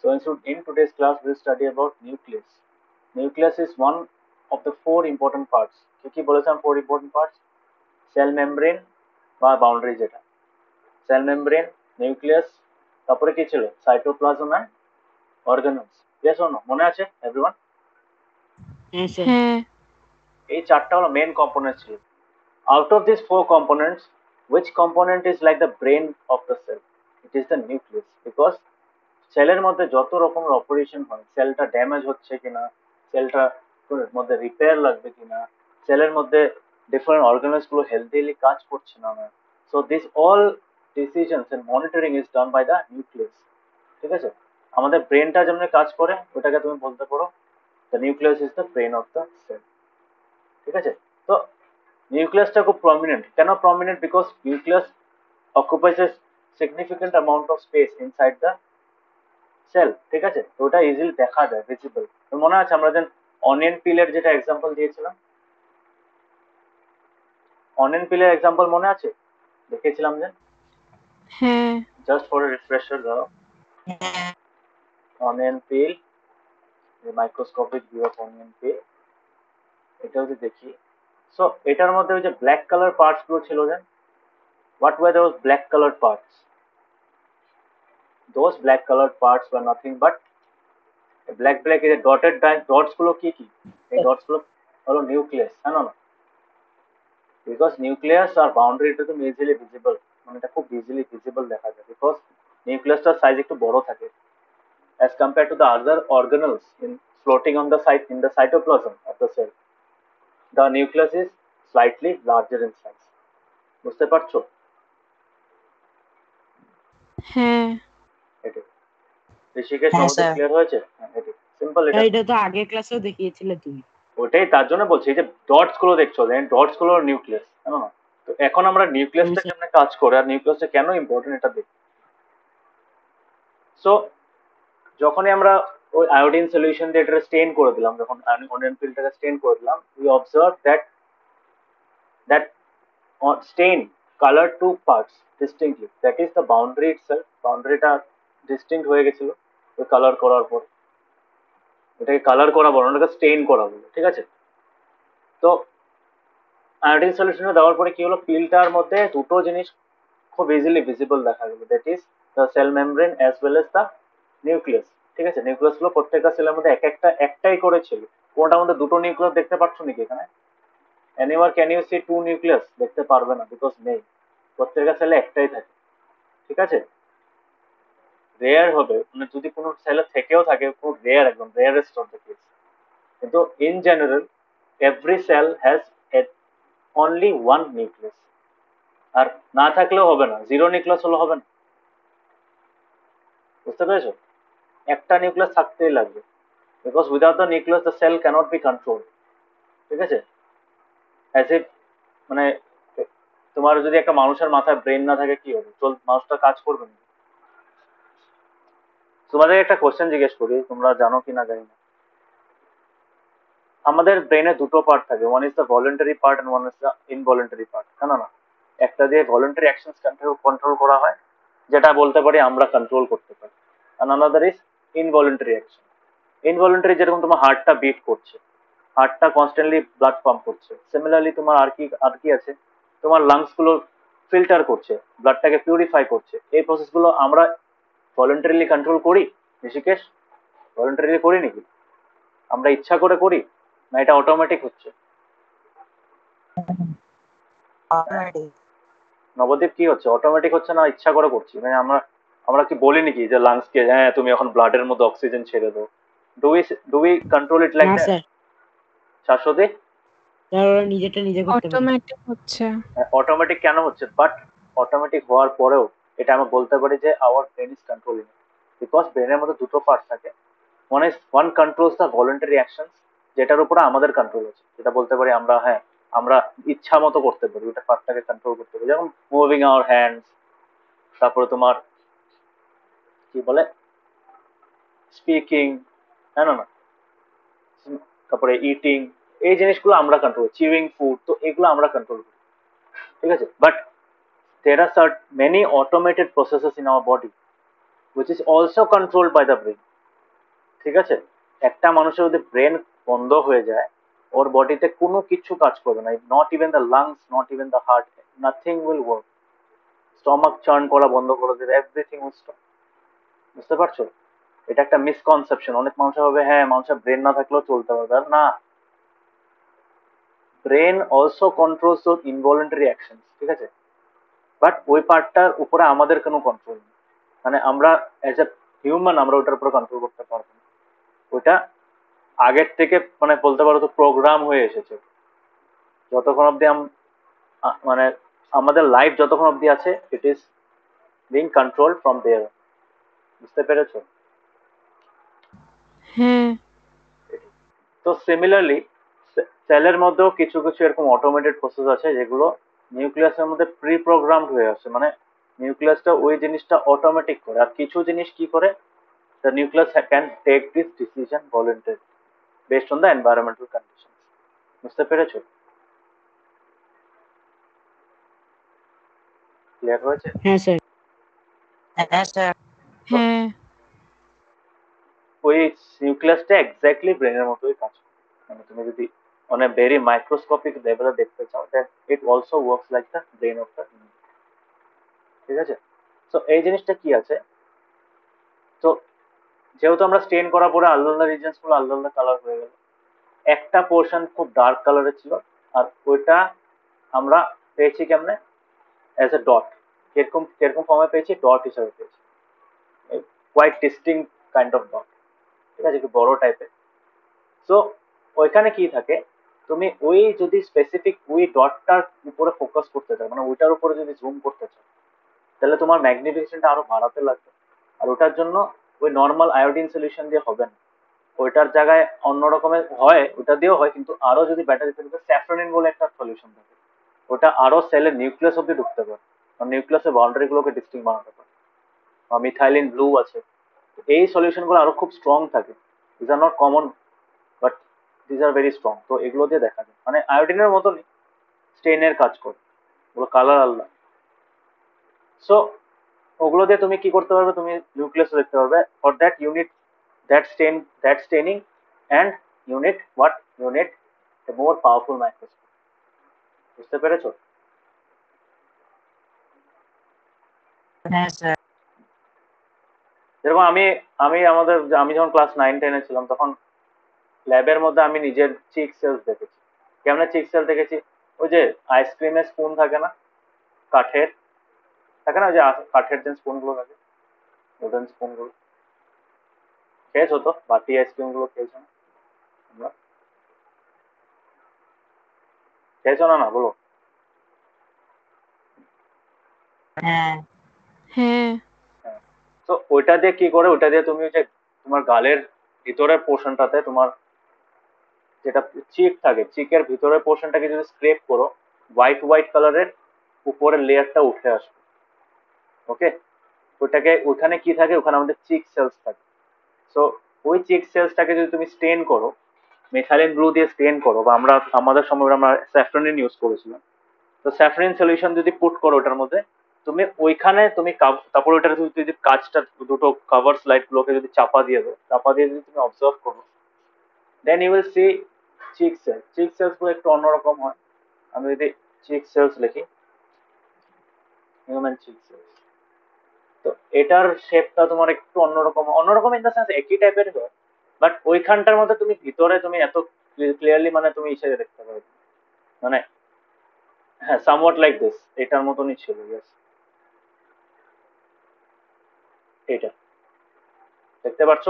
So in today's class, we'll study about nucleus. Nucleus is one of the four important parts. কি বলেছিলাম four important parts? Cell membrane বা boundary যেটা, cell membrane, nucleus, তারপরে কি ছিল? Cytoplasm and organelles. Yes or no? মনে আছে everyone? হ্যাঁ এই চারটা হলো main components ছিল. Out of these four components, which component is like the brain of the cell? It is the nucleus, because সেলের মধ্যে যত রকমের অপারেশন হয়, সেলটা ড্যামেজ হচ্ছে কিনা, সেলটা মধ্যে রিপেয়ার লাগবে কিনা, সেলের মধ্যে ডিফারেন্ট অর্গানেলস গুলো হেলদিলি কাজ করছে না, so this all decisions and monitoring is done by the nucleus. ঠিক আছে, আমাদের ব্রেনটা যেমন কাজ করে, ওটাকে তুমি বলতে পারো the nucleus is the brain of the cell. ঠিক আছে, তো নিউক্লিয়াসটা খুব প্রমিনেন্ট. কেন prominent? Because nucleus occupies a significant amount of space inside the cell. ঠিক আছে, তো ওটা ইজিলি দেখা যায়, ভিজিবল. তো মনে আছে আমরা যেন অনিয়ন পিলের যেটা এক্সাম্পল দিয়েছিলাম, অনিয়ন পিলের এক্সাম্পল মনে আছে? দেখেছিলাম যে, হ্যাঁ জাস্ট ফর রিফ্রেশার, ধরো onion peel, microscopic view of onion peel, এটা যদি দেখি, সো এটার মধ্যে ওই যে ব্ল্যাক কালার পার্টস গুলো ছিল, then what were those black colour parts? Those black colored parts were nothing but black black এই যে ডটেড ডটস গুলো কি কি? এই ডটস গুলো হলো নিউক্লিয়াস, হ্যাঁ না? বিকজ নিউক্লিয়াস আর বাউন্ডারিটা তো ইজিলি ভিজিবল, মানে এটা খুব ইজিলি ভিজিবল দেখা যায়, বিকজ নিউক্লিয়াসটার সাইজ একটু বড় থাকে as compared to the other organelles in floating on the site in the cytoplasm of the cell. The nucleus is slightly larger in size. বুঝতে পারছো? হ্যাঁ এটাই ঋষিকেশ, হ্যাঁ সবাই স্যার, ক্লিয়ার হয়েছে? হ্যাঁ, এটাই সিম্পল. এটা এটা তো আগের ক্লাসেও দেখিয়েছিলে তুমি। ওটাই, তার জন্য বলছি, এই যে ডটস গুলো দেখছো, ডটস গুলো নিউক্লিয়াস, জানো না? তো এখন আমরা নিউক্লিয়াসটা কেমন কাজ করে আর নিউক্লিয়াসটা কেন ইম্পর্টেন্ট এটা দেখি. সো যখনই আমরা ওই আয়োডিন সলিউশন দিয়ে এটা স্টেন করে দিলাম, যখন অনিয়ন পিলটাকে স্টেন করে দিলাম, we observe that stain colored two parts distinctly, that is the boundary itself. বাউন্ডারিটা ডিস্টিংক্ট হয়ে গেছিল ওই কালার করার পর. এটাকে কালার করা বলো, ওটাকে স্টেইন করা বলো. ঠিক আছে, তো আয়োডিন সলিউশনে দেওয়ার পরে কি হলো, পিলটার মধ্যে দুটো জিনিস খুব ইজিলি ভিজিবল দেখা গেল, that is the cell membrane as well as the nucleus. ঠিক আছে, নিউক্লিয়াস গুলো প্রত্যেকটা সেলের মধ্যে একটাই করে ছিল. কোনটার মধ্যে দুটো নিউক্লিয়াস দেখতে পাচ্ছ নাকি এখানে? anywhere can you see two nucleus? দেখতে পারবে না, বিকজ নেই, প্রত্যেকটা সেলে একটাই থাকে. ঠিক আছে, রেয়ার হবে, মানে যদি কোনো সেলে থেকেও থাকে, খুব রেয়ার, একদম রেয়ারেস্ট অফ দ্য কেস. কিন্তু in general every cell has only one nucleus. আর না থাকলেও হবে না, জিরো নিউক্লিয়াস হলে হবে না. বুঝতে পেরেছো? একটা নিউক্লিয়াস থাকতেই লাগবে, because without the nucleus the cell cannot be control. ঠিক আছে, অ্যাজ ইফ, মানে তোমার যদি একটা মানুষের মাথায় ব্রেন না থাকে কি হবে? মানুষটা কাজ করবে না. তোমাদের একটা কোশ্চেন জিজ্ঞেস করি, তোমরা জানো কিনা জানি না. আমাদের ব্রেনে দুটো পার্ট থাকে, one is the voluntary part and one is the involuntary part, কেন না? একটা দিয়ে ভলেন্টারি অ্যাকশনস কন্ট্রোল করা হয়, যেটা বলতে পারি আমরা কন্ট্রোল করতে পারি, আর another is involuntary action. Involuntary যেরকম তোমার হার্টটা বিট করছে, হার্টটা কনস্ট্যান্টলি ব্লাড পাম্প করছে, সিমিলারলি তোমার আর কি আছে, তোমার লাংস গুলো ফিল্টার করছে, ব্লাডটাকে পিউরিফাই করছে. এই প্রসেস গুলো আমরা ভলেন্টারিলি কন্ট্রোল করি ঋষিকেশ? ভলেন্টারিলি করি নাকি? আমরা ইচ্ছা করে করি না এটা অটোমেটিক হচ্ছে? নবদ্বীপ, কি হচ্ছে? অটোমেটিক হচ্ছে না ইচ্ছা করে করছি? মানে আমরা আমরা কি বলি নাকি যে লাংসকে, হ্যাঁ তুমি এখন ব্লাডের মধ্যে অক্সিজেন ছেড়ে দাও? Do we control it like that? Shashwati, নিজেটা নিজে করতে পারে, অটোমেটিক হচ্ছে। অটোমেটিক কেন হচ্ছে? বাট অটোমেটিক হওয়ার পরেও এটা আমরা বলতে পারি যে hour brain is controlling, because ব্রেনের মধ্যে দুটো পার্ট থাকে. One controls the voluntary action, যেটার উপরে আমাদের কন্ট্রোল আছে, যেটা বলতে পারি আমরা, হ্যাঁ আমরা ইচ্ছা মতো করতে পারি, ওটা পার্টটাকে কন্ট্রোল করতে পারি, যেমন মুভিং আওয়ার হ্যান্ডস, তারপরে তোমার কি বলে স্পিকিং, হ্যাঁ না, তারপরে ইটিং, এই জিনিসগুলো আমরা কন্ট্রোল, চিউইং ফুড, তো এগুলো আমরা কন্ট্রোল করি. ঠিক আছে, but there are many automated processes in our body which is also controlled by the brain. ঠিক আছে, একটা মানুষের যদি ব্রেন বন্ধ হয়ে যায়, ওর বডিতে কোনো কিছু কাজ করবে না, not even the lungs, not even the heart, nothing will work. Stomach চার্ন করা বন্ধ করে দেবে, এভরিথিং উইল স্টপ। বুঝতে পারছো? এটা একটা মিসকনসেপশন। অনেক মানুষ ভাবে হ্যাঁ মানুষের ব্রেন না থাকলেও চলতে পারবে, আর না। Brain also controls those involuntary action, ঠিক আছে, বাট ওই পার্টটার উপরে আমাদের কোনো কন্ট্রোল নেই। মানে আমরা অ্যাজ এ হিউম্যান আমরা ওটার উপরে কন্ট্রোল করতে পারবো না। ওইটা আগের থেকে মানে বলতে পারো তো প্রোগ্রাম হয়ে এসেছে। যতক্ষণ অব্দি মানে আমাদের লাইফ যতক্ষণ অব্দি আছে, it is being control from there. বুঝতে পেরেছো? হ্যাঁ, তো সিমিলারলি সেলের মধ্যেও কিছু কিছু এরকম অটোমেটেড প্রসেস আছে যেগুলো নিউক্লিয়াসের মধ্যে প্রি প্রোগ্রামড হয়ে আছে। মানে নিউক্লিয়াসটা ওই জিনিসটা অটোমেটিক করে। আর কিছু জিনিস কি করে, the nucleus can take this decision voluntary based on the environmental condition. বুঝতে পেরেছো? ক্লিয়ার হয়েছে? হ্যাঁ স্যার। হ্যাঁ স্যার। হ্যাঁ, ওই নিউক্লিয়াসটা এক্স্যাক্টলি ব্রেনের মতোই কাজ করে। মানে তুমি যদি অন এ ভেরি মাইক্রোস্কোপিক লেভেলে দেখতে চাও, that it also works like the brain of the human. ঠিক আছে? তো এই জিনিসটা কি আছে, তো যেহেতু আমরা স্টেন করার পরে আলাদা আলাদা রিজনস গুলো আলাদা আলাদা কালার হয়ে গেল, একটা পোর্শন খুব ডার্ক কালারের ছিল, আর ওইটা আমরা পেয়েছি কেমনে, অ্যাজ এ ডট। কিরকম কিরকম ফর্মে পেয়েছি, ডট হিসাবে পেয়েছি, quite distinct kind of dot. ঠিক আছে, একটু বড় টাইপের। সো ওইখানে কি থাকে, তুমি ওই যদি স্পেসিফিক ওই ডটটার উপরে ফোকাস করতে চাও, মানে ওইটার উপরে যদি জুম করতে চাও, তাহলে তোমার ম্যাগনিফিকেশনটা আরো বাড়াতে লাগবে। আর ওটার জন্য ওই নর্মাল আয়োডিন সলিউশন দিয়ে হবে না, ওইটার জায়গায় অন্য রকমের হয়, ওটা দিয়েও হয়, কিন্তু আরো যদি ব্যাটারি দিতে স্যাফ্রনিন বলে একটা সলিউশন থাকে, ওটা আরো সেলের নিউক্লিয়াস অব্দি ঢুকতে পারে, নিউক্লিয়াসের বাউন্ডারি গুলোকে ডিস্টিং বানাতে পারে। মিথাইলিন ব্লু আছে, এই সলিউশন গুলো আরো খুব স্ট্রং থাকে। This are not common, but this are very strong. তো এগুলো দিয়ে দেখা যায়, মানে আয়োডিনের মতনই স্টেনের কাজ করে, ওগুলো কালার আলাদা। সো ওগুলো দিয়ে তুমি কি করতে পারবে, তুমি নিউক্লিয়াস দেখতে পারবে। For that unit that straining and unit what unit A more powerful microscope. বুঝতে পেরেছো? হ্যাঁ স্যার। যেরকম আমি আমি আমাদের আমি যখন ক্লাস 9-10-এ ছিলাম, তখন ল্যাবের মধ্যে আমি নিজের চিক সেলস দেখেছি। কেমন চিক সেল দেখেছি, ওই যে আইসক্রিমের স্পুন থাকে না, কাঠের থাকে না, ওই যে কাঠের যে স্পুন গুলো থাকে, উডেন স্পুন গুলো, খেয়েছো তো? বাটি আইসক্রিম গুলো খেয়েছো না তোমরা? খেয়েছো না? না বলো। হ্যাঁ। হ্যাঁ, হ্যাঁ। তো ওইটা দিয়ে কি করে, ওইটা দিয়ে তুমি ওই যে তোমার গালের ভিতরের পোর্শনটাতে তোমার যেটা চিক থাকে, চিকের ভিতরের পোর্শনটাকে যদি স্ক্রেপ করো, হোয়াইট হোয়াইট কালারের উপরের লেয়ারটা উঠে আসবে। ওকে, ওইটাকে ওখানে কি থাকে, ওখানে আমাদের চিক সেলস থাকে। সো ওই চিক সেলসটাকে যদি তুমি স্টেন করো, মেথাইলিন ব্লু দিয়ে স্টেন করো, বা আমরা আমাদের সময় আমরা স্যাফ্রনিন ইউজ করেছিলাম, তো স্যাফ্রনিন সলিউশন যদি পুট করো ওটার মধ্যে, তুমি ওইখানে তুমি তারপর ওইটার যদি কাজটা দুটো কভার স্লাইড গুলোকে যদি চাপা দিয়ে দাও, চাপা দিয়ে যদি তুমি অবজার্ভ করো, then you will see cheek cells. Cheek cells গুলো একটু অন্যরকম হয়। আমি যদি চিক সেলস লিখি, হিউম্যান চিক সেলস, তো এটার শেপটা তোমার একটু অন্যরকম, অন্যরকম ইন দ্য সেন্স একই টাইপের হয়, বাট ওইখানটার মধ্যে তুমি ভিতরে তুমি এত ক্লিয়ারলি মানে তুমি হিসেবে দেখতে পারবে, মানে হ্যাঁ সামওয়াট লাইক দিস, এটার মতনই ছিল। ইয়েস, এটা দেখতে পাচ্ছ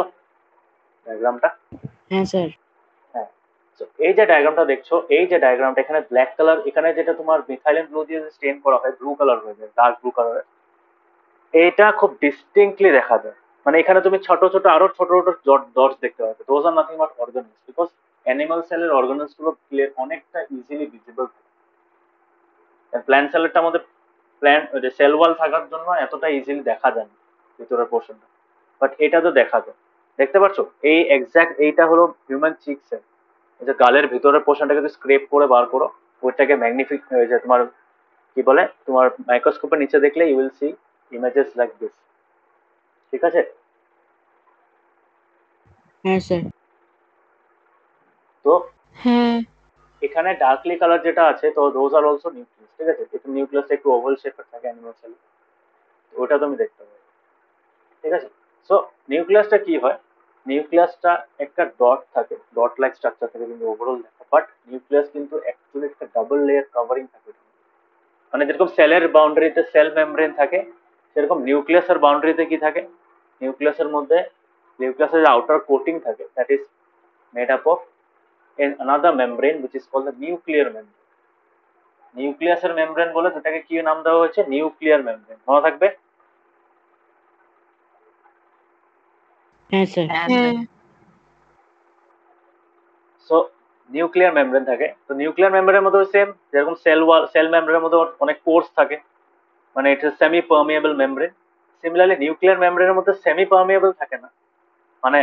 ডায়াগ্রামটা? হ্যাঁ স্যার। হ্যাঁ। তো এই যে ডায়াগ্রামটা দেখছো, এই যে ডায়াগ্রামটা, এখানে ব্ল্যাক কালার, এখানে যেটা তোমার মিথাইলিন ব্লু দিয়ে স্টেন করা হয়, ব্লু কালার হয়ে যায়, ডার্ক ব্লু কালারের, এটা খুব ডিস্টিংক্টলি দেখা যায়। মানে এখানে তুমি ছোট ছোট আরো ছোট ছোট ডটস দেখতে পাবে, those are nothing but organs, because animal সেলের অর্গানস গুলো ক্লিয়ার অনেকটা ইজিলি ভিজিবল থাকে। প্ল্যান্ট সেলেরটা আমাদের প্ল্যান্ট ওই যে সেল ওয়াল থাকার জন্য এতটা ইজিলি দেখা যায় না ভিতরের পোর্শনটা, বাট এটা তো দেখা যায়। দেখতে পাচ্ছ এই এক্সাক্ট এইটা হলো হিউম্যান চিক সেল। এই যে গালের ভিতরের পোর্শনটাকে যদি স্ক্রেপ করে বার করো, ওইটাকে ম্যাগনিফিক হয়ে যায় তোমার, কি বলে, তোমার মাইক্রোস্কোপের নিচে দেখলে you will see images like this. ঠিক আছে? হ্যাঁ স্যার। তো হ্যাঁ এখানে ডার্কলি কালার যেটা আছে, তো দোজ আর অলসো নিউক্লিয়াস, ঠিক আছে? একটু নিউক্লিয়াস একটু ওভাল শেপের থাকে অ্যানিমাল সেল, ওটা তুমি দেখতে পাবে, ঠিক আছে? সো নিউক্লিয়াসটা কি হয়, নিউক্লিয়াসটা একটা ডট থাকে, ডট লাইক স্ট্রাকচার থাকে কিন্তু ওভারঅল দেখা, বাট নিউক্লিয়াস কিন্তু অ্যাকচুয়ালি একটা ডাবল লেয়ার কভারিং থাকে। মানে যেরকম সেলের বাউন্ডারিতে সেল মেমব্রেন থাকে, সেরকম নিউক্লিয়াসের বাউন্ডারিতে কি থাকে, নিউক্লিয়াসের মধ্যে নিউক্লিয়াসের যে আউটার কোটিং থাকে, that is made up of another membrane which is called the nuclear membrane. নিউক্লিয়াসের মেমব্রেন বলে যেটাকে কি নাম দেওয়া হয়েছে, নিউক্লিয়ার মেমব্রেন, মনে থাকবে? হ্যাঁ স্যার। হ্যাঁ সো নিউক্লিয়ার মেমব্রেন থাকে, তো নিউক্লিয়ার মেমব্রেনের মধ্যে সেম যেরকম সেল ওয়াল, সেল মেমব্রেনের মধ্যে অনেক পোর্স থাকে, মানে এটা semi permeable membrane. Similarly nuclear মেমব্রেনের মধ্যে সেমি পারমিয়েবল থাকে না, মানে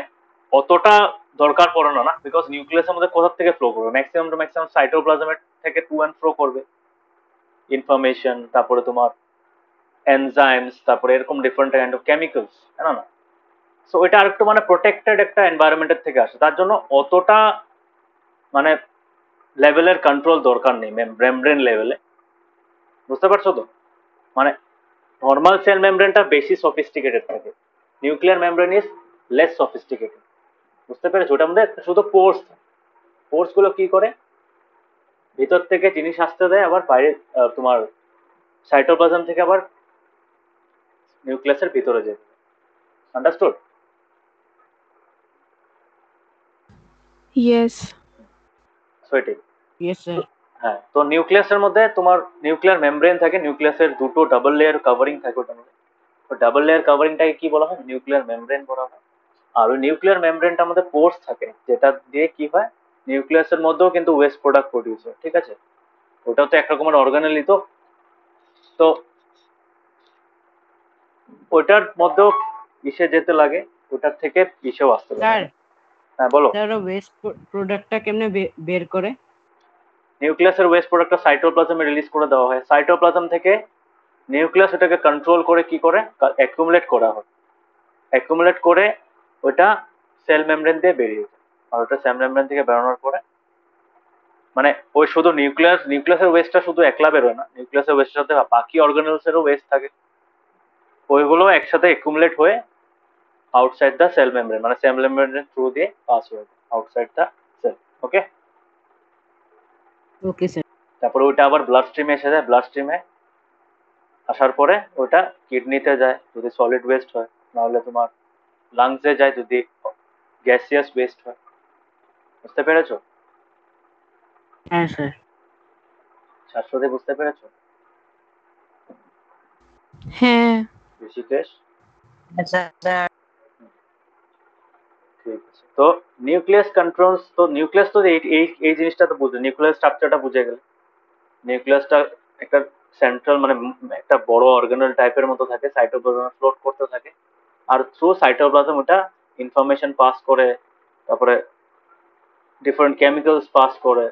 অতটা দরকার পড়ে না, বিকজ নিউক্লিয়াসের মধ্যে কোথা থেকে ফ্লো করবে, ম্যাক্সিমাম টু ম্যাক্সিমাম সাইটোপ্লাজমের থেকে টু অ্যান্ড ফ্রো করবে ইনফরমেশন, তারপরে তোমার এনজাইমস, তারপরে এরকম ডিফারেন্ট কাইন্ড অফ কেমিক্যালস, তাই না? সো এটা আরেকটু মানে প্রোটেক্টেড একটা এনভায়রনমেন্টের থেকে আসে, তার জন্য অতটা মানে লেভেলের কন্ট্রোল দরকার নেই মেমব্রেন লেভেলে, বুঝতে পারছো তো? মানে নর্মাল সেল মেমব্রেনটা বেশি সফিস্টিকেটেড থাকে, nuclear membrane is less sophisticated, বুঝতে পেরেছো? ওটার মধ্যে শুধু পোর্স, পোর্স গুলো কি করে, ভিতর থেকে জিনিস আসতে দেয়, আবার বাইরে তোমার সাইটোপ্লাজম থেকে আবার নিউক্লিয়াসের ভিতরে যেতে, আন্ডারস্টুড? ইয়েস সো এটাই। Yes sir. হ্যাঁ, তো নিউক্লিয়াসের মধ্যে তোমার নিউক্লিয়ার মেমব্রেন থাকে, নিউক্লিয়াসের দুটো ডাবল লেয়ার কভারিং থাকে ওটার মধ্যে, তো ডাবল লেয়ার কভারিংটাকে কি বলা হয়, নিউক্লিয়ার মেমব্রেন বলা হয়। আর ওই নিউক্লিয়ার মেমব্রেনটার মধ্যে পোর্স থাকে, যেটা দিয়ে কি হয়, নিউক্লিয়াসের মধ্যেও কিন্তু ওয়েস্ট প্রোডাক্ট প্রডিউস হয়, ঠিক আছে? ওটাও তো একরকমের অর্গানেলই, তো তো ওটার মধ্যেও ইসে যেতে লাগে, ওটার থেকে ইসেও আসতে লাগে। স্যার হ্যাঁ বলো। স্যার ওয়েস্ট প্রোডাক্টটা কেমনে বের করে? নিউক্লিয়াসের ওয়েস্ট প্রোডাক্টটা সাইটোপ্লাজমে রিলিজ করে দেওয়া হয়, সাইটোপ্লাজম থেকে নিউক্লিয়াস ওটাকে কন্ট্রোল করে কি করে, অ্যাকুমুলেট করা হয়, অ্যাকুমুলেট করে ওটা সেল মেমব্রেন দিয়ে বেরিয়ে যায়, আর ওটা সেল মেমব্রেন থেকে বেরোনোর পরে মানে ওই শুধু নিউক্লিয়াসের ওয়েস্টটা শুধু একলা বেরোয় না, নিউক্লিয়াসের ওয়েস্টের সাথে বাকি অর্গানেলসেরও ওয়েস্ট থাকে, ওইগুলো একসাথে অ্যাকুমুলেট হয়ে আউটসাইড দ্য সেল মেমব্রেন, মানে সেল মেমব্রেনের থ্রু দিয়ে পাস হয়ে যায় outside the cell. Okay, okay sir. তারপরে ওইটা আবার ব্লাড স্ট্রিমে এসে যায়, ব্লাড স্ট্রিমে আসার পরে ওটা কিডনিতে যায় যদি সলিড ওয়েস্ট হয়, নাহলে তোমার লাংসে যায় যদি গ্যাসিয়াস ওয়েস্ট হয়, বুঝতে পেরেছো? হ্যাঁ স্যার। শাশ্বতী বুঝতে পেরেছো? হ্যাঁ ঋষিকেশ? স্যার। ঠিক আছে, তো নিউক্লিয়াস কন্ট্রোলস, তো নিউক্লিয়াস তো এই এই এই জিনিসটা তো বুঝে, নিউক্লিয়াস স্ট্রাকচারটা বুঝে গেলে, নিউক্লিয়াসটা একটা সেন্ট্রাল মানে একটা বড় অর্গানেল টাইপের মতো থাকে, সাইটোপ্লাজমে ফ্লোট করতে থাকে, আর থ্রু সাইটোপ্লাজম ওটা ইনফরমেশন পাস করে, তারপরে ডিফারেন্ট কেমিক্যালস পাস করে,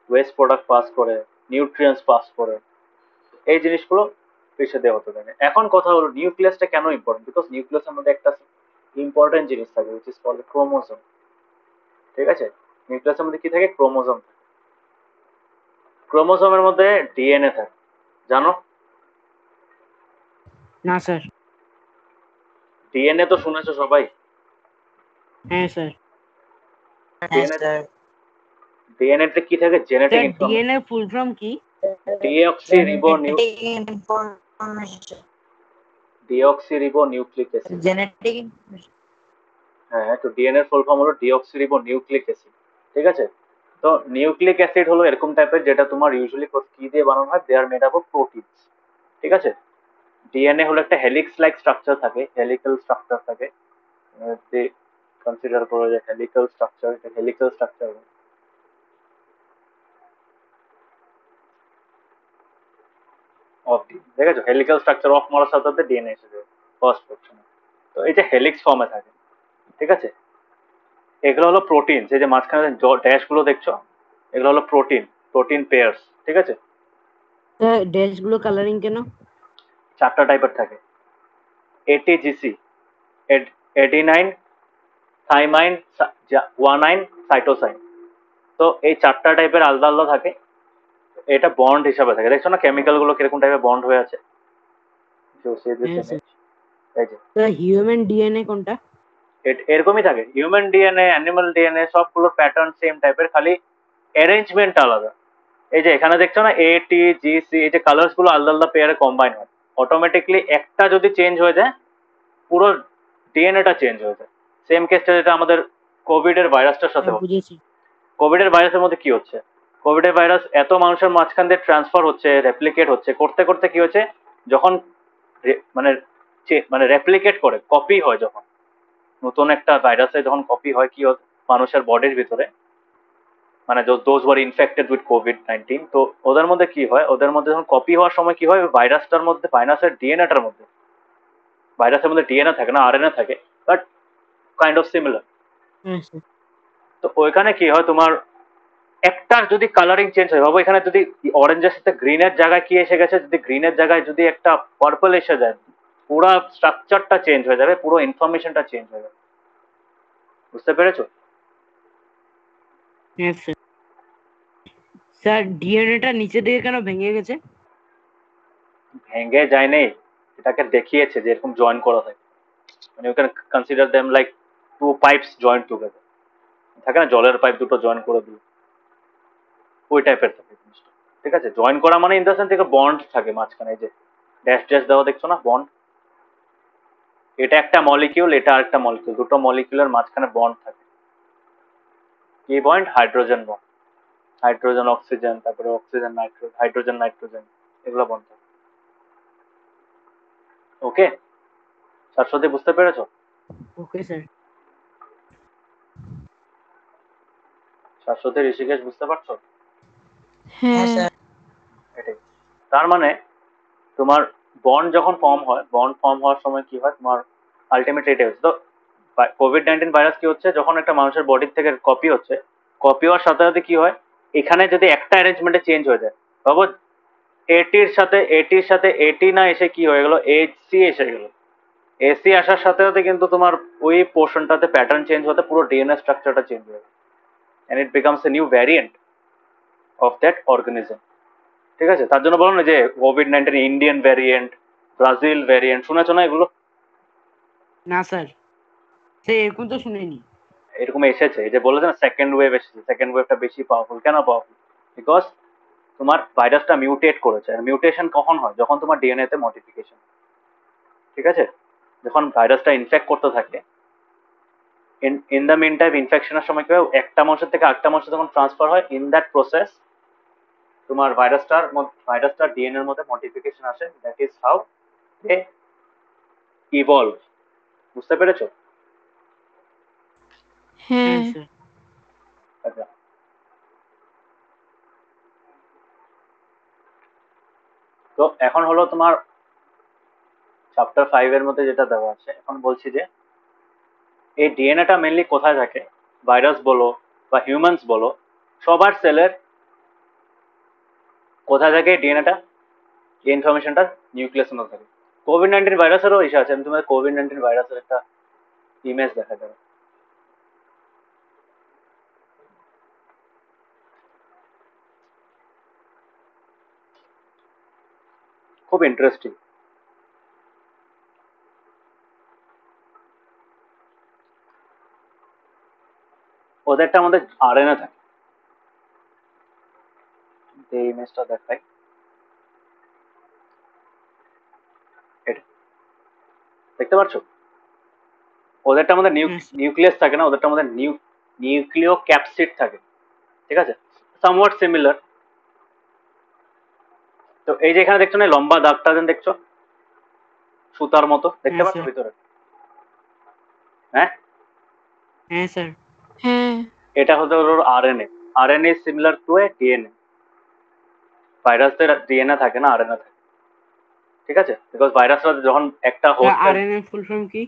ওয়েস্ট প্রোডাক্ট পাস করে, নিউট্রিয়েন্টস পাস করে, এই জিনিসগুলো পিছিয়ে দেওয়া হতে থাকে। এখন কথা হলো নিউক্লিয়াসটা কেন ইম্পর্টেন্ট, বিকজ নিউক্লিয়াসের মধ্যে একটা ইম্পর্টেন্ট জিনিস থাকে উইচ ইজ কল্ড ক্রোমোজোম, ঠিক আছে? নিউক্লিয়াসের মধ্যে কি থাকে, ক্রোমোজোম থাকে, ক্রোমোজোমের মধ্যে ডিএনএ থাকে, জানো? না স্যার। ডিএনএ তো শুনেছো সবাই, হ্যাঁ স্যার। ডিএনএ, ডিএনএ তে কি থাকে, genetic sir information, DNA full form কি? Deoxy ribo deoxyribonucleic acid. Genetic. হ্যাঁ, তো ডিএনএ ফুল ফর্ম হলো ডিঅক্সি রিবো নিউক্লিক অ্যাসিড, ঠিক আছে? তো নিউক্লিক অ্যাসিড হলো এরকম টাইপের যেটা তোমার ইউজুয়ালি কি দিয়ে বানানো হয়, দে are made up of proteins, ঠিক আছে? ডিএনএ হলো একটা হেলিক্স লাইক স্ট্রাকচার থাকে, হেলিক্যাল স্ট্রাকচার থাকে, কনসিডার করো যে হেলিক্যাল স্ট্রাকচার, এটা হেলিক্যাল স্ট্রাকচার অফ ডি, ঠিক আছে? হেলিক্যাল স্ট্রাকচার অফ মারার সাথে সাথে ডিএনএ এসে যাবে ফার্স্ট পোর্শনে, তো এটা হেলিক্স ফর্মে থাকে, ঠিক আছে? এগুলো হলো প্রোটিন, এই যে মাঝখানে ড্যাশ গুলো দেখছো, এগুলো হলো প্রোটিন, প্রোটিন পেয়ার্স, ঠিক আছে? স্যার ড্যাশ গুলো কালারিং কেন? চারটা টাইপের থাকে, এটিজিসি, এডিনাইন থাইমাইন, গুয়ানাইন, সাইটোসাইন। তো এই 4টা টাইপের আলাদা আলাদা থাকে, এটা বন্ড হিসাবে থাকে। দেখছো না কেমিক্যাল গুলো কিরকম টাইপের বন্ড হয়ে আছে? হ্যাঁ স্যার। এই যে স্যার হিউম্যান ডিএনএ কোনটা? এরকমই থাকে। হিউম্যান ডিএনএ, অ্যানিমাল ডিএনএ সবগুলোর প্যাটার্ন সেম টাইপের, খালি অ্যারেঞ্জমেন্ট আলাদা। এই যে এখানে দেখছো না এ টি জি সি, এই যে কালার্স গুলো আলাদা আলাদা পেয়ারে কম্বাইন হয়, অটোমেটিকলি একটা যদি চেঞ্জ হয়ে যায় পুরো ডিএনএটা চেঞ্জ হয়ে যায়। সেম কেসটা যেটা আমাদের কোভিড এর ভাইরাসটার সাথে হচ্ছে। বুঝেছি। কোভিড এর ভাইরাসের মধ্যে কি হচ্ছে, কোভিড এর ভাইরাস এত মানুষের মাঝখান দিয়ে ট্রান্সফার হচ্ছে, রেপ্লিকেট হচ্ছে, করতে করতে কি হচ্ছে, যখন মানে মানে রেপ্লিকেট করে কপি হয়, যখন নতুন একটা ভাইরাসে যখন কপি হয় কি মানুষের বডির ভিতরে, মানে those were infected with COVID-19, তো ওদের মধ্যে কি হয়, ওদের মধ্যে যখন কপি হওয়ার সময় কি হয়, ভাইরাসটার মধ্যে, ভাইরাসের ডিএনএটার মধ্যে, ভাইরাসের মধ্যে ডিএনএ থাকে না, আরএনএ থাকে, বাট কাইন্ড অফ সিমিলার। হ্যাঁ স্যার। তো ওইখানে কি হয়, তোমার একটার যদি কালারিং চেঞ্জ হয়, ভাবো এখানে যদি অরেঞ্জের সাথে গ্রিনের জায়গায় কি এসে গেছে, যদি গ্রিনের জায়গায় যদি একটা পার্পল এসে যায়, পুরো স্ট্রাকচারটা চেঞ্জ হয়ে যাবে, পুরো ইনফরমেশনটা চেঞ্জ হয়ে যাবে। বুঝতে পেরেছো? হ্যাঁ স্যার। স্যার ডিএনএটা নিচে দিকে কেন ভেঙে গেছে? ভেঙে যায় নেই, এটাকে দেখিয়েছে যে এরকম জয়েন করা থাকে, মানে you can consider them like two pipes joint together, থাকে না জলের পাইপ দুটো জয়েন করে দিই, ওই টাইপের থাকে জিনিসটা। ঠিক আছে, জয়েন করা মানে ইন দ্য সেন্স থেকে বন্ড থাকে মাঝখানে, এই যে ড্যাশ ড্যাশ দেওয়া দেখছো না, বন্ড। এটা একটা মলিকিউল, এটা আরেকটা মলিকিউল, দুটো মলিকিউলের মাঝখানে বন্ড থাকে। কি bond? Hydrogen bond. Hydrogen oxygen, তারপরে অক্সিজেন নাইট্রোজেন, হাইড্রোজেন নাইট্রোজেন, এগুলো বন্ড থাকে। ওকে, শাশ্বতী বুঝতে পেরেছো? Okay sir. শাশ্বতী, ঋষিকেশ বুঝতে পারছো? হ্যাঁ হ্যাঁ স্যার। এটাই। তার মানে তোমার বন্ড যখন ফর্ম হয়, বন্ড ফর্ম হওয়ার সময় কি হয়, তোমার আলটিমেটলি এটাই হচ্ছে। তো কোভিড-19 ভাইরাস কি হচ্ছে, যখন একটা মানুষের বডির থেকে কপি হচ্ছে, কপি হওয়ার সাথে সাথে কি হয়, এখানে যদি একটা অ্যারেঞ্জমেন্টে চেঞ্জ হয়ে যায়, ভাবো এটির সাথে এটি না এসে কি হয়ে গেল, এসি এসে গেল। এসি আসার সাথে সাথে কিন্তু তোমার ওই পোর্শনটাতে প্যাটার্ন চেঞ্জ হতে পুরো ডিএনএ স্ট্রাকচারটা চেঞ্জ হয়ে যায়, and it becomes a new variant of that organism. ঠিক আছে, তার জন্য বলো না যে কোভিড-19 ইন্ডিয়ান ভ্যারিয়েন্ট, ব্রাজিল ভ্যারিয়েন্ট, শুনেছো না এগুলো? না স্যার, সে এরকম তো শুনিনি। এরকম এসেছে, এই যে বলেছে না সেকেন্ড ওয়েভ এসেছে, সেকেন্ড ওয়েভটা বেশি পাওয়ারফুল। কেন পাওয়ারফুল? বিকজ তোমার ভাইরাসটা মিউটেট করেছে। আর মিউটেশন কখন হয়, যখন তোমার ডিএনএ তে মডিফিকেশন। ঠিক আছে, যখন ভাইরাসটা ইনফেক্ট করতে থাকে, ইন দ্য মিন টাইম ইনফেকশনের সময় কি হয়, একটা মানুষের থেকে আরেকটা মানুষের যখন ট্রান্সফার হয়, ইন দ্যাট প্রসেস তোমার ভাইরাসটার ডিএনএ এর মধ্যে মডিফিকেশন আসে, that is how they evolve. বুঝতে পেরেছো? হ্যাঁ হ্যাঁ স্যার। আচ্ছা, তো এখন হলো তোমার চ্যাপ্টার 5 এর মধ্যে যেটা দেওয়া আছে, এখন বলছি যে এই ডিএনএটা মেনলি কোথায় থাকে, ভাইরাস বলো বা হিউম্যানস বলো, সবার সেলের কোথায় থাকে ডিএনএটা, এই ইনফরমেশনটা নিউক্লিয়াসের মধ্যে থাকে। কোভিড-19 ভাইরাসেরও ইস্যু আছে, আমি তোমাদের কোভিড-19 ভাইরাসের একটা ইমেজ দেখা যাবে, খুব ইন্টারেস্টিং। ওদেরটা আমাদের আরএনএ থাকে, এই ইমেজটা দেখাই, এটা দেখতে পাচ্ছ, ওদেরটা আমাদের হ্যাঁ স্যার। নিউক্লিয়াস থাকে না, ওদেরটা আমাদের নিউক্লিও ক্যাপসিড থাকে। ঠিক আছে, সামওয়াট সিমিলার। তো এই যে এখানে দেখছো না লম্বা দাগটা যেন দেখছো, সুতার মতো দেখতে হ্যাঁ পাচ্ছ স্যার। ভিতরে? হ্যাঁ, হ্যাঁ স্যার। হ্যাঁ এটা হতে হলো RNA. RNA similar to a DNA. ভাইরাসদের ডিএনএ থাকে না, আরএনএ থাকে। ঠিক আছে, বিকজ ভাইরাসরা যখন একটা স্যার হোস্টের, আরএনএ ফুল ফর্ম কি?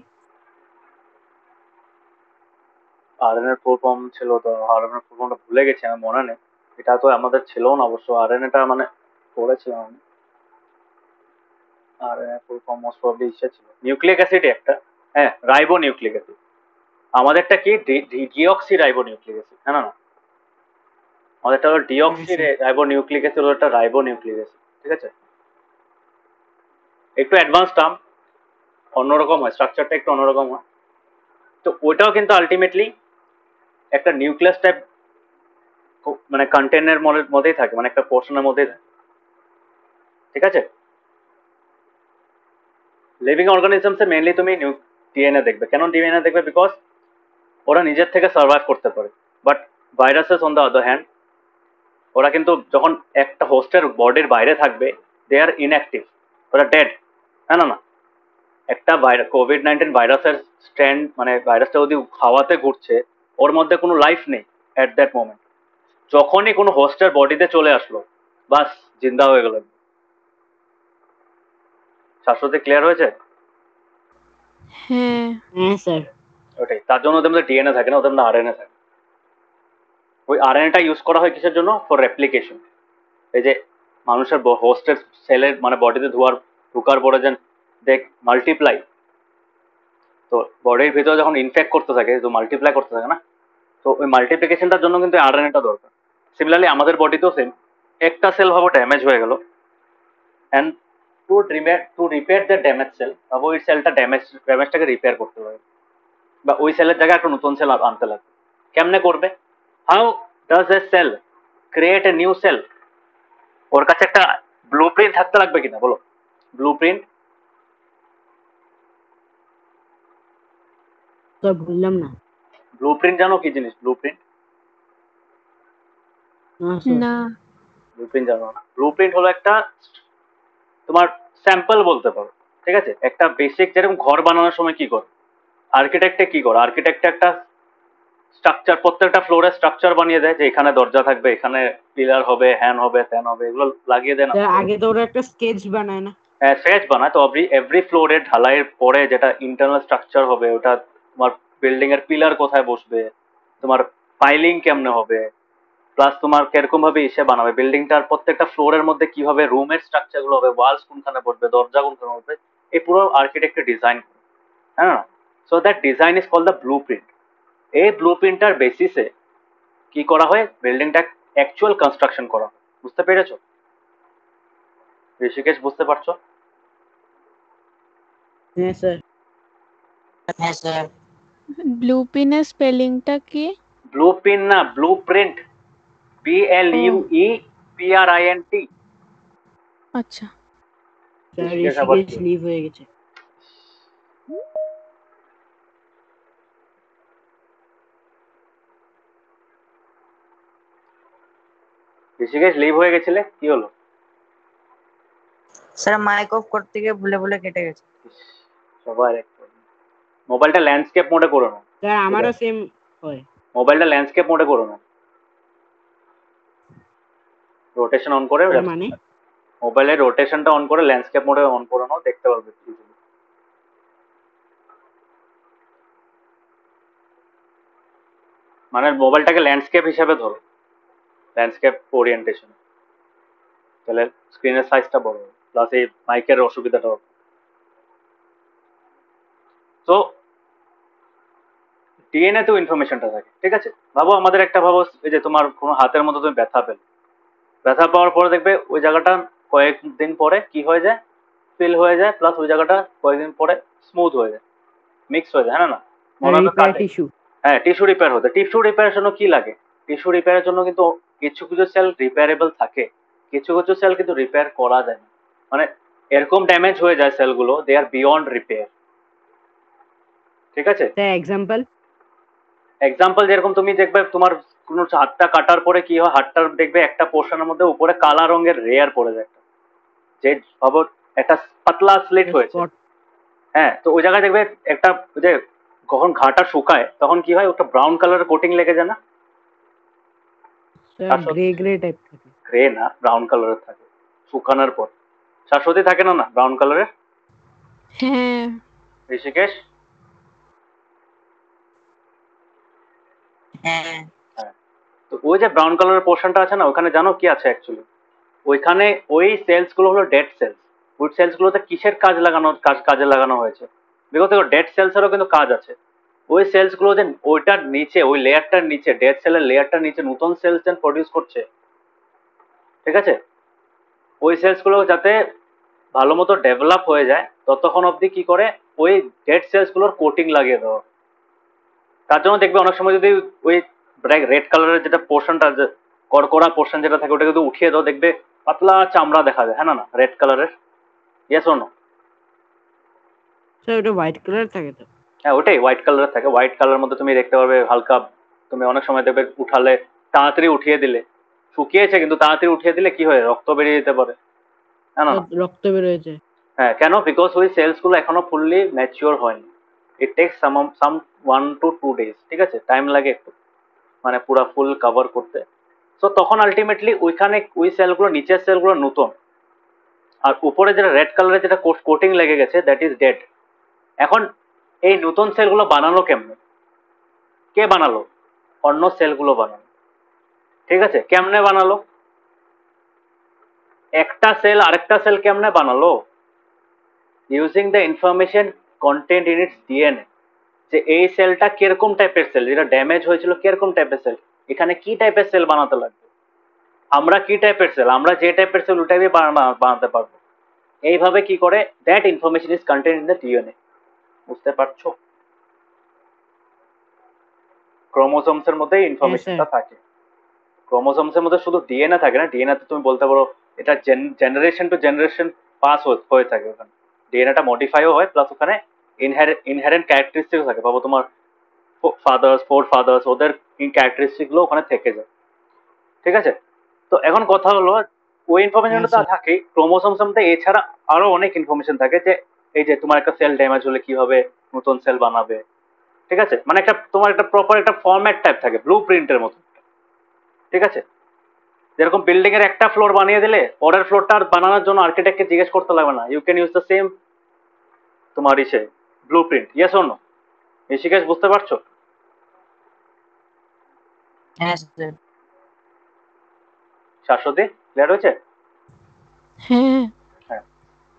আরএনএ ফুল ফর্ম ছিল, তো আরএনএ ফুল ফর্মটা ভুলে গেছি আমি, মনে নেই। এটা তো আমাদের ছিল না অবশ্য, আরএনএটা মানে পড়েছিলাম আমি। RNA full form most probably ইসে ছিল, নিউক্লিক অ্যাসিড একটা, হ্যাঁ রাইবো নিউক্লিক অ্যাসিড। আমাদেরটা কি ডিঅক্সি রাইবোনিউক্লিক অ্যাসিড, হ্যাঁ না? আমাদেরটা হলো ডিঅক্সি রাইবোনিউক্লিক অ্যাসিড, হলো একটা রাইবোনিউক্লিক অ্যাসিড, ঠিক আছে? একটু অ্যাডভান্স টার্ম, অন্যরকম হয়, স্ট্রাকচারটা একটু অন্যরকম হয়। তো ওইটাও কিন্তু আলটিমেটলি একটা নিউক্লিয়াস টাইপ মানে কন্টেনের মধ্যেই থাকে, মানে একটা পোর্শনের মধ্যেই থাকে, ঠিক আছে? লিভিং অর্গানিজমসে মেনলি তুমি ডিএনএ দেখবে। কেন ডিএনএ দেখবে? বিকজ ওরা নিজের থেকে সার্ভাইভ করতে পারে। But viruses on the other hand, ওরা কিন্তু যখন একটা হোস্টের বডির বাইরে থাকবে, দে আর ইনঅ্যাক্টিভ, ওরা ডেড, হ্যাঁ না? একটা কোভিড-19 ভাইরাসের স্ট্র্যান্ড, মানে ভাইরাসটা যদি হাওয়াতে ঘুরছে, ওর মধ্যে কোনো লাইফ নেই অ্যাট দ্যাট মোমেন্ট। যখনই কোনো হোস্টের বডিতে চলে আসলো, বাস জিন্দা হয়ে গেল। শাশ্বতে ক্লিয়ার হয়েছে? হ্যাঁ হ্যাঁ স্যার। ওটাই, তার জন্য ওদের মধ্যে ডিএনএ থাকে না, ওদের মধ্যে আরএনএ থাকে। ওই আরএনএটা ইউজ করা হয় কিসের জন্য? For replication. এই যে মানুষের হোস্টের সেলের মানে বডিতে ঢুকার পরে যেন দেখ মাল্টিপ্লাই, তো বডির ভিতরে যখন ইনফেক্ট করতে থাকে, তো মাল্টিপ্লাই করতে থাকে না, তো ওই মাল্টিপ্লিকেশনটার জন্য কিন্তু আরএনএটা দরকার। সিমিলারলি আমাদের বডিতেও সেম, একটা সেল ভাবো ড্যামেজ হয়ে গেল, and to repair the damage cell, ভাবো ওই সেলটা ড্যামেজটাকে রিপেয়ার করতে হবে, বা ওই সেলের জায়গায় একটা নতুন সেল আনতে লাগবে। কেমনে করবে? How does a cell create a new cell? ওর কাছে একটা ব্লু প্রিন্ট থাকতে লাগবে কিনা বলো? ব্লু প্রিন্ট, স্যার বুঝলাম না। ব্লু প্রিন্ট জানো কি জিনিস? ব্লু প্রিন্ট, না স্যার। না ব্লু প্রিন্ট জানো না? ব্লু প্রিন্ট হলো একটা তোমার স্যাম্পল বলতে পারো, ঠিক আছে? একটা বেসিক, যেরকম ঘর বানানোর সময় কি করে আর্কিটেক্টে, কি করে আর্কিটেক্টে একটা স্ট্রাকচার, প্রত্যেকটা ফ্লোরে স্ট্রাকচার বানিয়ে দেয়, যে এখানে দরজা থাকবে, এখানে পিলার হবে, হ্যান হবে, ত্যান হবে, এগুলো লাগিয়ে দেয় না? স্যার আগে তো ওরা একটা স্কেচ বানায় না? হ্যাঁ, স্কেচ বানায়। তো এভরি ফ্লোরে ঢালাইয়ের পরে যেটা ইন্টারনাল স্ট্রাকচার হবে, ওটা তোমার বিল্ডিং এর পিলার কোথায় বসবে, তোমার পাইলিং কেমনে হবে, প্লাস তোমার কিরকম ভাবে এসে বানাবে বিল্ডিংটার প্রত্যেকটা ফ্লোরের মধ্যে, কিভাবে রুমের স্ট্রাকচার গুলো হবে, ওয়ালস কোনখানে বসবে, দরজা কোনখানে বসবে, এই পুরো আর্কিটেক্টের ডিজাইন, হ্যাঁ। So that design is called the blueprint. এই ব্লু প্রিন্টার বেসিসে কি করা হয়? বিল্ডিংটা অ্যাকচুয়াল কনস্ট্রাকশন করা হয়। বুঝতে পেরেছো ঋষিকেশ? বুঝতে পারছো? হ্যাঁ স্যার। হ্যাঁ স্যার। ব্লুপ্রিন্টের স্পেলিংটা কি? ব্লু প্রিন্ট না, ব্লু প্রিন্ট, BLUEPRINT। আচ্ছা স্যার ঋষিকেশ আবার ঋষিকেশ লিভ হয়ে গেছে। ঋষিকেশ লিভ হয়ে গেছিলে, কি হলো? স্যার মাইক অফ করতে গিয়ে ভুলে ভুলে কেটে গেছে। সবার মোবাইলটা ল্যান্ডস্কেপ মোডে করো না। স্যার আমারও সেম হয়। মোবাইলটা ল্যান্ডস্কেপ মোডে করো না, রোটেশন অন করে, তার মানে মোবাইলের রোটেশনটা অন করে ল্যান্ডস্কেপ মোডে অন করে নাও, দেখতে পারবে easily। মানে মোবাইলটাকে ল্যান্ডস্কেপ হিসেবে ধরো, ল্যান্ডস্কেপ ওরিয়েন্টেশন, তাহলে স্ক্রিনের সাইজটা বড় হবে, প্লাস এই মাইকের অসুবিধাটা হবে। তো ডিএনএ তেও ইনফরমেশনটা থাকে, ঠিক আছে? ভাবো আমাদের একটা, ভাবো এই যে তোমার কোনো হাতের মধ্যে তুমি ব্যথা পেলে, ব্যথা পাওয়ার পরে দেখবে ওই জায়গাটা কয়েকদিন পরে কি হয়ে যায়? ফিল হয়ে যায়, প্লাস ওই জায়গাটা কয়েকদিন পরে স্মুথ হয়ে যায়, মিক্স হয়ে যায়, হ্যাঁ না? মনে হবে কাটে। টিস্যু। হ্যাঁ, টিস্যু রিপেয়ার হতে। টিস্যু রিপেয়ারের জন্য কি লাগে? টিস্যু রিপেয়ারের জন্য কিন্তু কিছু কিছু সেল রিপেয়ারেবল থাকে, কিছু কিছু সেল কিন্তু রিপেয়ার করা যায় না, মানে এরকম ড্যামেজ হয়ে যায় সেলগুলো, দে আর বিয়ন্ড রিপেয়ার, ঠিক আছে? Sir example? এক্সাম্পল যেরকম তুমি দেখবে তোমার কোনো হাতটা কাটার পরে কি হয়, হাতটার দেখবে একটা পোর্শনের মধ্যে উপরে কালা রঙের রেয়ার পড়ে যায়, যে ভাবো একটা পাতলা স্লিট হয়েছে, হ্যাঁ, তো ওই জায়গায় দেখবে একটা, যে যখন ঘাটা শুকায় তখন কি হয়, ওটা ব্রাউন কালারের কোটিং লেগে যায় না? স্যার গ্রে গ্রে টাইপ থাকে। গ্রে না, ব্রাউন কালারের থাকে শুকানোর পর। শাশ্বতী থাকে না, না ব্রাউন কালারের? হ্যাঁ ঋষিকেশ? হ্যাঁ হ্যাঁ, তো ওই যে ব্রাউন কালারের পোর্শনটা আছে না, ওখানে জানো কি আছে অ্যাকচুয়ালি? ওইখানে ওই সেলস গুলো হলো ডেড সেলস। গুড সেলস গুলোতে কিসের কাজে লাগানো হয়েছে? বিকজ ডেড সেলস এরও কিন্তু কাজ আছে। ওই সেলস গুলো যে ওইটার নিচে, ওই লেয়ারটার নিচে, ডেড সেলের লেয়ারটার নিচে নতুন সেলস যেন প্রডিউস করছে, ঠিক আছে? ওই সেলস গুলো যাতে ভালো মতো ডেভেলপ হয়ে যায় ততক্ষণ অবধি কি করে ওই ডেড সেলস গুলোর কোটিং লাগিয়ে দেওয়া। তার জন্য দেখবে অনেক সময় যদি ওই রেড কালারের যেটা পোর্শনটা, কড়কড়া পোর্শন যেটা থাকে ওটা যদি উঠিয়ে দাও, দেখবে পাতলা চামড়া দেখা যায়, হ্যাঁ না রেড কালারের? Yes or no? স্যার ওটা হোয়াইট কালার থাকে তো? হ্যাঁ ওটাই হোয়াইট কালারের থাকে। হোয়াইট কালারের মধ্যে তুমি দেখতে পারবে হালকা, তুমি অনেক সময় দেখবে উঠালে, তাড়াতাড়ি উঠিয়ে দিলে, শুকিয়েছে কিন্তু তাড়াতাড়ি উঠিয়ে দিলে কি হয়, রক্ত বেরিয়ে যেতে পারে, হ্যাঁ না? রক্ত বেরোয়েছে। হ্যাঁ কেন? বিকজ ওই সেলস গুলো এখনো ফুললি ম্যাচিওর হয়নি। It takes some 1 to 2 days, ঠিক আছে? টাইম লাগে একটু, মানে পুরা ফুল কভার করতে। তো তখন আলটিমেটলি ওইখানে ওই সেলগুলো, নিচের সেলগুলো নতুন, আর উপরে যেটা রেড কালারের যেটা কোটিং লেগে গেছে দ্যাট ইজ ডেড। এখন এই নতুন সেলগুলো বানালো কেমনে? কে বানালো? অন্য সেলগুলো বানালো, ঠিক আছে? কেমনে বানালো? একটা সেল আরেকটা সেল কেমনে বানালো? Using the information contained in it's DNA, যে এই সেলটা কিরকম টাইপের সেল, যেটা ড্যামেজ হয়েছিল কিরকম টাইপের সেল, এখানে কি টাইপের সেল বানাতে লাগবে, আমরা কি টাইপের সেল, আমরা যে টাইপের সেল ওই টাইপে বানাতে পারবো। এইভাবে কি করে that information is contained in the DNA. বুঝতে পারছো? ক্রোমোসোমস এর মধ্যে ইনফরমেশনটা থাকে। ক্রোমোসোমস এর মধ্যে শুধু ডিএনএ থাকে না, ডিএনএ তে তুমি বলতে পারো এটা জেনারেশন টু জেনারেশন পাস হয়ে থাকে। ওখানে ডিএনএটা মডিফাইও হয়, প্লাস ওখানে ইনহেরেন্ট ক্যারেক্টারিস্টিক থাকে। ভাবো তোমার ফাদার্স, ফোর ফাদার্স, ওদের ক্যারেক্টারিস্টিক গুলো ওখানে থেকে যায়, ঠিক আছে? তো এখন কথা হলো, ওই ইনফরমেশনটা থাকে ক্রোমোসোমস এর মধ্যে, এছাড়া আরো অনেক ইনফরমেশন থাকে, যে এই যে তোমার একটা সেল ড্যামেজ হলে কিভাবে নতুন সেল বানাবে, ঠিক আছে? মানে একটা তোমার একটা প্রপার একটা ফরম্যাট টাইপ থাকে, ব্লু প্রিন্টের মতো, ঠিক আছে? যেরকম বিল্ডিং এর একটা ফ্লোর বানিয়ে দিলে পরের ফ্লোরটা বানানোর জন্য আর্কিটেক্টকে জিজ্ঞেস করতে লাগবে না, you can use the same তোমার ইসে blueprint. Yes or no? Rishikesh বুঝতে পারছো? হ্যাঁ স্যার। শাশ্বতী ক্লিয়ার হয়েছে? হ্যাঁ হ্যাঁ।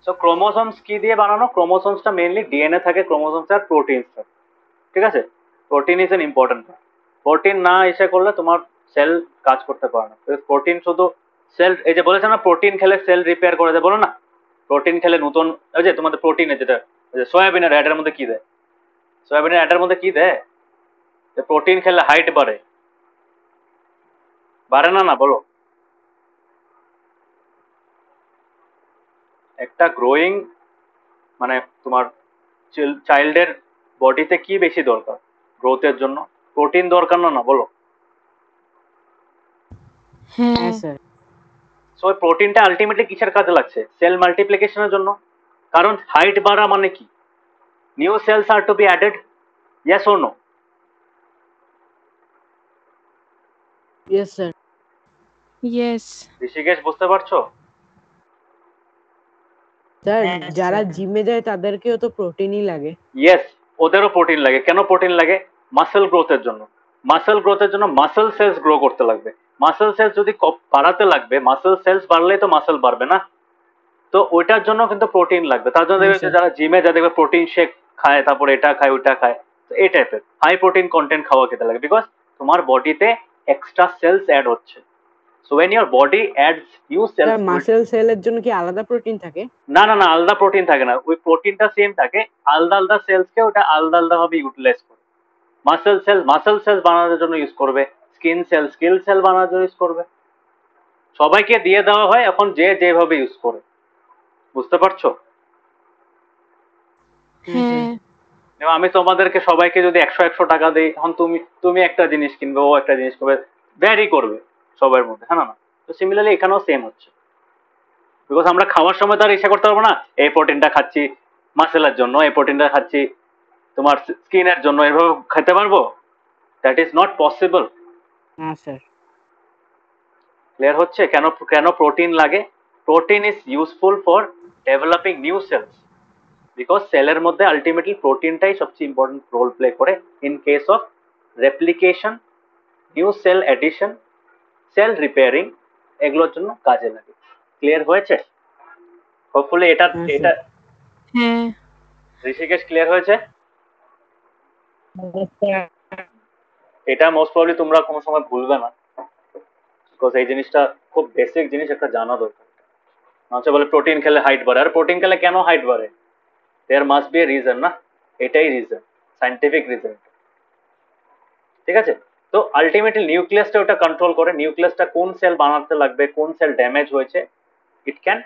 সো ক্রোমোসোমস কি দিয়ে বানানো? ক্রোমোসোমসটা মেইনলি ডিএনএ থাকে, ক্রোমোসোমস আর প্রোটিনস থাকে, ঠিক আছে? Protein is an important part. Protein না এসে করলে তোমার সেল কাজ করতে পারে না। প্রোটিন শুধু সেল, এই যে বলেছে না প্রোটিন খেলে সেল রিপেয়ার করে দেয়, বলো না প্রোটিন খেলে নতুন, ওই যে তোমাদের প্রোটিনে যেটা সয়াবিনের অ্যাডের মধ্যে কি দেয়, সয়াবিনের অ্যাডের মধ্যে কি দেয়, যে প্রোটিন খেলে হাইট বাড়ে, বাড়ে না? না বলো। একটা গ্রোয়িং, মানে তোমার চাইল্ডের বডিতে কি বেশি দরকার গ্রোথের জন্য? প্রোটিন দরকার না? না বলো। হ্যাঁ হ্যাঁ স্যার। সো ওই প্রোটিনটা আলটিমেটলি কিসের কাজে লাগছে? সেল মাল্টিপ্লিকেশনের জন্য। কারণ হাইট বাড়া মানে কি, new cells are to be added, yes or no? Yes sir. Yes Rishikesh বুঝতে পারছো? স্যার হ্যাঁ, যারা স্যার। জিমে যায় তাদেরকেও তো প্রোটিনই লাগে। ইয়েস, ওদেরও প্রোটিন লাগে। কেন প্রোটিন লাগে? মাসেল গ্রোথের জন্য। মাসেল গ্রোথের জন্য মাসেল সেলস গ্রো করতে লাগবে। মাসেল সেলস যদি বাড়াতে লাগবে, মাসেল সেলস বাড়লেই তো মাসেল বাড়বে না, তো ওইটার জন্য কিন্তু প্রোটিন লাগবে। তার জন্য দেখবে যারা জিমে যা দেখবে প্রোটিন শেক খায়, তারপরে এটা খায় ওইটা খায়, তো এই টাইপের হাই প্রোটিন কন্টেন্ট খাওয়া খেতে লাগে, বিকজ তোমার বডিতে এক্সট্রা সেলস অ্যাড হচ্ছে। So when your body adds new sir cells, muscle সেলের জন্য কি আলাদা প্রোটিন থাকে? না না না, আলাদা প্রোটিন থাকে না, ওই প্রোটিনটা সেম থাকে, আলাদা আলাদা সেলসকে ওটা আলাদা আলাদা ভাবে ইউটিলাইজ করে। মাসেল সেলস বানানোর জন্য ইউজ করবে, স্কিন সেল বানানোর জন্য ইউজ করবে, সবাইকে দিয়ে দেওয়া হয় এখন যে যেভাবে ইউজ করে। বুঝতে পারছো? হ্যাঁ এবার আমি তোমাদেরকে সবাইকে যদি 100 টাকা দিই, এখন তুমি একটা জিনিস কিনবে, ও একটা জিনিস করবে, ভ্যারি করবে সবার মধ্যে, হ্যাঁ না? তো সিমিলারলি এখানেও সেম হচ্ছে, বিকজ আমরা খাওয়ার সময় তো আর ইচ্ছা করতে পারবো না এই প্রোটিনটা খাচ্ছি মাসেলের জন্য, এই প্রোটিনটা খাচ্ছি তোমার স্কিনের জন্য, এভাবে খেতে পারবো? That is not possible. হ্যাঁ স্যার। ক্লিয়ার হচ্ছে কেন কেন প্রোটিন লাগে? Protein is useful for developing new cells, because সেলের মধ্যে আলটিমেটলি প্রোটিনটাই সবচেয়ে ইম্পর্টেন্ট রোল প্লে করে in case of replication, new cell addition, cell repairing, এগুলোর জন্য কাজে লাগে। ক্লিয়ার হয়েছে? হোপফুলি এটা হ্যাঁ, এটা হ্যাঁ ঋষিকেশ ক্লিয়ার হয়েছে? এটা মোস্ট প্রবাবলি তোমরা কোনো সময় ভুলবে না, বিকজ এই জিনিসটা খুব বেসিক জিনিস, একটা জানা দরকার। হচ্ছে বলে প্রোটিন খেলে হাইট বাড়ে, আর প্রোটিন খেলে কেন হাইট বাড়ে? There must be a reason না, এটাই রিজন, সাইন্টিফিক রিজন। ঠিক আছে, তো আলটিমেটলি নিউক্লিয়াসটা ওটা কন্ট্রোল করে, নিউক্লিয়াসটা কোন সেল বানাতে লাগবে, কোন সেল ড্যামেজ হয়েছে, ইট ক্যান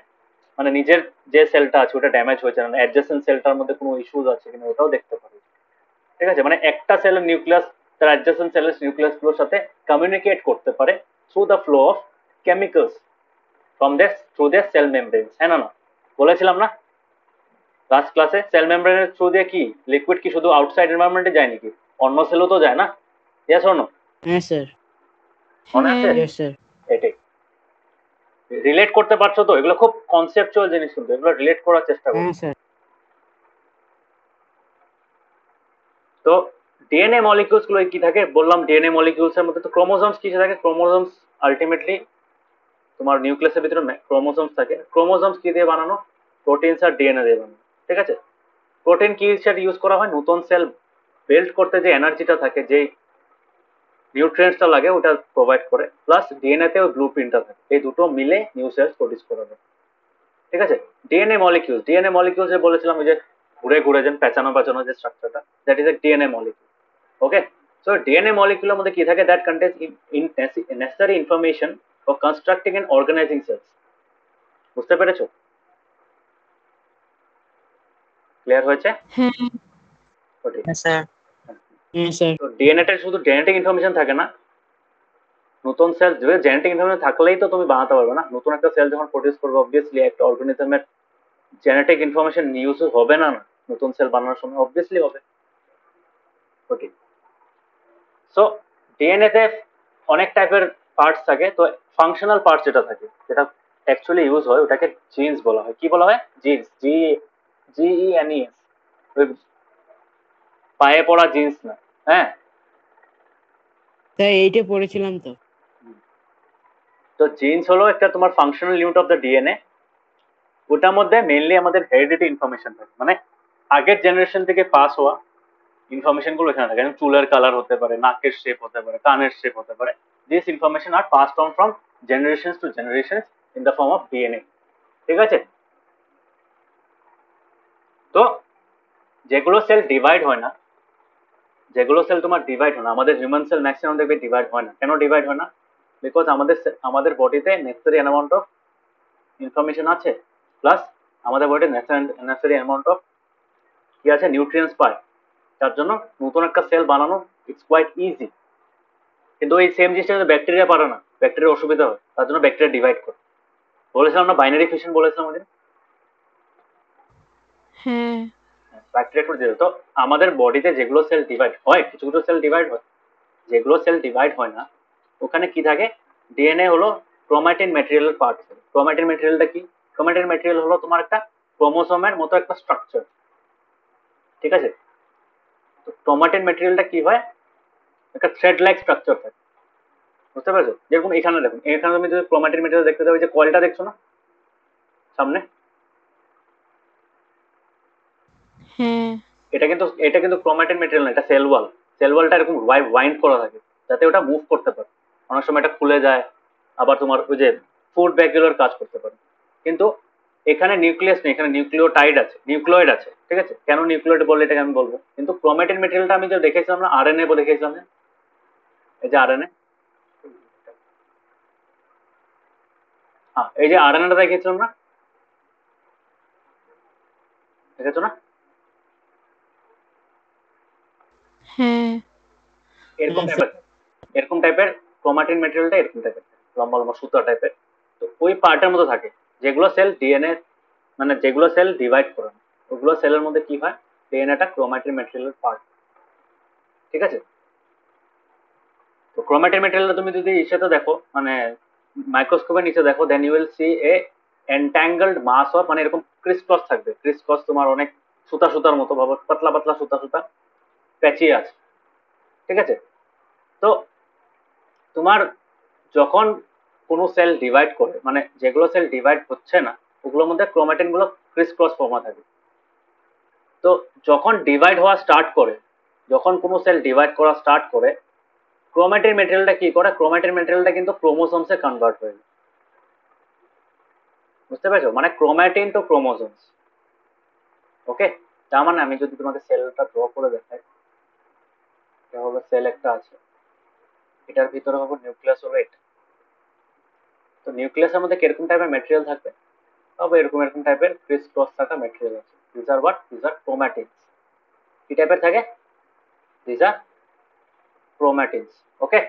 মানে নিজের যে সেলটা আছে ওটা ড্যামেজ হয়েছে না, অ্যাডজেসেন্ট সেলটার মধ্যে কোনো ইস্যুজ আছে কিনা ওটাও দেখতে পারে। ঠিক আছে, মানে একটা সেলের নিউক্লিয়াস তার অ্যাডজেসেন্ট সেলের নিউক্লিয়াসগুলোর সাথে কমিউনিকেট করতে পারে through the flow of chemicals from there through their cell membranes. হ্যাঁ না, বলেছিলাম না লাস্ট ক্লাসে, সেল মেমব্রেনের থ্রু দিয়ে কি লিকুইড কি শুধু আউটসাইড এনভায়রনমেন্টে যায় নাকি, অন্য সেলও তো যায় না? Yes or no? হ্যাঁ স্যার। মনে আছে? Yes sir. এটাই রিলেট করতে পারছো তো? এগুলো খুব কনসেপচুয়াল জিনিস, কিন্তু এগুলো রিলেট করার চেষ্টা করো। হ্যাঁ স্যার। তো ডিএনএ মলিকিউলস গুলো কি থাকে বললাম, ডিএনএ মলিকিউলস এর মধ্যে তো ক্রোমোজোমস কিছু থাকে, ক্রোমোজোমস আলটিমেটলি তোমার নিউক্লিয়াসের ভিতরে ক্রোমোজোমস থাকে। ক্রোমোজোমস কি দিয়ে বানানো? প্রোটিনস আর ডিএনএ দিয়ে বানানো। ঠিক আছে, প্রোটিন কি হিসেবে ইউজ করা হয়? নতুন সেল বিল্ড করতে যে এনার্জিটা থাকে, যে নিউট্রিয়েন্টসটা লাগে ওটা প্রোভাইড করে, প্লাস ডিএনএ তে ওই ব্লু প্রিন্টটা থাকে, এই দুটো মিলে নিউ সেলস প্রডিউস করা যায়। ঠিক আছে, ডিএনএ মলিকিউলস এ বলেছিলাম ওই যে ঘুরে ঘুরে যেন পেঁচানো পেঁচানো যে স্ট্রাকচারটা, that is a DNA molecule. Okay, so DNA মলিকিউলের মধ্যে কি থাকে? That contains necessary information for constructing and organizing cells. বুঝতে পেরেছো? ক্লিয়ার হয়েছে? হ্যাঁ ওকে, স্যার। হ্যাঁ স্যার। তো ডিএনএটা শুধু জেনেটিক ইনফরমেশন থাকে না, নতুন সেল জেনেটিক ইনফরমেশন থাকলেই তো তুমি বানাতে পারবে না। নতুন একটা সেল যখন প্রডিউস করবে, অবভিয়াসলি একটা অর্গানিজমের জেনেটিক ইনফরমেশন ইউজ হবে না না নতুন সেল বানানোর সময়? অবভিয়াসলি হবে। ওকে, সো ডিএনএ তে অনেক টাইপের পার্টস থাকে, তো ফাংশনাল পার্টস যেটা থাকে, যেটা অ্যাকচুয়ালি ইউজ হয়, ওটাকে জিনস বলা হয়। কি বলা হয়? জিনস, জিইএনইএস, ওই পায়ে পড়া জিন্স না। হ্যাঁ, স্যার এইটা পড়েছিলাম তো। তো জিনস হলো একটা তোমার functional unit of the DNA. ওটার মধ্যে মেইনলি আমাদের হেরিডিটি ইনফরমেশন থাকে, মানে আগের জেনারেশন থেকে পাস হওয়া ইনফরমেশন গুলো এখানে থাকে। যেমন চুলের কালার হতে পারে, নাকের শেপ হতে পারে, কানের শেপ হতে পারে। This information are passed on from generation to generation in the form of DNA. ঠিক আছে, তো যেগুলো সেল ডিভাইড হয় না, যেগুলো সেল তোমার ডিভাইড হয় না, আমাদের হিউম্যান সেল ম্যাক্সিমাম দেখবে ডিভাইড হয় না। কেন ডিভাইড হয় না? বিকজ আমাদের বডিতে নেসেসারি অ্যামাউন্ট অফ ইনফরমেশন আছে, প্লাস আমাদের বডিতে নেসেসারি অ্যামাউন্ট অফ কি আছে, নিউট্রিয়েন্টস পায়। তার জন্য নতুন একটা সেল বানানো ইটস কোয়াইট ইজি। কিন্তু এই সেম জিনিসটা ব্যাকটেরিয়া পারে না, ব্যাকটেরিয়ার অসুবিধা হয়, তার জন্য ব্যাকটেরিয়া ডিভাইড করে। বলেছিলাম না বাইনারি ফিশন বলেছিলাম ওদের, হ্যাঁ ব্যাকটেরিয়া করে দিতে। তো আমাদের বডিতে যেগুলো সেল ডিভাইড হয়, কিছু কিছু সেল ডিভাইড হয়, যেগুলো সেল ডিভাইড হয় না ওখানে কি থাকে? ডিএনএ হলো ক্রোমাটিন ম্যাটেরিয়ালের পার্ট। ক্রোমাটিন ম্যাটেরিয়ালটা কি? ক্রোমাটিন ম্যাটেরিয়াল হলো তোমার একটা ক্রোমোসোমের মতো একটা স্ট্রাকচার। ঠিক আছে, তো ক্রোমাটিন ম্যাটেরিয়ালটা কি হয়? একটা থ্রেড লাইক স্ট্রাকচার থাকে। বুঝতে পেরেছো? যেরকম এখানে দেখুন, এখানে তুমি যদি ক্রোমাটিন ম্যাটেরিয়াল দেখতে পাবে, যে কয়েলটা দেখছো না সামনে, হ্যাঁ এটা কিন্তু ক্রোমাটিন ম্যাটেরিয়াল না, এটা সেল ওয়াল। সেল ওয়ালটা এরকম ওয়াইন্ড করা থাকে যাতে ওটা মুভ করতে পারে। অনেক সময় এটা খুলে যায়, আবার তোমার ওই যে ফুড ব্যাগগুলোর কাজ করতে পারে। কিন্তু এখানে নিউক্লিয়াস নেই, এখানে নিউক্লিওটাইড আছে, নিউক্লিয়েড আছে। ঠিক আছে, কেন নিউক্লিয়েড বললে এটাকে আমি বলবো। কিন্তু ক্রোমাটিন ম্যাটেরিয়ালটা আমি যে দেখেছিলাম না, আরএনএ বলে দেখেছিলাম না, এই যে আরএনএ, হ্যাঁ এই যে আরএনএটা দেখেছিলাম না, দেখেছো না? হ্যাঁ এরকম হ্যাঁ টাইপের, এরকম টাইপের ক্রোমাটিন ম্যাটেরিয়ালটা এরকম টাইপের, লম্বা লম্বা সুতা টাইপের। তো ওই পার্টের মতো থাকে যেগুলো সেল ডিএনএ, মানে যেগুলো সেল ডিভাইড করে না, ওগুলো সেলের মধ্যে কি হয়? ডিএনএটা ক্রোমাটিন ম্যাটেরিয়ালের পার্ট। ঠিক আছে, তো ক্রোমাটিন ম্যাটেরিয়ালটা তুমি যদি ইসেতে দেখো, মানে মাইক্রোস্কোপের নিচে দেখো, then you will see a entangled mass of, মানে এরকম ক্রিস ক্রস থাকবে। ক্রিস ক্রস তোমার অনেক সুতা সুতার মতো ভাবো, পাতলা পাতলা সুতা সুতা প্যাচিয়ে আছে। ঠিক আছে, তো তোমার যখন কোনো সেল ডিভাইড করে, মানে যেগুলো সেল ডিভাইড হচ্ছে না ওগুলোর মধ্যে ক্রোমাটিন গুলো ক্রিস ক্রস ফর্মা থাকে। তো যখন ডিভাইড হওয়া স্টার্ট করে, যখন কোনো সেল ডিভাইড করা স্টার্ট করে ক্রোম্যাটিন ম্যাটেরিয়ালটা কি করে, ক্রোম্যাটিন ম্যাটেরিয়ালটা কিন্তু ক্রোমোসোমসে কনভার্ট হয়ে যায়। বুঝতে পেরেছো, মানে ক্রোম্যাটিন টু ক্রোমোসোমস। ওকে, তার মানে আমি যদি তোমাকে সেলটা ড্র করে দেখাই, এভাবে সেল একটা আছে, এটার ভিতরে হবে নিউক্লিয়াস হলো এটা। তো নিউক্লিয়াসের মধ্যে কিরকম টাইপের ম্যাটেরিয়াল থাকবে, হবে এরকম এরকম টাইপের ক্রিস ক্রস থাকা ম্যাটেরিয়াল আছে। দিস আর হোয়াট, দিস আর ক্রোম্যাটিনস। কি টাইপের থাকে, দিস আর ক্রোম্যাটিনস। ওকে,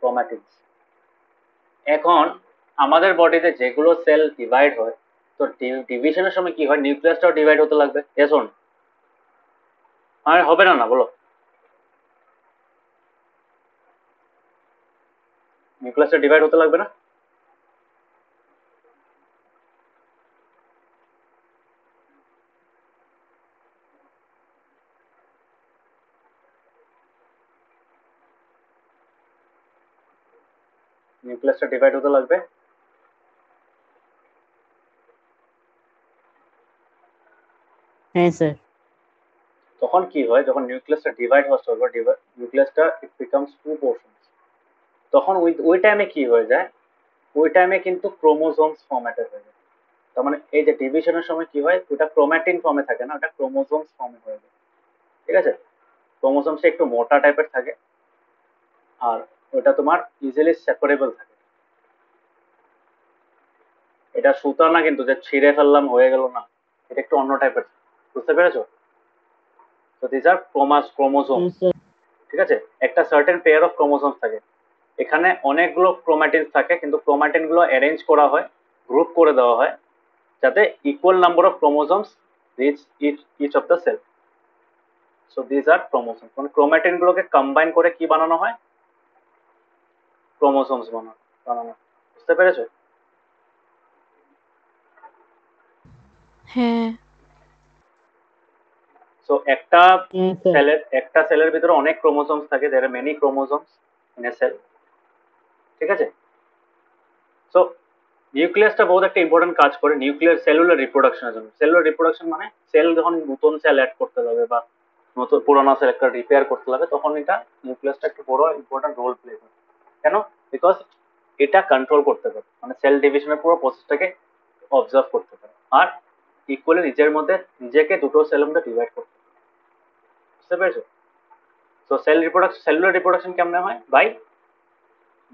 ক্রোম্যাটিনস। এখন আমাদের বডিতে যেগুলো সেল ডিভাইড হয়, তো ডিভিশনের সময় কি হয়, নিউক্লিয়াসটাও ডিভাইড হতে লাগবে। এসন হবে না, না বলো, নিউক্লিয়াসটা ডিভাইড হতে লাগবে না? নিউক্লিয়াসটা ডিভাইড হতে লাগবে। হ্যাঁ স্যার। তখন কি হয়, যখন নিউক্লিয়াসটা ডিভাইড হওয়া শুরু করে, নিউক্লিয়াসটা ইট বিকামস টু পোর্শনস, তখন ওই টাইমে কি হয়ে যায়, ওই টাইমে কিন্তু ক্রোমোসোমস ফর্মেটেড হয়ে যায়। তার মানে এই যে ডিভিশনের সময় কি হয়, ওটা ক্রোম্যাটিন ফর্মে থাকে না, ওটা ক্রোমোসোমস ফর্মে হয়ে যায়। ঠিক আছে, ক্রোমোসোমসটা একটু মোটা টাইপের থাকে, আর ওটা তোমার ইজিলি সেপারেবল থাকে। এটা সুতা না কিন্তু যে ছিঁড়ে ফেললাম হয়ে গেল না, এটা একটু অন্য টাইপের। বুঝতে পেরেছো? তো দিস আর ক্রোমোসোম। ঠিক আছে, একটা সার্টেন পেয়ার অফ ক্রোমোসোমস থাকে, এখানে অনেকগুলো ক্রোম্যাটিনস থাকে, কিন্তু ক্রোম্যাটিন গুলো অ্যারেঞ্জ করা হয়, গ্রুপ করে দেওয়া হয়, যাতে equal number of chromosomes reach each of the cell. So this are chromosomes, মানে ক্রোম্যাটিন গুলোকে কম্বাইন করে কি বানানো হয়, ক্রোমোসোমস বানানো। বুঝতে পেরেছো? হ্যাঁ, সো একটা সেলের ভিতরে অনেক ক্রোমোসোমস থাকে, there are many chromosomes in a cell. ঠিক আছে, সো নিউক্লিয়াসটা বহুত একটা ইম্পর্টেন্ট কাজ করে নিউক্লিয়ার সেলুলার রিপ্রোডাকশনের জন্য। সেলুলার রিপ্রোডাকশন মানে সেল যখন নতুন সেল অ্যাড করতে যাবে বা নতুন পুরোনো সেল একটা রিপেয়ার করতে যাবে, তখন এটা নিউক্লিয়াসটা একটু বড় ইম্পর্টেন্ট রোল প্লে করে। কেন? বিকজ এটা কন্ট্রোল করতে পারে, মানে সেল ডিভিশনের পুরো প্রসেসটাকে অবজার্ভ করতে পারে, আর ইকুয়ালি নিজের মধ্যে নিজেকে দুটো সেলের মধ্যে ডিভাইড করতে পারে। বুঝতে পেরেছো? তো সেলুলার রিপ্রোডাকশন কেমনে হয়, by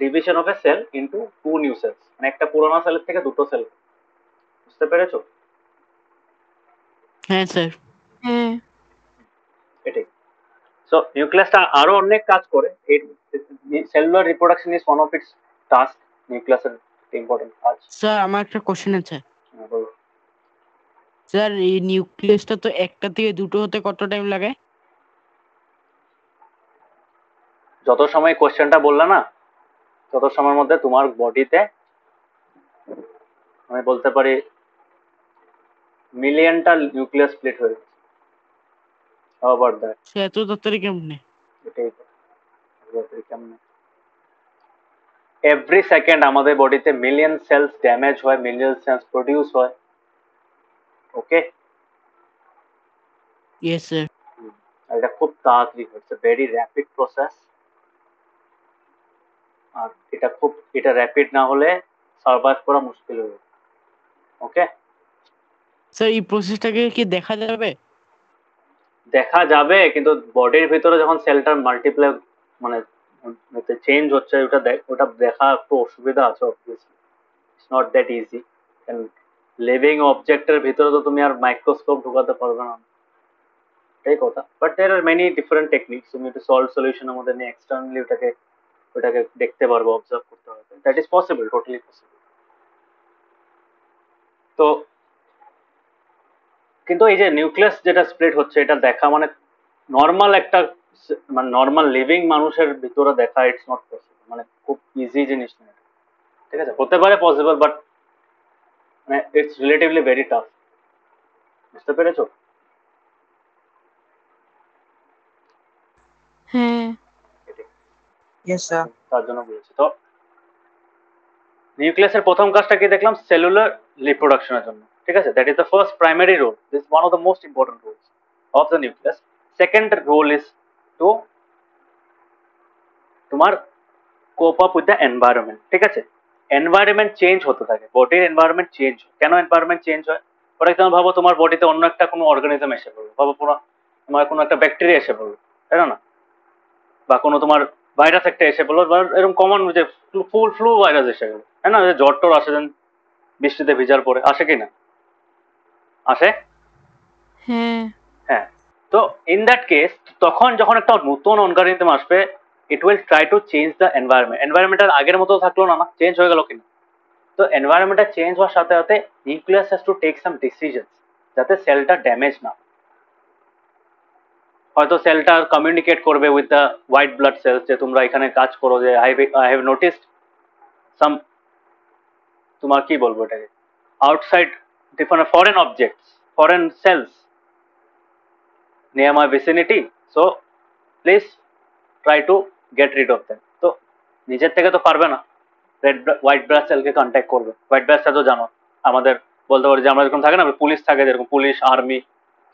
division of a cell into two new cells, মানে একটা পুরোনো সেলের থেকে দুটো সেল। বুঝতে পেরেছো? হ্যাঁ স্যার। হ্যাঁ, এটাই। সো নিউক্লিয়াসটা আরো অনেক কাজ করে, cellular reproduction is one of its task. নিউক্লিয়াসের ইম্পর্টেন্ট কাজ। স্যার আমার একটা কোশ্চেন আছে। বলো। স্যার এই নিউক্লিয়াসটা তো একটা থেকে দুটো হতে কত টাইম লাগে? যত সময় কোশ্চেনটা বললা না, তত সময়ের মধ্যে তোমার বডিতে আমি বলতে পারি মিলিয়নটা নিউক্লিয়াস স্প্লিট হয়ে গেছে। How about that? সে এত তাড়াতাড়ি কেমনে? এটাই তো, কেমন এভরি সেকেন্ড আমাদের বডিতে মিলিয়ন সেলস ড্যামেজ হয়, মিলিয়ন সেলস প্রডিউস হয়। ওকে, ইয়েস স্যার। এটা খুব তাড়াতাড়ি হচ্ছে, ভেরি র্যাপিড প্রসেস। আর এটা র্যাপিড না হলে সার্ভাইভ করা মুশকিল হয়ে যাবে। ওকে, স্যার এই প্রসেসটাকে কি দেখা যাবে? দেখা যাবে, কিন্তু বডির ভিতরে যখন সেলটা মাল্টিপ্লাই মানে চেঞ্জ হচ্ছে, ওটা দেখা একটু অসুবিধা আছে। Obviously it's not that easy. Living অবজেক্টের ভিতরে তো তুমি আর মাইক্রোস্কোপ ঢুকাতে পারবে না, এই কথা। But there are many different techniques, তুমি একটু সল্ভ সলিউশনের মধ্যে নিয়ে এক্সটার্নালি ওটাকে দেখতে পারবো, অবজার্ভ করতে পারবে। That is possible, totally possible. তো কিন্তু এই যে নিউক্লিয়াস যেটা স্প্লিট হচ্ছে, এটা দেখা মানে নর্মাল একটা মানে নর্মাল লিভিং মানুষের ভিতরে দেখা ইটস নট পসিবল, মানে খুব ইজি জিনিস না। ঠিক আছে, হতে পারে পসিবল, বাট মানে ইটস রিলেটিভলি ভেরি টাফ। বুঝতে পেরেছো? হ্যাঁ, ইয়েস স্যার। তার জন্য বলেছি। তো নিউক্লিয়াসের প্রথম কাজটা কি দেখলাম, সেলুলার রিপ্রোডাকশনের জন্য। ঠিক আছে, that is the first primary role, this one of the most important roles of the nucleus. Second role is to তোমার cope up with the environment. ঠিক আছে, এনভায়রনমেন্ট চেঞ্জ হতে থাকে, বডির এনভায়রনমেন্ট চেঞ্জ। কেন এনভায়রনমেন্ট চেঞ্জ হয়? For example ভাবো তোমার বডিতে অন্য একটা কোনো অর্গানিজম এসে পড়লো, ভাবো পুরো তোমার কোনো একটা ব্যাকটেরিয়া এসে পড়লো, তাই না? বা কোনো তোমার ভাইরাস একটা এসে পড়লো, বা এরকম কমন যে ফ্লু ভাইরাস এসে গেলো, তাই না? জ্বর টর আসে যেন বৃষ্টিতে ভিজার পরে, আসে কি না? আসে। হ্যাঁ হ্যাঁ, তো ইন দ্যাট কেস তখন যখন একটা নতুন অর্গানিজম আসবে, it will try to change the environment. Environment আগের মতো থাকলো না, চেঞ্জ হয়ে গেল কিনা? তো এনভায়রনমেন্টটা চেঞ্জ হওয়ার সাথে সাথে nucleus has to take some decision যাতে সেলটা ড্যামেজ না। হয়তো সেলটা কমিউনিকেট করবে with the white blood cells যে তোমরা এখানে কাজ করো, যে আই হ্যাভ নোটিসড সাম, তোমার কি বলবো এটাকে, outside different foreign objects, foreign cells near my vicinity, so please try to get rid of them. তো নিজের থেকে তো পারবে না, হোয়াইট ব্লাড সেলকে কন্ট্যাক্ট করবে। হোয়াইট ব্লাড সেল তো জানো আমাদের, বলতে পারি যে আমরা যেরকম থাকে না, পুলিশ থাকে যেরকম, police army,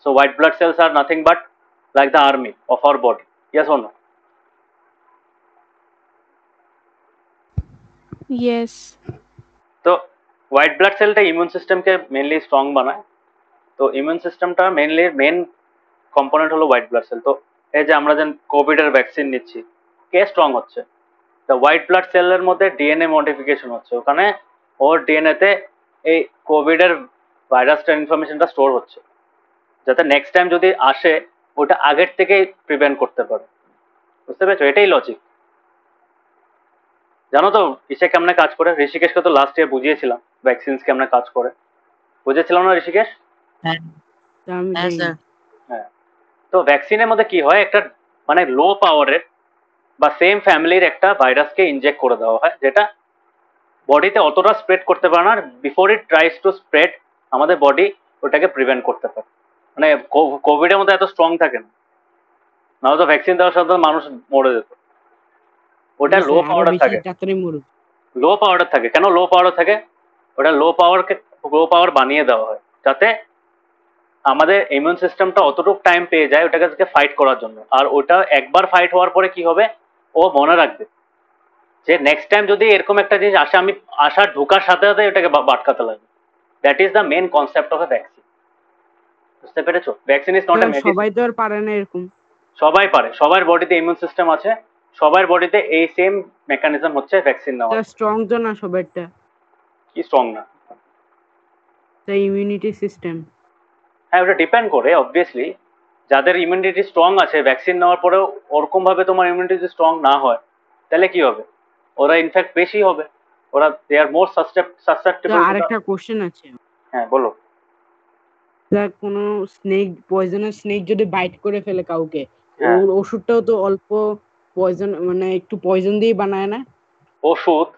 so white blood cells are nothing but like the army of our body. Yes or no? Yes তো হোয়াইট ব্লাড সেলটা ইমিউন সিস্টেমকে মেনলি স্ট্রং বানায়। তো ইমিউন সিস্টেমটা মেন কম্পোনেন্ট হলো হোয়াইট ব্লাড সেল। তো এই যে আমরা যেন কোভিড এর ভ্যাকসিন নিচ্ছি, কে স্ট্রং হচ্ছে? দ্য হোয়াইট ব্লাড সেলের মধ্যে ডিএনএ মডিফিকেশন হচ্ছে, ওখানে ওর ডিএনএ তে এই কোভিড এর ভাইরাসটার ইনফরমেশনটা স্টোর হচ্ছে, যাতে নেক্সট টাইম যদি আসে ওটা আগের থেকেই প্রিভেন্ট করতে পারে। বুঝতে পেরেছো? এটাই লজিক। জানো তো ইসে কেমনে কাজ করে? ঋষিকেশকে তো লাস্ট ইয়ার বুঝিয়েছিলাম ভ্যাকসিনস কেমনে কাজ করে, বুঝেছিলাম না ঋষিকেশ? হ্যাঁ তা আমি হ্যাঁ জানি স্যার। না। হ্যাঁ, তো ভ্যাকসিনের মধ্যে কি হয়, একটা মানে লো পাওয়ারের বা সেম ফ্যামিলির একটা ভাইরাসকে ইনজেক্ট করে দেওয়া হয়, যেটা বডিতে অতটা স্প্রেড করতে পারে না, before it tries to spread আমাদের বডি ওটাকে প্রিভেন্ট করতে পারে। মানে কোভিড এর মধ্যে এত স্ট্রং থাকে না, নাহলে তো ভ্যাকসিন দেওয়ার সাথে মানুষ মরে যেত। ওটা লো আরো পাওয়ার বেশি থাকে, তাড়াতাড়ি মরুক। লো পাওয়ার থাকে। কেন লো পাওয়ার থাকে? ওটা লো পাওয়ার বানিয়ে দেওয়া হয় যাতে আমাদের ইমিউন সিস্টেমটা অতটুকু টাইম পেয়ে যায় ওটাকে ফাইট করার জন্য। আর ওটা একবার ফাইট হওয়ার পরে কি হবে, ও মনে রাখবে যে নেক্সট টাইম যদি এরকম একটা জিনিস আসে, আমি আসার ঢোকার সাথে সাথে ওটাকে বাটকাতে লাগবে। That is the main concept of a vaccine. বুঝতে পেরেছো? Vaccine is not a medicine. সবাই তো আর পারে না এরকম। সবাই পারে, সবার বডিতে ইমিউন সিস্টেম আছে, সবার বডিতে এই সেম মেকানিজম হচ্ছে ভ্যাকসিন নেওয়া। স্ট্রং তো না সবারটা, কি স্ট্রং না? তাই ইমিউনিটি সিস্টেম। হ্যাঁ, ওটা ডিপেন্ড করে অবভিয়াসলি। যাদের ইমিউনিটি স্ট্রং আছে ভ্যাকসিন নেওয়ার পরেও ওরকম ভাবে তোমার ইমিউনিটি যদি স্ট্রং না হয় তাহলে কি হবে? ওরা ইনফ্যাক্ট বেশি হবে, ওরা দে আর মোর সাসেপ্টেবল। আরেকটা কোশ্চেন আছে, হ্যাঁ বলো। কোনো স্নেক, পয়জনাস স্নেক যদি বাইট করে ফেলে কাউকে, হ্যাঁ, ওর ওষুধটাও তো অল্প পয়জন, মানে একটু পয়জন দিয়ে বানায় না? ওষুধ।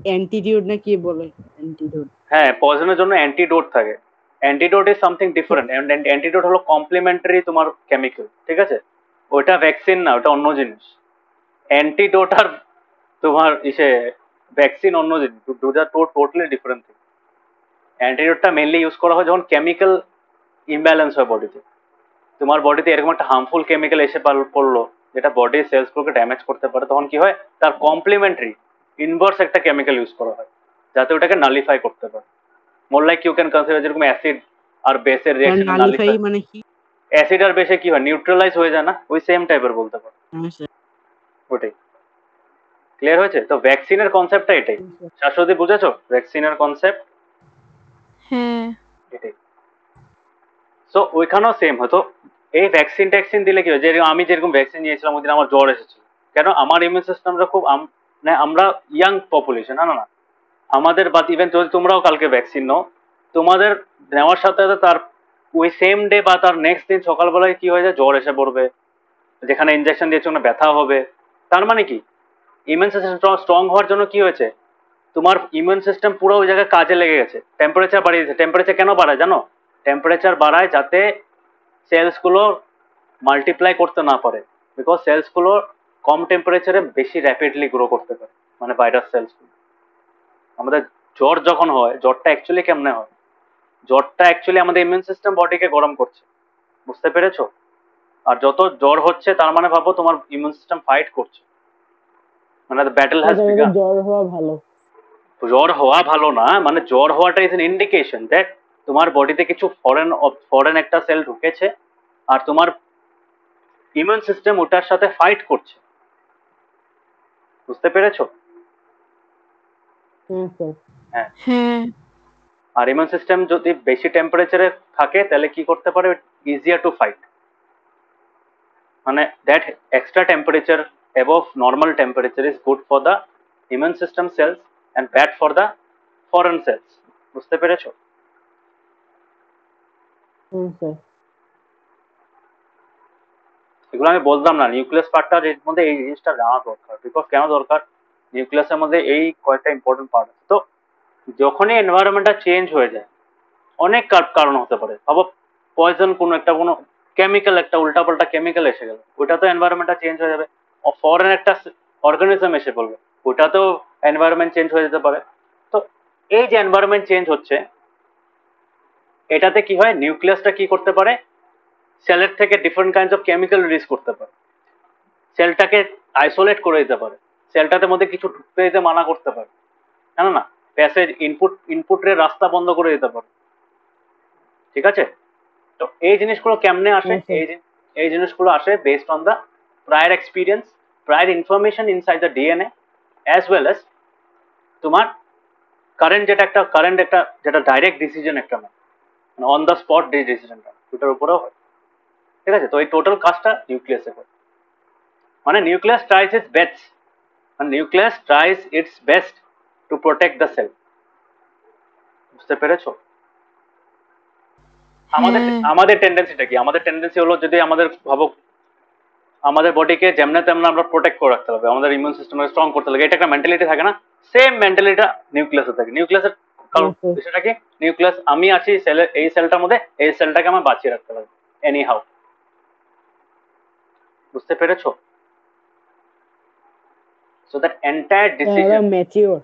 অ্যান্টিডিউট না কি বলে, অ্যান্টিডোট। হ্যাঁ, পয়জনের জন্য অ্যান্টিডোট থাকে। Antidote is something different. Antidote হলো কমপ্লিমেন্টারি তোমার কেমিক্যাল, ঠিক আছে? ওটা ভ্যাকসিন না, ওটা অন্য জিনিস। অ্যান্টিডোট আর তোমার ভ্যাকসিন অন্য জিনিস, দুটা টোটালি ডিফারেন্ট থিং। অ্যান্টিডোটটা মেনলি ইউজ করা হয় যখন কেমিক্যাল ইমব্যালেন্স হয় বডিতে। তোমার বডিতে এরকম একটা হার্মফুল কেমিক্যাল এসে পড়লো যেটা বডির সেলসগুলোকে ড্যামেজ করতে পারে, তখন কি হয়, তার কমপ্লিমেন্টারি ইনভার্স একটা কেমিক্যাল ইউজ করা হয় যাতে ওটাকে নালিফাই করতে পারে। More like you can consider যেরকম অ্যাসিড আর বেসের রিঅ্যাকশন নালিফাই নালিফাই। মানে কি? অ্যাসিড আর বেসে কি হয়, নিউট্রালাইজ হয়ে যায় না, ওই সেম টাইপের বলতে পারো। হ্যাঁ স্যার। ওটাই। ক্লিয়ার হয়েছে? তো ভ্যাকসিনের কনসেপ্টটা এটাই। শাশ্বতী বুঝেছো ভ্যাকসিনের কনসেপ্ট? হ্যাঁ এটাই। সো ওইখানেও সেম হতো। এই ভ্যাকসিন ট্যাকসিন দিলে কি হয়, যে আমি যেরকম ভ্যাকসিন নিয়েছিলাম ওই দিন আমার জ্বর এসেছিল। কেন? আমার ইমিউন সিস্টেমটা খুব মানে আমরা ইয়াং পপুলেশন, না না না, আমাদের বা ইভেন যদি তোমরাও কালকে ভ্যাকসিন নাও, তোমাদের নেওয়ার সাথে সাথে তার ওই সেম ডে বা তার নেক্সট দিন সকালবেলায় কি হয়ে যায়, জ্বর এসে পড়বে, যেখানে ইনজেকশন দিয়েছে ওখানে ব্যথা হবে। তার মানে কি, ইমিউন সিস্টেম স্ট্রং হওয়ার জন্য কি হয়েছে, তোমার ইমিউন সিস্টেম পুরো ওই জায়গায় কাজে লেগে গেছে, টেম্পারেচার বাড়িয়ে দিয়েছে। টেম্পারেচার কেন বাড়ায় জানো? টেম্পারেচার বাড়ায় যাতে সেলসগুলো মাল্টিপ্লাই করতে না পারে, বিকজ সেলসগুলো কম টেম্পারেচারে বেশি র্যাপিডলি গ্রো করতে পারে, মানে ভাইরাস সেলসগুলো। আমাদের জ্বর যখন হয়, জ্বরটা অ্যাকচুয়ালি কেমনে হয়? জ্বরটা অ্যাকচুয়ালি আমাদের ইমিউন সিস্টেম বডিকে গরম করছে, বুঝতে পেরেছো? আর যত জ্বর হচ্ছে তার মানে ভাবো তোমার ইমিউন সিস্টেম ফাইট করছে, মানে দ্য ব্যাটল হ্যাজ বিগান। জ্বর হওয়া ভালো। জ্বর হওয়া ভালো না, মানে জ্বর হওয়াটা ইজ এন ইন্ডিকেশন দ্যাট তোমার বডিতে কিছু ফরেন একটা সেল ঢুকেছে আর তোমার ইমিউন সিস্টেম ওটার সাথে ফাইট করছে, বুঝতে পেরেছো? হ্যাঁ, হ্যাঁ আর ইমিউন সিস্টেম যদি বেশি টেম্পারেচারে থাকে তাহলে কি করতে পারে? ইজিয়ার টু ফাইট, মানে that extra temperature above normal temperature is good for the immune system cells and bad for the foreign cells, বুঝতে পেরেছো? এগুলো আমি বললাম না, নিউক্লিয়াস পার্টটা এর মধ্যে এই জিনিসটা জানা দরকার। বিকজ কেন দরকার? নিউক্লিয়াসের মধ্যে এই কয়েকটা ইম্পর্টেন্ট পার্ট আছে। তো যখনই এনভায়রনমেন্টটা চেঞ্জ হয়ে যায়, অনেক কারণ হতে পারে। ভাবো পয়জন কোনো কেমিক্যাল, একটা উল্টাপাল্টা কেমিক্যাল এসে গেল, ওটা তো এনভায়রনমেন্টটা চেঞ্জ হয়ে যাবে। ফরেন একটা অর্গানিজম এসে পড়বে, ওটাতেও এনভায়রনমেন্ট চেঞ্জ হয়ে যেতে পারে। তো এই যে এনভায়রনমেন্ট চেঞ্জ হচ্ছে, এটাতে কি হয়? নিউক্লিয়াসটা কি করতে পারে? সেলের থেকে different kinds of chemical release করতে পারে, সেলটাকে আইসোলেট করে দিতে পারে, সেলটাতে মধ্যে কিছু ঢুকতে দিতে মানা করতে পারে, জানো না, প্যাসেজ ইনপুটের রাস্তা বন্ধ করে দিতে পারে, ঠিক আছে? তো এই জিনিসগুলো কেমনে আসে? এই জিনিসগুলো আসে based on the prior experience, prior information inside the DNA, as well as তোমার কারেন্ট যেটা ডাইরেক্ট ডিসিশন একটা না, মানে অন দ্য স্পট ডিসিশনটা, ওটার উপরেও হয়, ঠিক আছে? তো এই টোটাল কাজটা নিউক্লিয়াসে করে, মানে নিউক্লিয়াস ট্রাইস ইটস বেস্ট, মানে nucleus tries its best to protect the cell, বুঝতে পেরেছো? আমাদের টেন্ডেন্সিটা কি? আমাদের টেন্ডেন্সি হলো, যদি আমাদের ভাবো আমাদের বডিকে যেমনে তেমন আমরা প্রোটেক্ট করে রাখতে হবে, আমাদের ইমিউন সিস্টেমকে স্ট্রং করতে হবে, এটা একটা মেন্টালিটি থাকে না? সেম মেন্টালিটিটা নিউক্লিয়াসে থাকে। নিউক্লিয়াসের কারণ বিষয়টা কি? নিউক্লিয়াস, আমি আছি সেলের এই সেলটার মধ্যে, এই সেলটাকে আমার বাঁচিয়ে রাখতে হবে এনি হাউ, বুঝতে পেরেছো? So that entire decision mature.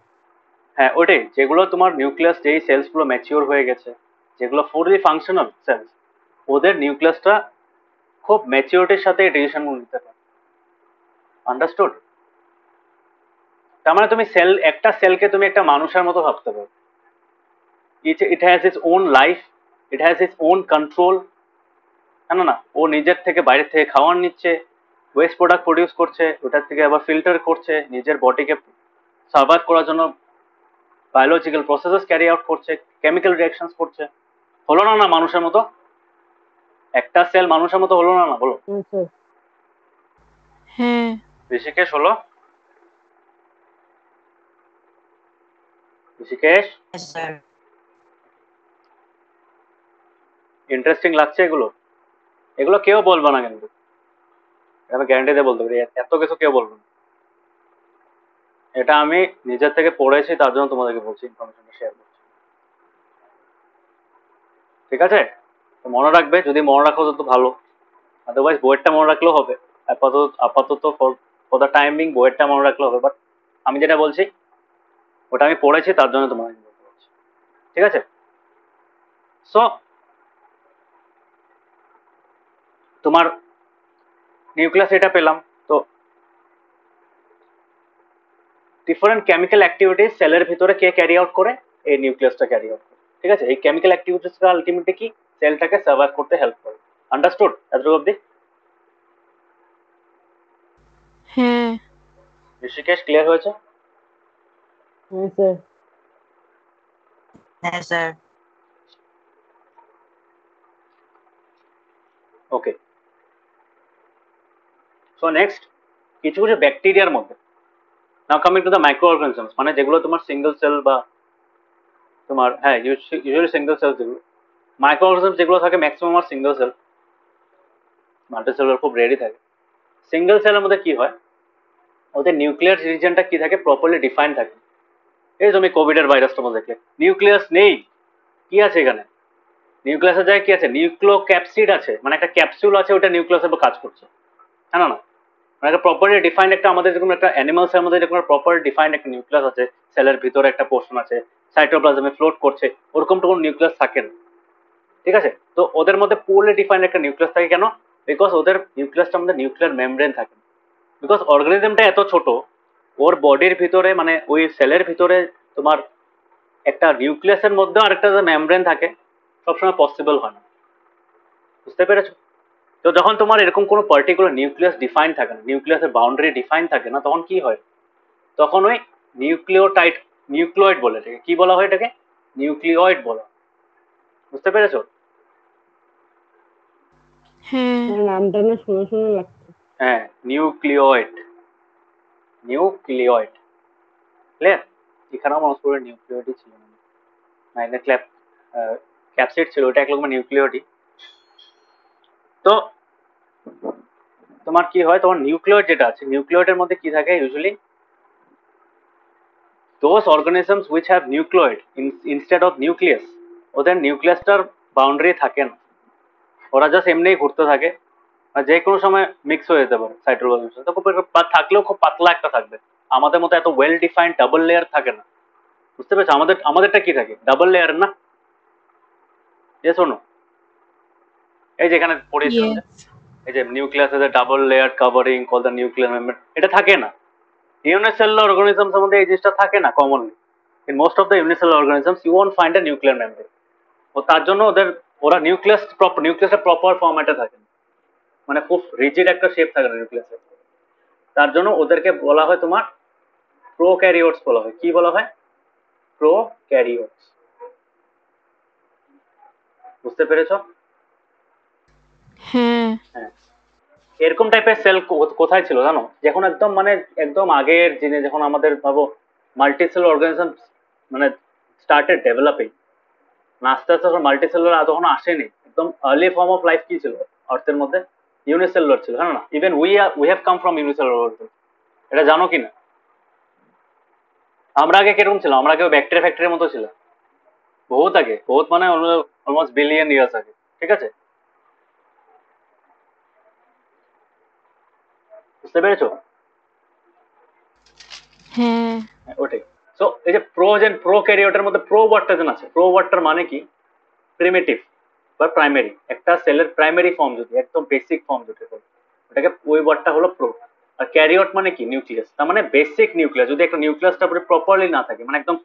হ্যাঁ ওটাই, যেগুলো তোমার নিউক্লিয়াস, যেই সেলস গুলো ম্যাচিওর হয়ে গেছে, যেগুলো ফুললি ফাংশনাল সেলস, ওদের নিউক্লিয়াসটা খুব ম্যাচিওরিটির সাথে ডিসিশন নিতে পারে, আন্ডারস্টুড? তার মানে তুমি একটা সেলকে তুমি একটা মানুষের মতো ভাবতে পারো। It has its own life, it has its own control, জানো না? ও নিজের থেকে বাইরে থেকে খাওয়ার নিচ্ছে, ওয়েস্ট প্রোডাক্ট প্রডিউস করছে, ওটার থেকে আবার ফিল্টার করছে, নিজের বডিকে সার্ভাইভ করার জন্য বায়োলজিক্যাল প্রসেসেস ক্যারি আউট করছে, কেমিক্যাল রিয়াকশনস করছে। হলো না না মানুষের মতো? একটা সেল মানুষের মতো হলো না না, বলো? হ্যাঁ ঋষিকেশ হলো? Rishikesh, Yes, sir. ইন্টারেস্টিং লাগছে এগুলো? এগুলো কেউ বলবে না কিন্তু, আমি গ্যারান্টি দিয়ে বলতে পারি, এত কিছু কেউ বলবে না। এটা আমি নিজের থেকে পড়েছি, তার জন্য তোমাদেরকে বলছি, ইনফরমেশনটা শেয়ার করছি, ঠিক আছে? তো মনে রাখবে, যদি মনে রাখো তো ভালো, আদারওয়াইজ বইয়েরটা মনে রাখলেও হবে। আপাতত ফর দ্য টাইমিং বইয়েরটা মনে রাখলেও হবে, বাট আমি যেটা বলছি ওটা আমি পড়েছি, তার জন্য তোমাকে বলতে পারছি, ঠিক আছে? সো তোমার নিউক্লিয়াস এটা পেলাম, তো ডিফারেন্ট কেমিক্যাল অ্যাক্টিভিটিস সেলের ভিতরে কে ক্যারি আউট করে? এই নিউক্লিয়াসটা ক্যারি আউট করে, ঠিক আছে? এই কেমিক্যাল অ্যাক্টিভিটিসটা আলটিমেটলি কি? সেলটাকে সার্ভাইভ করতে হেল্প করে, আন্ডারস্টুড এতটুকু অব্দি? হ্যাঁ ঋষিকেশ ক্লিয়ার হয়েছে? Yes, sir. ওকে, সো নেক্সট কিছু কিছু ব্যাকটেরিয়ার মধ্যে, নাও coming to the micro organisms, মানে যেগুলো তোমার সিঙ্গেল সেল বা তোমার, হ্যাঁ ইউজুয়ালি সিঙ্গেল সেল, যেগুলো মাইক্রো অর্গানিজম যেগুলো থাকে ম্যাক্সিমাম আর সিঙ্গেল সেল, মাল্টি সেলুলার খুব রেয়ারই থাকে। সিঙ্গেল সেলের মধ্যে কি হয়? ওদের নিউক্লিয়ার রিজিয়নটা কি থাকে? প্রপারলি ডিফাইন থাকে। এই তুমি কোভিড এর ভাইরাসটার মধ্যে দেখলে নিউক্লিয়াস নেই, কি আছে এখানে? নিউক্লিয়াসের জায়গায় কি আছে? নিউক্লিও ক্যাপসিড আছে, মানে একটা ক্যাপসুল আছে, ওটা নিউক্লিয়াসের উপর কাজ করছে, জানো না? মানে একটা প্রপারলি ডিফাইন্ড একটা আমাদের যেরকম একটা অ্যানিমালস এর মধ্যে যেরকম প্রপারলি ডিফাইন্ড একটা নিউক্লিয়াস আছে, সেলের ভিতরে একটা পোর্শন আছে, সাইটোপ্লাজমে ফ্লোট করছে, ওরকম তো কোনো নিউক্লিয়াস থাকে না। ঠিক আছে, তো ওদের মধ্যে পুরলি ডিফাইন্ড একটা নিউক্লিয়াস থাকে কেন? বিকজ ওদের নিউক্লিয়াসটার মধ্যে নিউক্লিয়ার মেমব্রেন থাকে। বিকজ অর্গানিজমটা এত ছোট, ওর বডির ভিতরে মানে ওই সেলের ভিতরে তোমার একটা নিউক্লিয়াসের মধ্যে আরেকটা মেমব্রেন থাকে, সবসময় পসিবল হয় না। বুঝতে পেরেছো? তো যখন তোমার এরকম কোনো পার্টিকুলার নিউক্লিয়াস ডিফাইন থাকে না, নিউক্লিয়াসের বাউন্ডারি ডিফাইন থাকে না, তখন কি হয়? তখন ওই নিউক্লিওটাইড, নিউক্লিয়েড বলে, এটাকে কি বলা হয়? এটাকে নিউক্লিয়েড বলা। বুঝতে পেরেছো? হ্যাঁ নামটা না শোনা শোনা লাগছে। হ্যাঁ, নিউক্লিয়েড, নিউক্লিয়েড। ক্লিয়ার? এখানেও মনে করে নিউক্লিয়েডই ছিল, মানে ক্যাপসিড ছিল, ওটা এক রকমের নিউক্লিয়েডই। তো তোমার কি হয়, তোমার নিউক্লিয়েড যেটা আছে, নিউক্লিয়েডের মধ্যে কি থাকে usually? those organisms which have nucleoid instead of nucleus, ওদের নিউক্লিয়াসটার বাউন্ডারি থাকে না, ওরা জাস্ট এমনিই ঘুরতে থাকে, আর যে কোনো সময় মিক্স হয়ে যেতে পারে সাইটোপ্লাজমের সাথে, খুব থাকলেও খুব পাতলা একটা থাকবে, আমাদের মতো এত ওয়েল ডিফাইন্ড ডাবল লেয়ার থাকে না। বুঝতে পেরেছো? আমাদেরটা কি থাকে? ডাবল লেয়ার না? ইয়েস শোনো, এই যে এখানে পড়েছিলাম যে, ইয়েস এই যে নিউক্লিয়াস এর double layer covering call the nuclear membrane, এটা থাকে না ইউনিসেলুলার অর্গানিজমস এর মধ্যে। এই জিনিসটা থাকে না কমনলি। In most of the unicellular organisms you won't find a nuclear membrane. ও তার জন্য ওরা নিউক্লিয়াসটা প্রপার ফরম্যাটে থাকে না, মানে খুব রিজিড একটা শেপ থাকে না নিউক্লিয়াসের। তার জন্য ওদেরকে বলা হয় তোমার প্রোক্যারিওটস বলা হয়। কি বলা হয়? প্রোক্যারিওটস। বুঝতে পেরেছো? হ্যাঁ হ্যাঁ, এরকম টাইপের সেল কোথায় ছিল জানো? যখন একদম মানে একদম আগের দিনে যখন আমাদের ভাবো মাল্টিসেলুলার অর্গানিজম মানে স্টার্টেড ডেভেলপিং, আস্তে আস্তে যখন মাল্টিসেলুলার তখন আসেনি, একদম আর্লি ফর্ম অফ লাইফ কি ছিল আর্থের মধ্যে? ইউনিসেলুলার ছিল, হ্যাঁ না? Even we have come from unicellular organism, এটা জানো কি না? আমরা আগে কিরকম ছিল? আমরা আগে ব্যাকটেরিয়া ফ্যাক্টরির মতো ছিল, বহুত আগে, বহুত মানে অলমোস্ট বিলিয়ন ইয়ার্স আগে। ঠিক আছে, বুঝতে পেরেছো? হ্যাঁ ওটাই। সো এই যে প্রোক্যারিওটের মধ্যে প্রো ওয়ার্ডটা যেন আছে, প্রো ওয়ার্ডটার মানে কি? প্রিমিটিভ বা প্রাইমারি, একটা সেলের প্রাইমারি ফর্ম যদি, একদম বেসিক ফর্ম যেটা বলে, ওটাকে ওই ওয়ার্ডটা হলো প্রো। আর ক্যারিওট মানে কি? নিউক্লিয়াস, তার মানে বেসিক নিউক্লিয়াস। যদি একটা নিউক্লিয়াসটা প্রপারলি না থাকে, মানে একদম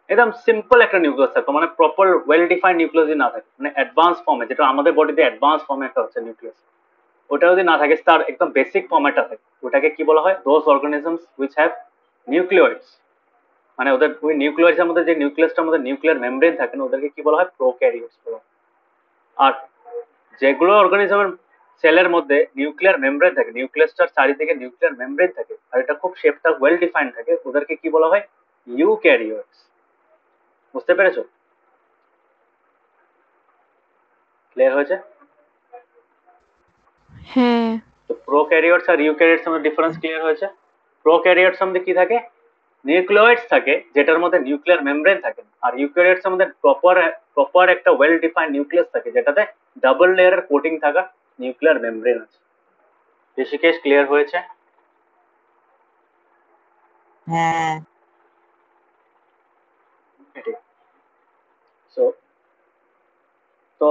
একদম সিম্পল একটা নিউক্লিয়াস থাকতো, মানে প্রপার ওয়েল ডিফাইন্ড নিউক্লিয়াস যদি না থাকে, মানে অ্যাডভান্স ফর্মে, যেটা আমাদের বডিতে অ্যাডভান্স ফর্মে একটা হচ্ছে নিউক্লিয়াস, ওটা যদি না থাকে, তার একদম বেসিক ফর্মেটটা থাকে, ওটাকে কি বলা হয়? Those organisms which have nucleoids. মানে ওদের ওই নিউক্লিয়াসের মধ্যে যে নিউক্লিয়াসটার মধ্যে নিউক্লিয়ার মেমব্রেন থাকে না, ওদেরকে কি বলা হয়? প্রোক্যারিওটস বলা হয়। আর যেগুলো অর্গানিজমের সেলের মধ্যে নিউক্লিয়ার মেমব্রেন থাকে, নিউক্লিয়াসটার চারিদিকে নিউক্লিয়ার মেমব্রেন থাকে, আর এটা খুব শেপটা ওয়েল ডিফাইন্ড থাকে, ওদেরকে কি বলা হয়? ইউক্যারিওটস। বুঝতে পেরেছো? ক্লিয়ার হয়েছে? হ্যাঁ তো প্রোক্যারিওটস আর ইউক্যারিওটস এর মধ্যে ডিফারেন্স ক্লিয়ার হয়েছে? প্রোক্যারিওটস এর মধ্যে কি থাকে? নিউক্লিয়েটস থাকে, যেটার মধ্যে নিউক্লিয়ার মেমব্রেন থাকে, আর ইউক্যারিওটস এর মধ্যে প্রপার একটা ওয়েল ডিফাইন্ড নিউক্লিয়াস থাকে, যেটাতে ডাবল লেয়ারের কোটিং থাকা নিউক্লিয়ার মেমব্রেন আছে। ঋষিকেশ, ক্লিয়ার হয়েছে? হ্যাঁ এটাই। সো তো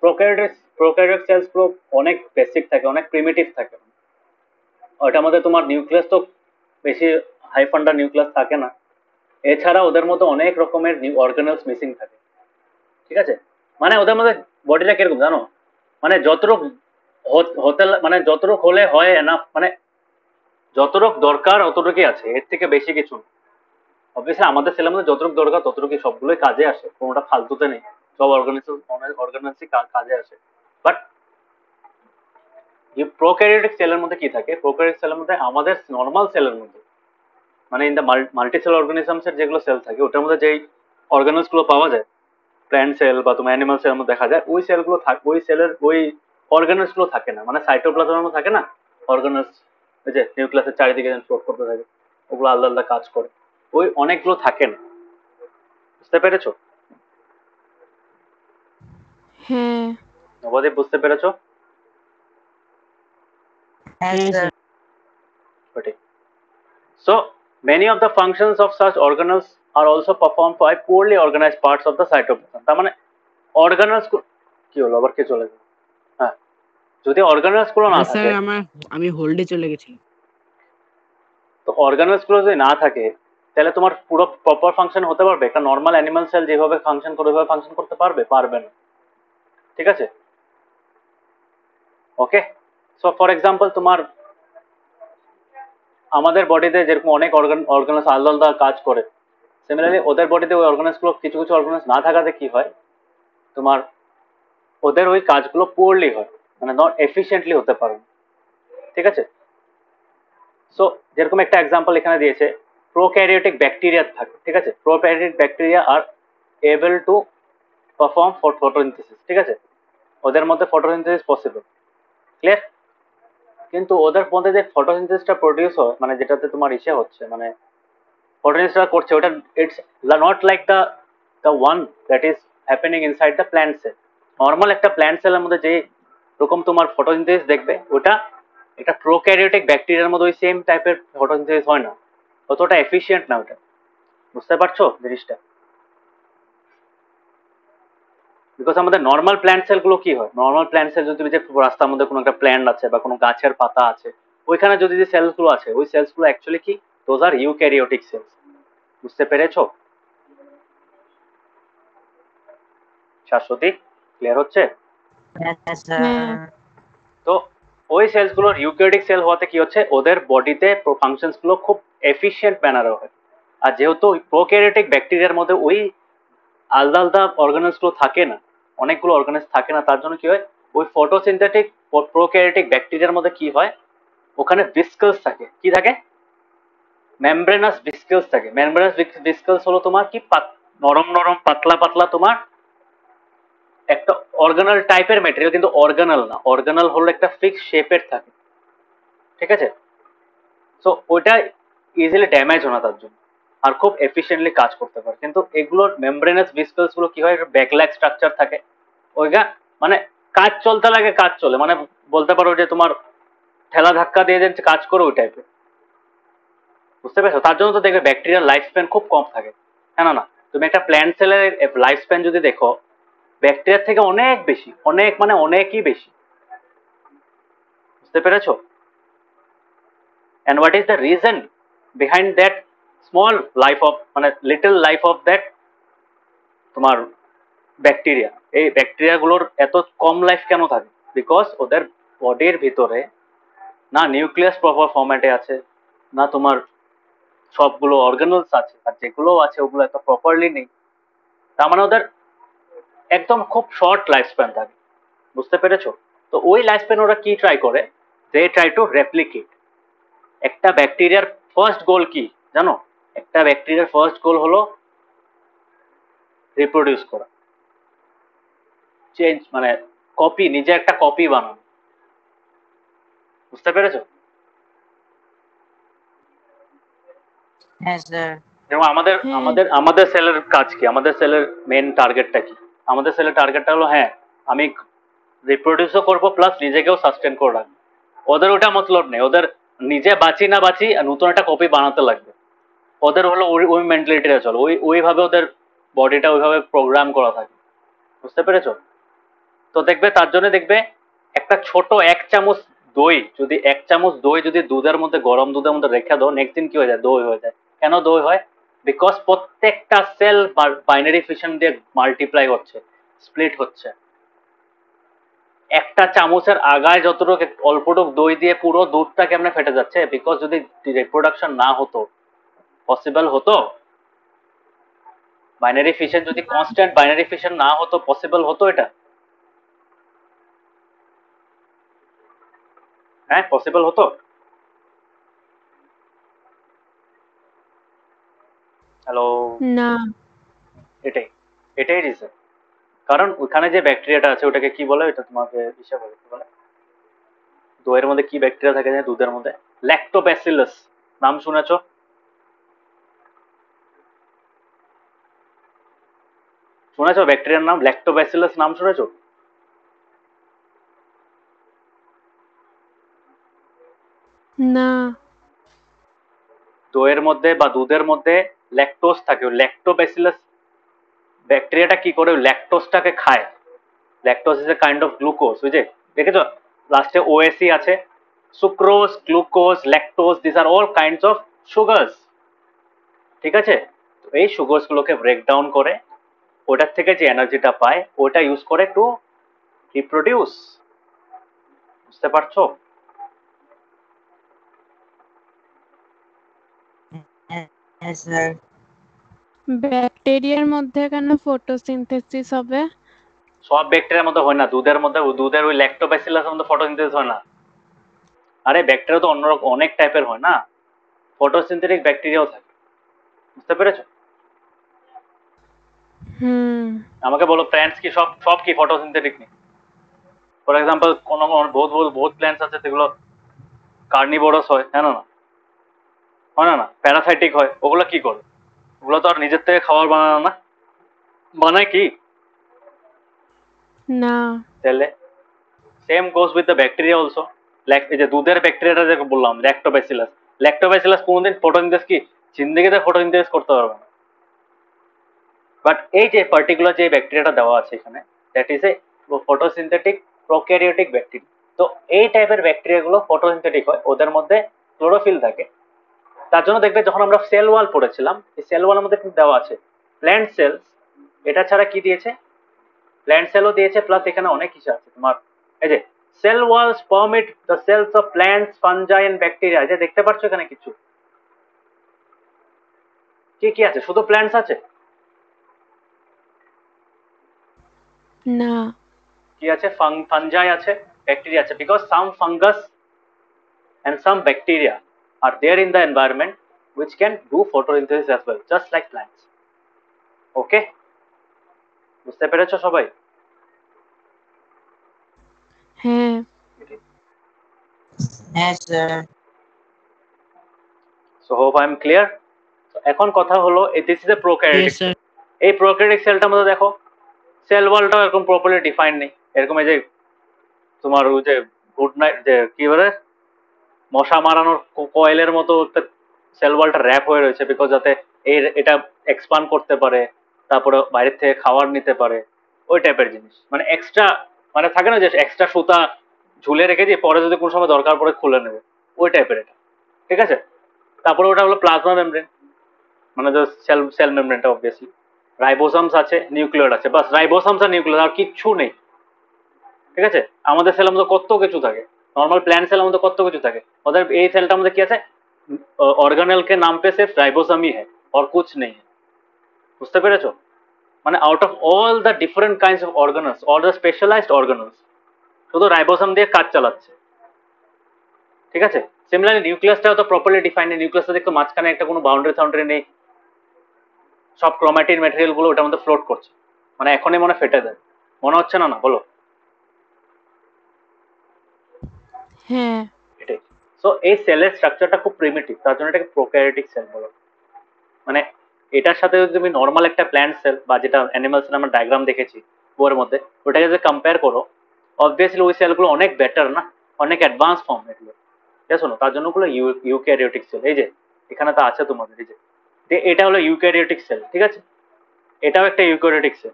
প্রোক্যারিওট সেলস গুলো অনেক বেসিক থাকে, অনেক প্রিমিটিভ থাকে, ওটার মধ্যে তোমার নিউক্লিয়াস তো বেশি হাই ফান্ডার নিউক্লিয়াস থাকে না। এছাড়া ওদের মধ্যে অনেক রকমের অর্গানেলস মিসিং থাকে। ঠিক আছে, মানে ওদের মধ্যে বডিটা কিরকম জানো? মানে যতটুক হতে মানে যতটুক হলে হয় এনাফ, মানে যতটুক দরকার অতটুকুই আছে, এর থেকে বেশি কিছু না। অবভিয়াসলি আমাদের সেলের মধ্যে যতটুকু দরকার ততটুকুই, সবগুলোই কাজে আসে, কোনোটা ফালতুতে নেই, সব অর্গানিজমই কাজে আসে। বাট প্রোক্যারিওটিক সেলের মধ্যে কি থাকে? প্রোক্যারিওটিক সেলের মধ্যে আমাদের নর্মাল সেলের মধ্যে, মানে ইন দ্য মাল্টিসেল অর্গানিজমস এর যেগুলো সেল থাকে, ওটার মধ্যে যেই অর্গানেলস গুলো পাওয়া যায়, প্ল্যান্ট সেল বা তোমার অ্যানিমাল সেলের মধ্যে দেখা যায়, ওই সেলগুলো থাকে, ওই সেলের ওই অর্গানেলস গুলো থাকে না, মানে সাইটোপ্লাজমের মধ্যে থাকে না অর্গানেলস, ওই যে নিউক্লিয়াসের চারিদিকে ফ্লোট করতে থাকে, ওগুলো আলাদা আলাদা কাজ করে, ওই অনেকগুলো থাকে না। বুঝতে পেরেছো? হ্যাঁ নবদ্বীপ, বুঝতে পেরেছো? হ্যাঁ হ্যাঁ sir. Okay. So many of the functions of such organelles are also performed by poorly organized parts of the cytoplasm. তার মানে organelles কি হলো আবার কে চলে গেল? হ্যাঁ, যদি organelles গুলো না স্যার থাকে, আমি হোল্ডে চলে গেছি। তো organelles গুলো যদি না থাকে তাহলে তোমার পুরো প্রপার ফাংশন হতে পারবে? একটা নর্মাল অ্যানিমাল সেল যেভাবে ফাংশন করে ওইভাবে ফাংশন করতে পারবে? পারবে না। ঠিক আছে, ওকে। সো ফর এক্সাম্পল তোমার আমাদের বডিতে যেরকম অনেক অর্গানাস আলাদা আলাদা কাজ করে, সিমিলারলি ওদের বডিতে ওই অর্গানাস গুলো কিছু কিছু অর্গানাস না থাকাতে কি হয়, তোমার ওদের ওই কাজগুলো পুয়ারলি হয়, মানে নট এফিসিয়েন্টলি হতে পারে না। ঠিক আছে, সো যেরকম একটা এক্সাম্পল এখানে দিয়েছে, প্রোক্যারিওটিক ব্যাকটেরিয়া থাকে। ঠিক আছে, prokaryotic bacteria R able to perform for photosynthesis. ঠিক আছে, ওদের মধ্যে ফটোসিনথেসিস পসিবল, ক্লিয়ার। কিন্তু ওদের মধ্যে যে ফটোসিনথেসিসটা প্রডিউস হয়, মানে যেটাতে তোমার ইসে হচ্ছে, মানে ফটোসিনথেসিসটা করছে, ওটা it's not like the one that is happening inside the plant sell. Normal একটা প্ল্যান্ট সেলের মধ্যে যে রকম তোমার ফটোসিনথেসিস দেখবে, ওটা একটা প্রোক্যারিওটিক ব্যাকটেরিয়ার মধ্যে ওই সেম টাইপের ফটোসিনথেসিস হয় না, অতটা এফিশিয়েন্ট না ওটা। বুঝতে পারছো জিনিসটা? বিকজ আমাদের নর্মাল প্ল্যান্ট সেলগুলো কি হয়, নর্মাল প্ল্যান্ট সেল যদি যে রাস্তার মধ্যে কোনো একটা প্ল্যান্ট আছে বা কোনো গাছের পাতা আছে, ওইখানে যদি যে সেলসগুলো আছে, ওই সেলসগুলো অ্যাকচুয়ালি কি, দোজ আর ইউক্যারিওটিক সেলস। বুঝতে পেরেছো শাশ্বতী? ক্লিয়ার হচ্ছে? Yes, হ্যাঁ sir. তো ওই সেলসগুলোর ইউক্যারিওটিক সেল হওয়াতে কি হচ্ছে, ওদের বডিতে ফাংশনস গুলো খুব এফিশিয়েন্ট ম্যানারে হয়। আর যেহেতু প্রোক্যারিওটিক ব্যাকটেরিয়ার মধ্যে ওই আলাদা আলাদা অর্গানেলস গুলো থাকে না, অনেকগুলো অর্গানেলস থাকে না, তার জন্য কি হয়, ওই ফটোসিনথেটিক প্রোক্যারিওটিক ব্যাকটেরিয়ার মধ্যে কি হয়, ওখানে ভিস্কেলস থাকে। কি থাকে? মেমব্রেনাস ভিস্কেলস থাকে। মেমব্রেনাস ভিস্কেলস হলো তোমার কি, নরম নরম পাতলা পাতলা তোমার একটা অর্গানাল টাইপের ম্যাটেরিয়াল, কিন্তু অর্গানাল না। অর্গানাল হলো একটা ফিক্স শেপের থাকে। ঠিক আছে, সো ওইটা ইজিলি ড্যামেজ হয় না তার জন্য, আর খুব এফিশিয়েন্টলি কাজ করতে পারে। কিন্তু এগুলোর মেমব্রেনাস ভিস্কেলস গুলো কি হয়, ব্যাকল্যাগ স্ট্রাকচার থাকে, ওইটা মানে কাজ চলতে লাগে, কাজ চলে, মানে বলতে পারো যে তোমার ঠেলা ধাক্কা দিয়ে যে কাজ করে ওই টাইপের। বুঝতে পেরেছো? তার জন্য তো দেখবে ব্যাকটেরিয়ার লাইফ স্প্যান খুব কম থাকে। হ্যাঁ না, তুমি একটা প্ল্যান্ট সেলের লাইফ স্প্যান যদি দেখো, ব্যাকটেরিয়ার থেকে অনেক বেশি, অনেক মানে অনেকই বেশি। বুঝতে পেরেছো? and what is the reason behind that small life of, মানে লিটল লাইফ অফ দ্যাট তোমার ব্যাকটেরিয়া? এই ব্যাকটেরিয়া গুলোর এত কম লাইফ কেন থাকে? বিকজ ওদের বডির ভিতরে না নিউক্লিয়াস প্রপার ফরম্যাটে আছে, না তোমার সবগুলো অর্গানলস আছে, আর যেগুলো আছে ওগুলো এত প্রপারলি নেই। তার মানে ওদের একদম খুব শর্ট লাইফ স্প্যান থাকে। বুঝতে পেরেছো? তো ওই লাইফ স্প্যান ওরা কি ট্রাই করে, দে ট্রাই টু রেপ্লিকেট। একটা ব্যাকটেরিয়ার ফার্স্ট গোল কি জানো? একটা ব্যাকটেরিয়ার ফার্স্ট গোল হলো রিপ্রোডিউস করা, চেঞ্জ, মানে কপি, নিজে একটা কপি বানানো। বুঝতে পেরেছো? Yes, sir. যেমন আমাদের হ্যাঁ আমাদের আমাদের সেলের কাজ কি, আমাদের সেলের মেন টার্গেটটা কি? আমাদের সেলের টার্গেটটা হলো, হ্যাঁ আমি রিপ্রোডিউসও করবো প্লাস নিজেকেও সাস্টেন করে রাখবো। ওদের ওটা মতলব নেই, ওদের নিজে বাঁচি না বাঁচি নতুন একটা কপি বানাতে লাগবে। ওদের হলো ওই মেন্টালিটিটা চলো, ওইভাবে ওদের বডিটা ওইভাবে প্রোগ্রাম করা থাকে। বুঝতে পেরেছো? তো দেখবে তার জন্য দেখবে একটা ছোট 1 চামচ দই, যদি 1 চামচ দই যদি দুধের মধ্যে, গরম দুধের মধ্যে রেখে দাও, নেক্সট দিন কি হয়ে যায়, দই হয়ে যায়। কেন দই হয়? বিকজ প্রত্যেকটা সেল বাইনারি ফিশন দিয়ে মাল্টিপ্লাই হচ্ছে, স্প্লিট হচ্ছে। একটা চামচের আগায় যতটুকু অল্পটুকু দই দিয়ে পুরো দুধটা কেমনে ফেটে যাচ্ছে, বিকজ যদি রিপ্রোডাকশন না হতো, পসিবল হতো? বাইনারি ফিশন যদি কনস্ট্যান্ট বাইনারি ফিশন না হতো, পসিবল হতো এটা? হ্যাঁ, পসিবল হতো? হ্যালো? না এটাই এটাই রিজন। কারণ ওখানে যে ব্যাকটেরিয়াটা আছে ওটাকে কি বলে, এটা তোমাকে ইসে বলে, কি বলে, দইয়ের মধ্যে কি ব্যাকটেরিয়া থাকে জানো? দুধের মধ্যে ল্যাক্টোব্যাসিলাস, নাম শুনেছো? শুনেছো ব্যাকটেরিয়ার নাম ল্যাক্টোব্যাসিলাস, নাম শুনেছো? না দইয়ের মধ্যে বা দুধের মধ্যে ল্যাকটোজ থাকে, ওই ল্যাক্টোব্যাসিলাস ব্যাকটেরিয়াটা কি করে, ওই ল্যাকটোজটাকে খায়। Lactose is a kind of glucose, বুঝে দেখেছো লাস্টে ওএসি আছে, sucrose, glucose, lactose, this are all kinds of sugars. ঠিক আছে, তো এই সুগার্স গুলোকে ব্রেক ডাউন করে ওটার থেকে যে এনার্জিটা পায় ওটা ইউজ করে টু রিপ্রোডিউস। বুঝতে পারছো? Yes, sir. ব্যাকটেরিয়ার মধ্যে কেন ফটোসিনথেসিস হবে? সব ব্যাকটেরিয়ার মধ্যে হয় না, দুধের ওই ল্যাক্টোব্যাসিলাসের মধ্যে ফটোসিনথেসিস হয় না। আরে ব্যাকটেরিয়া তো অন্যরকম অনেক টাইপের হয় না, ফটোসিনথেটিক ব্যাকটেরিয়াও থাকে। বুঝতে পেরেছো? হুম। আমাকে বলো প্ল্যান্টস কি সব সব কি ফটোসিনথেটিক নেই? ফর এক্সাম্পল কোনো বহুত প্ল্যান্টস আছে যেগুলো কার্নিভোরাস হয়, হ্যাঁ না? হয় না? প্যারাসাইটিক হয়, ওগুলো কি করে? ওগুলো তো আর নিজের থেকে খাবার বানানো না, বানায় কি? না। তাহলে same goes with the bacteria also. এই যে দুধের ব্যাকটেরিয়াটা যে বললাম ল্যাক্টোব্যাসিলাস কোনোদিন ফটোসিনথেসিস কি জিন্দেগিতে ফটোসিনথেসিস করতে পারবে না। বাট এই যে পার্টিকুলার যে ব্যাকটেরিয়াটা দেওয়া আছে এখানে, that is A photosynthetic prokaryotic bacteria. তো এই টাইপের ব্যাকটেরিয়াগুলো ফটোসিনথেটিক হয়, ওদের মধ্যে ক্লোরোফিল থাকে। তার জন্য দেখবে যখন আমরা সেল ওয়াল পড়েছিলাম, এই সেল ওয়ালের মধ্যে কিন্তু দেওয়া আছে প্ল্যান্ট সেলস, এটা ছাড়া কি দিয়েছে, প্ল্যান্ট সেলও দিয়েছে, প্লাস এখানে অনেক কিছু আছে তোমার। এই যে cell walls permit the cells of plants, fungi and bacteria, যে দেখতে পাচ্ছ এখানে কিছু কি কি আছে? শুধু প্ল্যান্টস আছে? না। কি আছে? ফাঞ্জাই আছে, ব্যাকটেরিয়া আছে, because some fungus and some bacteria are there in the environment which can do photosynthesis as well, just like plants. Okay, বুঝতে পেরেছো সবাই? হ্যাঁ। Yes, sir. So hope I am clear. So এখন কথা হলো this is a prokaryotic Yes, sir. cell. এই prokaryotic সেলটার মধ্যে দেখো সেল ওয়ালটাও এরকম প্রপারলি ডিফাইন নেই। এরকম এই যে তোমার ওই যে গুড নাইট যে কি বলে মশা মারানোর কয়েলের মতো সেল ওয়ালটা র্যাপ হয়ে রয়েছে, বিকজ যাতে এটা এক্সপান্ড করতে পারে, তারপরে বাইরের থেকে খাবার নিতে পারে, ওই টাইপের জিনিস। মানে এক্সট্রা, মানে থাকে না যে এক্সট্রা সুতা ঝুলে রেখেছি, পরে যদি কোনো সময় দরকার পড়ে খুলে নেবে, ওই টাইপের এটা। ঠিক আছে, তারপরে ওটা হলো প্লাজমা মেমব্রেন, মানে সেল মেমব্রেনটা অবভিয়াসলি। রাইবোসোমস আছে, নিউক্লিয়ার আছে, বাস রাইবোসোমস আর নিউক্লিয়ার, আর কিচ্ছু নেই। ঠিক আছে, আমাদের সেলের মধ্যে কত কিছু থাকে, নর্মাল প্ল্যান্ট সেলের মধ্যে কত কিছু থাকে, ওদের এই সেলটার মধ্যে কি আছে, ऑर्गेनेल के नाम पे सिर्फ राइबोसोम ही है और कुछ नहीं है। বুঝতে পেরেছো? মানে out of all the different kinds of organs, all the specialised organs, শুধু রাইবোসোম দিয়ে কাজ চালাচ্ছে। ঠিক আছে, সিমিলারলি নিউক্লিয়াসটাও তো প্রপারলি ডিফাইন্ড নেই, নিউক্লিয়াসটা দেখতো মাঝখানে একটা কোনো বাউন্ডারি নেই, সব ক্রোমাটিন ম্যাটেরিয়াল গুলো ওটার মধ্যে ফ্লোট করছে, মানে এখনই মনে ফেটে যায়, মনে হচ্ছে না? না বলো? হ্যাঁ। এটাই। সো এই সেলের স্ট্রাকচারটা খুব প্রিমিটিভ, তার জন্য এটাকে প্রোক্যারিওটিক সেল বলো। মানে এটার সাথে যদি তুমি নর্মাল একটা প্ল্যান্ট সেল বা যেটা অ্যানিমাল সেল আমরা ডায়াগ্রাম দেখেছি বইয়ের মধ্যে, ওটাকে যদি কম্পেয়ার করো, অবভিয়াসলি ওই সেলগুলো অনেক বেটার না, অনেক অ্যাডভান্স ফর্ম এগুলো। ঠিক আছে, তার জন্য ওগুলো ইউক্যারিওটিক সেল। এই যে এখানে তো আছে তোমাদের, এই যে এটা হলো ইউক্যারিওটিক সেল। ঠিক আছে, এটাও একটা ইউক্যারিওটিক সেল।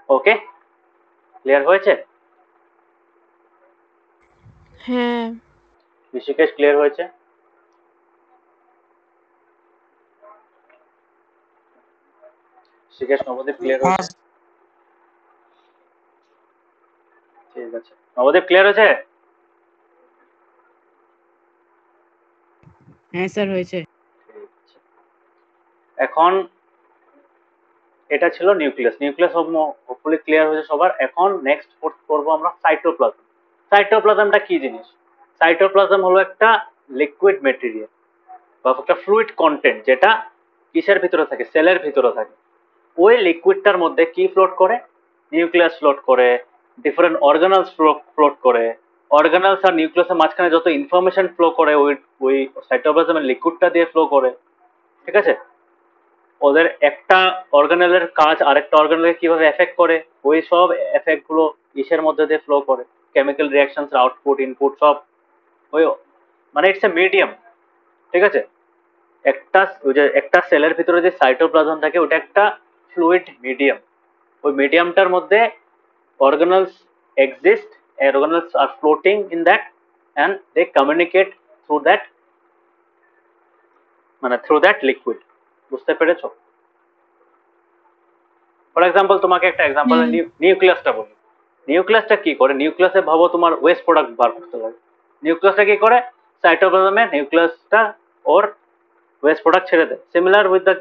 ওকে, ক্লিয়ার হয়েছে? হ্যাঁ। ঋষিকেশ ক্লিয়ার হয়েছে? ঋষিকেশ, নবদ্বীপ ক্লিয়ার হয়েছে? Yes, ঠিক আছে, নবদ্বীপ ক্লিয়ার হয়েছে? হ্যাঁ স্যার হয়েছে। এখন এটা ছিল নিউক্লিয়াস। নিউক্লিয়াস হোপফুলি ক্লিয়ার হয়েছে সবার। এখন নেক্সট করবো আমরা সাইটোপ্লাজম। সাইটোপ্লাজমটা কি জিনিস? সাইটোপ্লাজম হলো একটা লিকুইড মেটেরিয়াল বা একটা ফ্লুইড কন্টেন্ট, যেটা কিসের ভিতরে থাকে, সেলের ভিতরে থাকে। ওই লিকুইডটার মধ্যে কি ফ্লোট করে? নিউক্লিয়াস ফ্লোট করে, ডিফারেন্ট অর্গানালস ফ্লোট করে। অর্গানালস আর নিউক্লিয়াসের মাঝখানে যত ইনফরমেশন ফ্লো করে ওই ওই সাইটোপ্লাজমের লিকুইডটা দিয়ে ফ্লো করে। ঠিক আছে, ওদের একটা অর্গানেলের কাজ আরেকটা অর্গানেলকে কিভাবে এফেক্ট করে, ওই সব এফেক্ট গুলো ইসের মধ্যে দিয়ে ফ্লো করে, কেমিক্যাল রিয়াকশনস, আউটপুট, ইনপুট সব ওই, মানে ইটস এ মিডিয়াম। ঠিক আছে, একটা সেলের ভিতরে যে সাইটোপ্লাজম থাকে ওটা একটা ফ্লুইড মিডিয়াম, ওই মিডিয়ামটার মধ্যে organelles exist, organelles are floating in that and they communicate through that, মানে through that liquid, বুঝতে পেরেছো? ফর এক্সাম্পল তোমাকে একটা এক্সাম্পল হুম। নিউক্লিয়াসটা বলি। নিউক্লিয়াসটা কি করে? নিউক্লিয়াসে ভাবো তোমার ওয়েস্ট প্রোডাক্ট বার করতে লাগে। নিউক্লিয়াসটা কি করে? সাইটোপ্লাজমে নিউক্লিয়াসটা ওর ওয়েস্ট প্রোডাক্ট ছেড়ে দেয়। Similar with the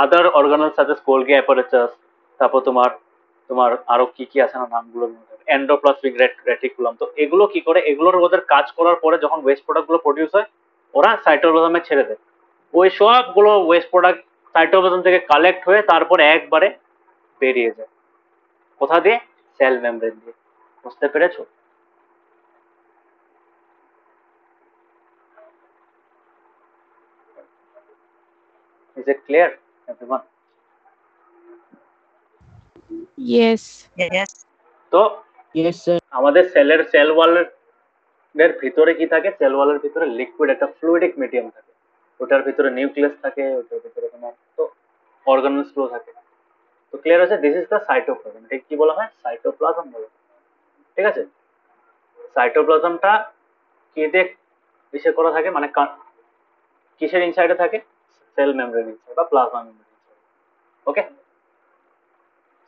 other organelle such as Golgi apparatus, তারপর তোমার তোমার আরো কি কি আছে না নামগুলো, এন্ডোপ্লাজমিক রেটিকুলাম। তো এগুলো কি করে? এগুলোর ওদের কাজ করার পরে যখন ওয়েস্ট প্রোডাক্ট গুলো প্রডিউস হয় ওরা সাইটোপ্লাজমে ছেড়ে দেয়। ওই সবগুলো ওয়েস্ট প্রোডাক্ট সাইটোপ্লাজম থেকে কালেক্ট হয়ে তারপরে একবারে বেরিয়ে যায়। কোথা দিয়ে? সেল মেমব্রেন দিয়ে। বুঝতে পেরেছো? Is it clear everyone? Yes. Yes. তো Yes, sir. আমাদের সেল ওয়ালের ভিতরে কি থাকে? সেল ওয়ালের ভিতরে লিকুইড একটা ফ্লুইডিক মিডিয়াম থাকে, ওটার ভিতরে নিউক্লিয়াস থাকে, ওটার ভিতরে তোমার তো অর্গানস গুলো থাকে। তো ক্লিয়ার আছে? This is the cytoplasm. এটা কি বলা হয়? সাইটোপ্লাজম বলা হয়। ঠিক আছে? সাইটোপ্লাজমটা কি দিয়ে ইসে করা থাকে, মানে কিসের ইনসাইডে থাকে? সেল মেমব্রেন ইনসাইড বা plasma membrane inside. Okay,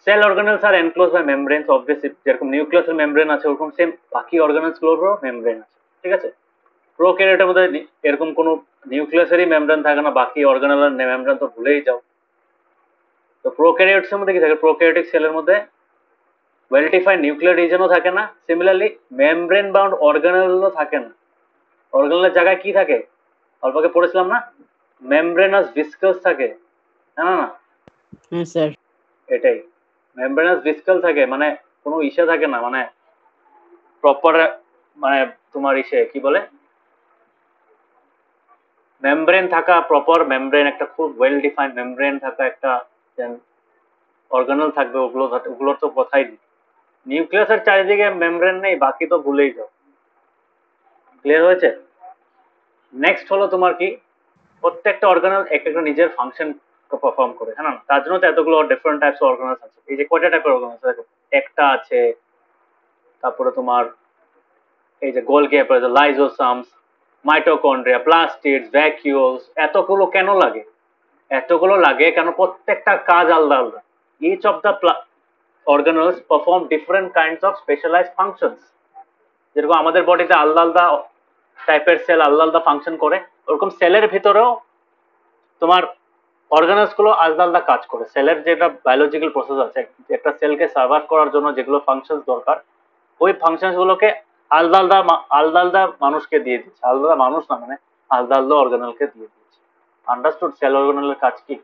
cell organelles are enclose by membranes obviously, যেরকম নিউক্লিয়াসের মেমব্রেন আছে ওরকম সেম বাকি অর্গানেলস গুলোরও মেমব্রেন আছে। ঠিক আছে? প্রোক্যারিওটের মধ্যে এরকম কোনো নিউক্লিয়াসেরই মেমব্রেন থাকে না, বাকি অর্গানেলের মেমব্রেন তো ভুলেই যাও। তো প্রোক্যারিওটস এর মধ্যে কি থাকে? প্রোক্যারিওটিক সেলের মধ্যে ওয়েল ডিফাইন্ড নিউক্লিয়ার রিজনও থাকে না, সিমিলারলি মেমব্রেন বাউন্ড অর্গানেলও থাকে না। অর্গানেলের জায়গায় কি থাকে? অল্পকে পড়েছিলাম না, মেমব্রেনাস ভিসকাস থাকে। না না না, Yes, sir. এটাই মেমব্রেনাস ভিসকাল থাকে, মানে কোনো ইসে থাকে না, মানে প্রপার, মানে তোমার ইসে কি বলে, মেমব্রেন থাকা, প্রপার মেমব্রেন, একটা খুব ওয়েল ডিফাইন্ড মেমব্রেন থাকা একটা অর্গানেল থাকবে, ওগুলোর তো কথাই নেই। নিউক্লিয়াসের চারিদিকে মেমব্রেন নেই, বাকি তো ভুলেই যাও। ক্লিয়ার হয়েছে? নেক্সট হলো তোমার কি, প্রত্যেকটা অর্গানেল এক একটা নিজের ফাংশন পারফর্ম করে, হ্যাঁ না? তার জন্য তো এতগুলো ডিফারেন্ট টাইপস অফ অর্গানেলস আছে। এই যে কয়টা টাইপের অর্গানেলস আছে? একটা আছে, তারপরে তোমার এই যে গোলগি অ্যাপারেটাস, লাইজোসামস, মাইটোকন্ড্রিয়া, প্লাস্টিডস, ভ্যাকিউলস। এতগুলো কেন লাগে? এতগুলো লাগে কারণ প্রত্যেকটা কাজ আলাদা আলাদা। Each of the organelles perform different kinds of specialized functions. যেরকম আমাদের বডিতে আলাদা আলাদা টাইপের সেল আলাদা আলাদা ফাংশন করে, ওরকম সেলের ভিতরেও তোমার অর্গানেলস গুলো আলাদা আলাদা কাজ করে। সেলের যেটা বায়োলজিক্যাল প্রসেস আছে, একটা সেলকে সার্ভাইভ করার জন্য যেগুলো ফাংশনস দরকার, ওই ফাংশনস গুলোকে আলাদা আলাদা আলাদা আলাদা মানুষকে দিয়ে দিচ্ছে। আলাদা মানুষ না, মানে আলাদা আলাদা অর্গানেলকে দিয়ে দিচ্ছে। আন্ডারস্টুড সেল অর্গানেলের কাজ কি?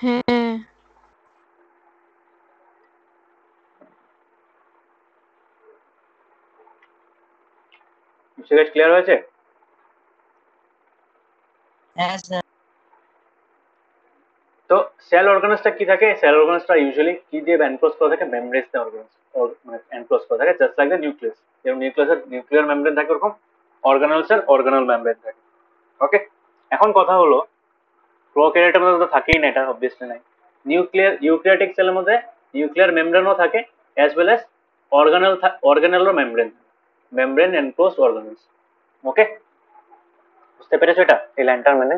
হ্যাঁ। সেটা ক্লিয়ার হয়েছে? Yes, sir. তো সেল অর্গানেলসটা কি থাকে? সেল অর্গানেলসটা ইউজুয়ালি কি দিয়ে এনক্লোজ করা থাকে? মেমব্রেন দিয়ে অর্গানেলস মানে এনক্লোজ করা থাকে, জাস্ট লাইক দ্য নিউক্লিয়াস। যেমন নিউক্লিয়াসের নিউক্লিয়ার মেমব্রেন থাকে, ওরকম অর্গানেলসের অর্গানেল মেমব্রেন থাকে। ওকে, এখন কথা হলো প্রোক্যারিওটের মধ্যে তো থাকেই না, এটা অবভিয়াসলি নাই। ইউক্যারিওটিক সেলের মধ্যে নিউক্লিয়ার মেমব্রেনও থাকে, অ্যাজ ওয়েল অ্যাজ অর্গানেলও মেমব্রেন এনক্লোজ অর্গানেলস। ওকে, বুঝতে পেরেছো এটা, এই লাইনটার মানে?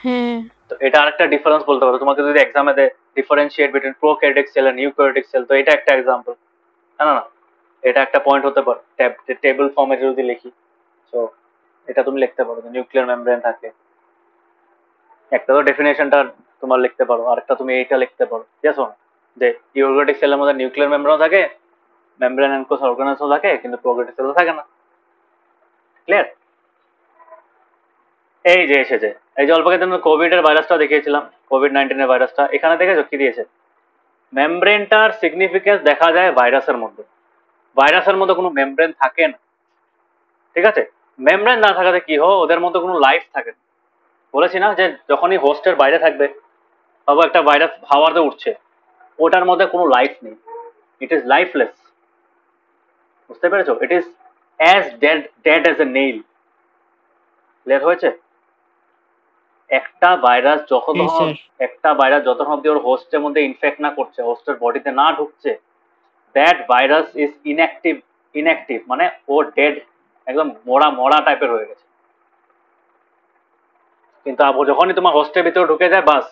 হ্যাঁ। তো এটা আরেকটা ডিফারেন্স বলতে পারো তোমাকে যদি এক্সামে দেয়, ডিফারেন্সিয়েট বিটুইন প্রোক্যারিওটিক সেল আর ইউক্যারিওটিক সেল। তো এটা একটা এক্সাম্পল, না না, এটা একটা পয়েন্ট হতে পারে টেবিল ফর্মে যদি লিখি। তো এটা তুমি লিখতে পারো যে নিউক্লিয়ার মেমব্রেন থাকে, একটা তো ডেফিনেশনটা তোমার লিখতে পারো, আরেকটা তুমি এইটা লিখতে পারো। ঠিক আছে, যে ইউক্যারিওটিক সেলের মধ্যে নিউক্লিয়ার মেমব্রেনও থাকে, মেমব্রেন এনক্লোজ অর্গানেলসও থাকে, কিন্তু প্রোক্যারিওটিক সেলে থাকে না। ক্লিয়ার? এই যে এসেছে, এই যে অল্প কিছুদিন কোভিড এর ভাইরাসটা দেখিয়েছিলাম, কোভিড-19 এর ভাইরাসটা, এখানে দেখেছো কি দিয়েছে? মেমব্রেনটার সিগনিফিকেন্স দেখা যায় ভাইরাসের মধ্যে। ভাইরাসের মধ্যে কোনো মেমব্রেন থাকে না। ঠিক আছে, মেমব্রেন না থাকাতে কি হয়? ওদের মধ্যে কোনো লাইফ থাকে না। বলেছি না যে যখনই হোস্টের বাইরে থাকবে, তবে একটা ভাইরাস হাওয়াতে উঠছে, ওটার মধ্যে কোনো লাইফ নেই, ইট ইজ লাইফলেস। বুঝতে পেরেছো? It is as dead as a nail. Clear হয়েছে? একটা ভাইরাস হ্যাঁ যতক্ষণ অব্দি ওর হোস্টের মধ্যে ইনফেক্ট না করছে, হোস্টের বডিতে না ঢুকছে, দ্যাট ভাইরাস ইজ ইনঅ্যাক্টিভ মানে ও ডেড, একদম মরা টাইপের হয়ে গেছে। কিন্তু যখনই তোমার হোস্টের ভিতরে ঢুকে যায়, বাস,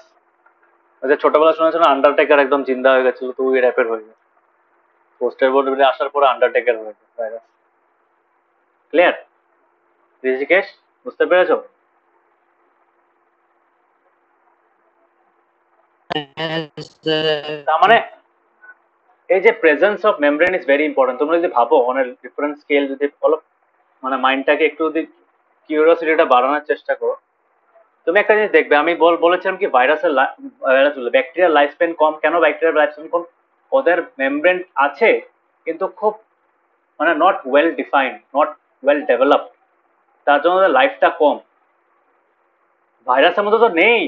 ওই যে ছোটবেলা শুনেছো না আন্ডারটেকার একদম জিন্দা হয়ে গেছিল, তো ওই টাইপের হয়ে গেছে। হোস্টের বডিতে আসার পরে আন্ডারটেকার হয়ে গেছে ভাইরাস। ক্লিয়ার ঋষিকেশ? বুঝতে পেরেছো? Yes, sir. তার মানে এই যে presence of membrane is very important. তোমরা যদি ভাবো অন এ ডিফারেন্ট স্কেল, যদি অলপ মানে মাইন্ডটাকে একটু যদি কিউরিওসিটিটা বাড়ানোর চেষ্টা করো, তুমি একটা জিনিস দেখবে, আমি বলেছিলাম কি ভাইরাসের ব্যাকটেরিয়ার লাইফ স্প্যান কম। কেন ব্যাকটেরিয়ার লাইফ স্প্যান কম? ওদের মেমব্রেন আছে কিন্তু খুব মানে not well defined, not well developed, তার জন্য ওদের লাইফটা কম। ভাইরাসের মধ্যে তো নেই,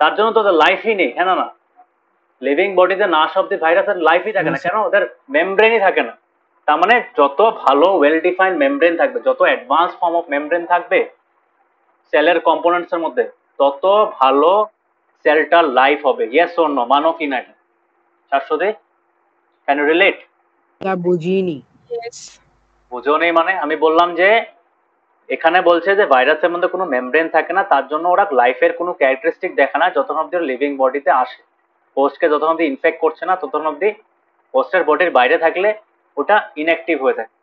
তার জন্য তো ওদের লাইফই নেই। হ্যাঁ না? লিভিং বডিতে না আসা অব্দি ভাইরাসের লাইফই থাকে না। কেন? ওদের মেমব্রেনই থাকে না। তার মানে যত ভালো ওয়েল ডিফাইন্ড মেমব্রেন থাকবে, যত অ্যাডভান্স ফর্ম অফ মেমব্রেন থাকবে সেলের কম্পোনেন্টস এর মধ্যে, তত ভালো সেলটার লাইফ হবে। Yes or no? মানো কি না এটা? Shashwati, can you relate? Sir বুঝিনি। Yes. বুঝেও নেই মানে? আমি বললাম যে এখানে বলছে যে ভাইরাসের মধ্যে কোনো মেমব্রেন থাকে না, তার জন্য ওরা লাইফের কোনো ক্যারেক্টারিস্টিক দেখে না যতক্ষণ অব্দি লিভিং বডিতে আসে। হোস্টকে যতক্ষণ অব্দি ইনফেক্ট করছে না ততক্ষণ অব্দি হোস্টের বডির বাইরে থাকলে ওটা ইনঅ্যাক্টিভ হয়ে থাকে।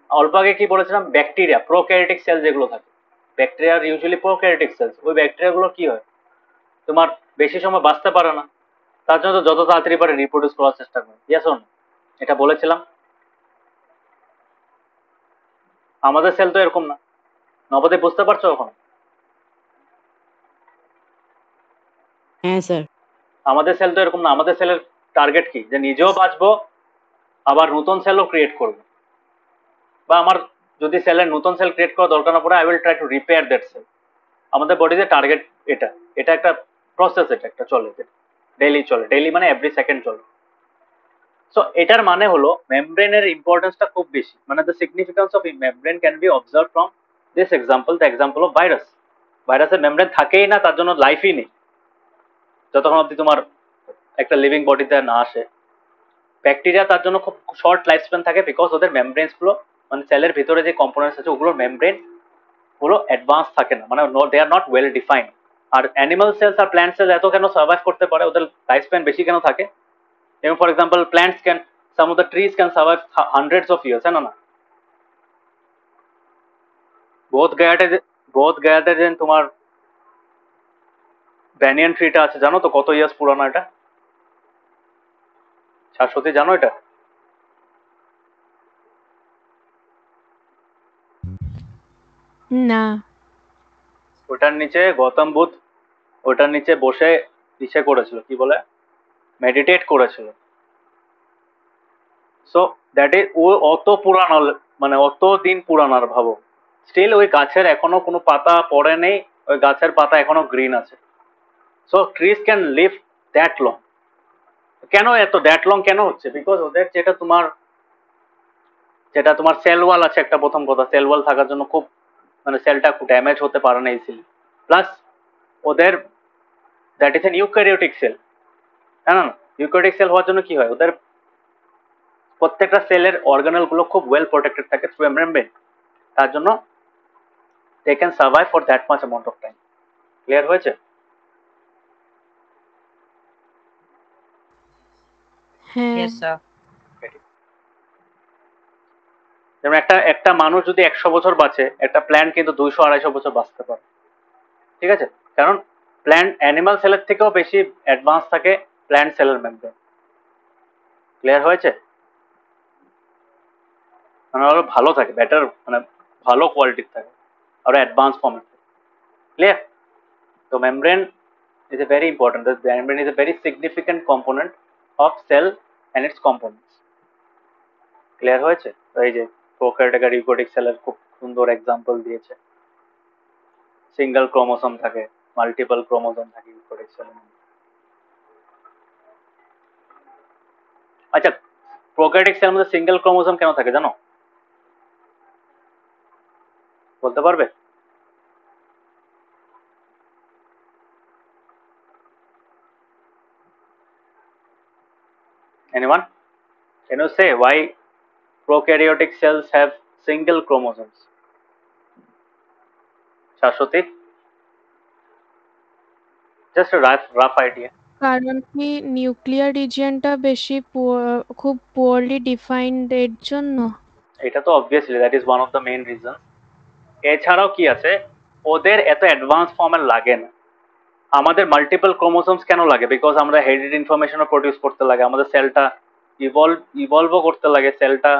অল্প আগে কি বলেছিলাম? ব্যাকটেরিয়া, প্রোক্যারিওটিক সেল যেগুলো থাকে, ব্যাকটেরিয়ার ইউজুয়ালি প্রোক্যারিওটিক সেলস, ওই ব্যাকটেরিয়াগুলো কি হয়, তোমার বেশি সময় বাঁচতে পারে না, তার জন্য যত তাড়াতাড়ি পারে রিপ্রোডিউস করার চেষ্টা করে। Yes or no? এটা বলেছিলাম। আমাদের সেল তো এরকম না। নবদীপ বুঝতে পারছো এখন? হ্যাঁ স্যার। আমাদের সেল তো এরকম না। আমাদের সেলের টার্গেট কি? যে নিজেও বাঁচবো, আবার নতুন সেলও ক্রিয়েট করবো। বা আমার যদি সেলের নতুন সেল ক্রিয়েট করা দরকার না পড়ে, I will try to repair that cell. আমাদের বডিতে টার্গেট এটা, এটা একটা প্রসেস, এটা একটা চলে, ডেইলি চলে, ডেইলি মানে এভরি সেকেন্ড চলে। সো এটার মানে হলো মেমব্রেনের ইম্পর্টেন্সটা খুব বেশি। মানে the significance of membrane can be observe from this example, the example of virus. ভাইরাসের মেমব্রেন থাকেই না, তার জন্য লাইফই নেই যতক্ষণ অব্দি তোমার একটা লিভিং বডিতে না আসে। ব্যাকটেরিয়া তার জন্য খুব শর্ট লাইফ স্প্যান থাকে, বিকজ ওদের মেমব্রেনস গুলো মানে সেলের ভিতরে যে কম্পোনেন্টস আছে ওগুলোর মেমব্রেন পুরো অ্যাডভান্স থাকে না, মানে they are not well defined. আর অ্যানিমাল সেলস আর প্ল্যান্ট সেলস এত কেন সার্ভাইভ করতে পারে, ওদের লাইফ স্প্যান বেশি কেন থাকে? এবং for example plants can, some of the trees can survive hundreds of years. হ্যাঁ না? বোধ গায়াতে যে তোমার ব্যানিয়ান ট্রিটা আছে, জানো তো কত ইয়ার্স পুরানো এটা? শাশ্বতী জানো এটা? না। ওটার নিচে গৌতম বুদ্ধ ওটার নিচে বসে ইসে করেছিল, কি বলে, মেডিটেট করেছিল। সো দ্যাট ইজ, ও অত পুরানো, মানে অত দিন পুরানোর ভাবো, স্টিল ওই গাছের এখনো কোনো পাতা পড়ে নেই, ওই গাছের পাতা এখনো গ্রিন আছে। So trees can live that long. কেন এত দ্যাট লং কেন হচ্ছে? বিকজ ওদের যেটা তোমার সেল ওয়াল আছে, একটা প্রথম কথা, সেল ওয়াল থাকার জন্য খুব মানে সেলটা ড্যামেজ হতে পারে না ইজিলি। প্লাস ওদের that is an eukaryotic sell. হ্যাঁ না? ইউক্যারিওটিক সেল হওয়ার জন্য কি হয়, ওদের প্রত্যেকটা সেলের অর্গানেল গুলো খুব ওয়েল প্রোটেক্টেড থাকে থ্রু মেমব্রেন, তার জন্য they can survive for that much amount of time. Clear হয়েছে? হ্যাঁ। Yes, sir. যেমন একটা মানুষ যদি 100 বছর বাঁচে, একটা প্ল্যান্ট কিন্তু 200-250 বছর বাঁচতে পারে। ঠিক আছে? কারণ প্ল্যান্ট অ্যানিমাল সেলের থেকেও বেশি অ্যাডভান্স থাকে প্ল্যান্ট সেলের মেমব্রেন। ক্লিয়ার হয়েছে? মানে আরো ভালো থাকে, বেটার, মানে ভালো কোয়ালিটির থাকে, আরো অ্যাডভান্স ফর্মের থাকে। ক্লিয়ার? তো membrane is a very important, the membrane is a very significant component of cell and its components. Clear হয়েছে? তো এই যে প্রোক্যারিওটিক আর ইউক্যারিওটিক সেলের খুব সুন্দর এক্সাম্পল দিয়েছে। সিঙ্গেল ক্রোমোসোম থাকে, মাল্টিপল ক্রোমোসোম থাকে ইউক্যারিওটিক সেলের মধ্যে। আচ্ছা, প্রোক্যারিওটিক সেলের মধ্যে সিঙ্গেল ক্রোমোসোম কেন থাকে জানো? বলতে পারবে? Anyone? Can you say why prokaryotic cells have single chromosomes? Shashwati? Just a rough idea. কারণ কি নিউক্লিয়ার রিজিয়নটা বেশি খুব পুয়ারলি ডিফাইন্ড এর জন্য। এটা তো obviously that is one of the main reason. এছাড়াও কি আছে, ওদের এত অ্যাডভান্স ফর্মের লাগে না। আমাদের মাল্টিপল ক্রোমোসোমস কেন লাগে? বিকজ আমরা হেডেড ইনফরমেশনও প্রডিউস করতে লাগে, আমাদের সেলটা ইভলভও করতে লাগে, সেলটা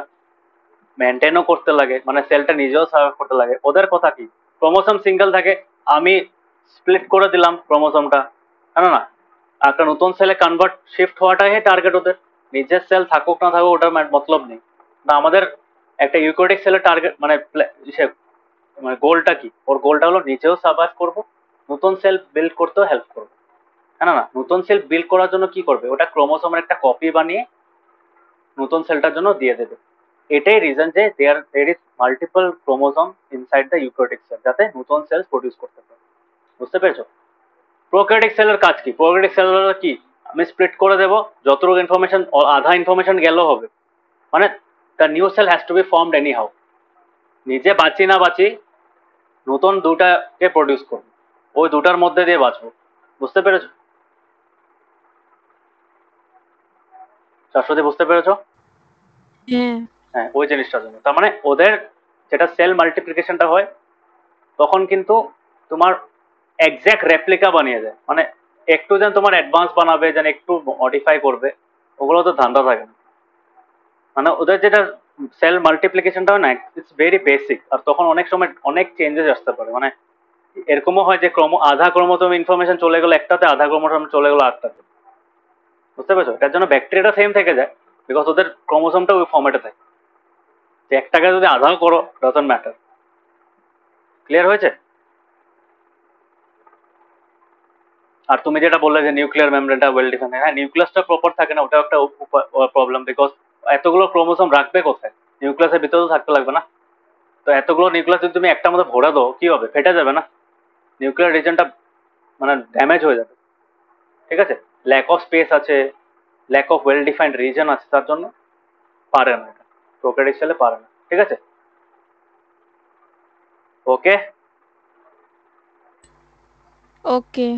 মেনটেনও করতে লাগে, মানে সেলটা নিজেও সার্ভ করতে লাগে। ওদের কথা কি, ক্রোমোসোম সিঙ্গেল থাকে, আমি স্প্লিট করে দিলাম ক্রোমোসোমটা, না না, একটা নতুন সেলে কনভার্ট শিফট হওয়াটাই টার্গেট ওদের। নিজের সেল থাকুক না থাকুক ওটার মতলব নেই। না, আমাদের একটা ইউক্যারিওটিক সেলের টার্গেট মানে গোলটা কি, ওর গোলটা হলো নিজেও সার্ভাইভ করবো, নতুন সেল বিল্ড করতেও হেল্প করবে। না না, নতুন সেল বিল্ড করার জন্য কি করবে, ওটা ক্রোমোসোমের একটা কপি বানিয়ে নতুন সেলটার জন্য দিয়ে দেবে। এটাই রিজন যে there is multiple chromosome inside the eukaryotic cell, যাতে নতুন সেল প্রডিউস করতে পারে। বুঝতে পেরেছো? প্রোক্যারিওটিক সেলের কাজ কি? প্রোক্যারিওটিক সেলের কি, আমি স্প্লিট করে দেবো, যতটুকু ইনফরমেশন, আধা ইনফরমেশন গেলেও হবে, মানে the new cell has to be formed anyhow. নিজে বাঁচি না বাঁচি, নতুন দুটাকে প্রডিউস করবো, ওই দুটার মধ্যে দিয়ে বাঁচবো। বুঝতে পেরেছো শাশ্বতী? বুঝতে পেরেছো? হ্যাঁ হ্যাঁ, ওই জিনিসটার জন্য। তার মানে ওদের যেটা সেল মাল্টিপ্লিকেশনটা হয়, তখন কিন্তু তোমার এক্স্যাক্ট রেপ্লিকা বানিয়ে দেয়, মানে একটু যেন তোমার অ্যাডভান্স বানাবে, যেন একটু মডিফাই করবে, ওগুলো তো ধান্দা থাকে না। মানে ওদের যেটা সেল মাল্টিপ্লিকেশনটা হয় না, ইটস ভেরি বেসিক, আর তখন অনেক সময় অনেক চেঞ্জেস আসতে পারে। মানে এরকমও হয় যে আধা ক্রোমোসোম ইনফরমেশন চলে গেলো একটাতে, আধা ক্রোমোসোম চলে গেলো আরেকটাতে। বুঝতে পেরেছো? এটার জন্য ব্যাকটেরিয়াটা সেম থেকে যায়, বিকজ ওদের ক্রোমোসোমটা ওই ফর্মেটে থাকে। যে একটাকে যদি আধাও করো, ডাজন্ট ম্যাটার। ক্লিয়ার হয়েছে? আর তুমি যেটা বললে যে নিউক্লিয়ার মেমব্রেনটা ওয়েল ডিফাইন্ড, হ্যাঁ, নিউক্লিয়াসটা প্রপার থাকে না, ওটা একটা প্রবলেম, বিকজ এতগুলো ক্রোমোসোম রাখবে কোথায়? নিউক্লিয়াসের ভিতরে তো থাকতে লাগবে না। তো এতগুলো নিউক্লিয়াস যদি তুমি একটার মধ্যে ভরে দাও, কি হবে? ফেটে যাবে না? নিউক্লিয়ার রিজনটা মানে ড্যামেজ হয়ে যাবে। ঠিক আছে? ল্যাক অফ স্পেস আছে, lack of well defined reason আছে, তার জন্য পারে না, এটা প্রোক্যারিওটিক সেলে পারে না। ঠিক আছে? ওকে, ওকে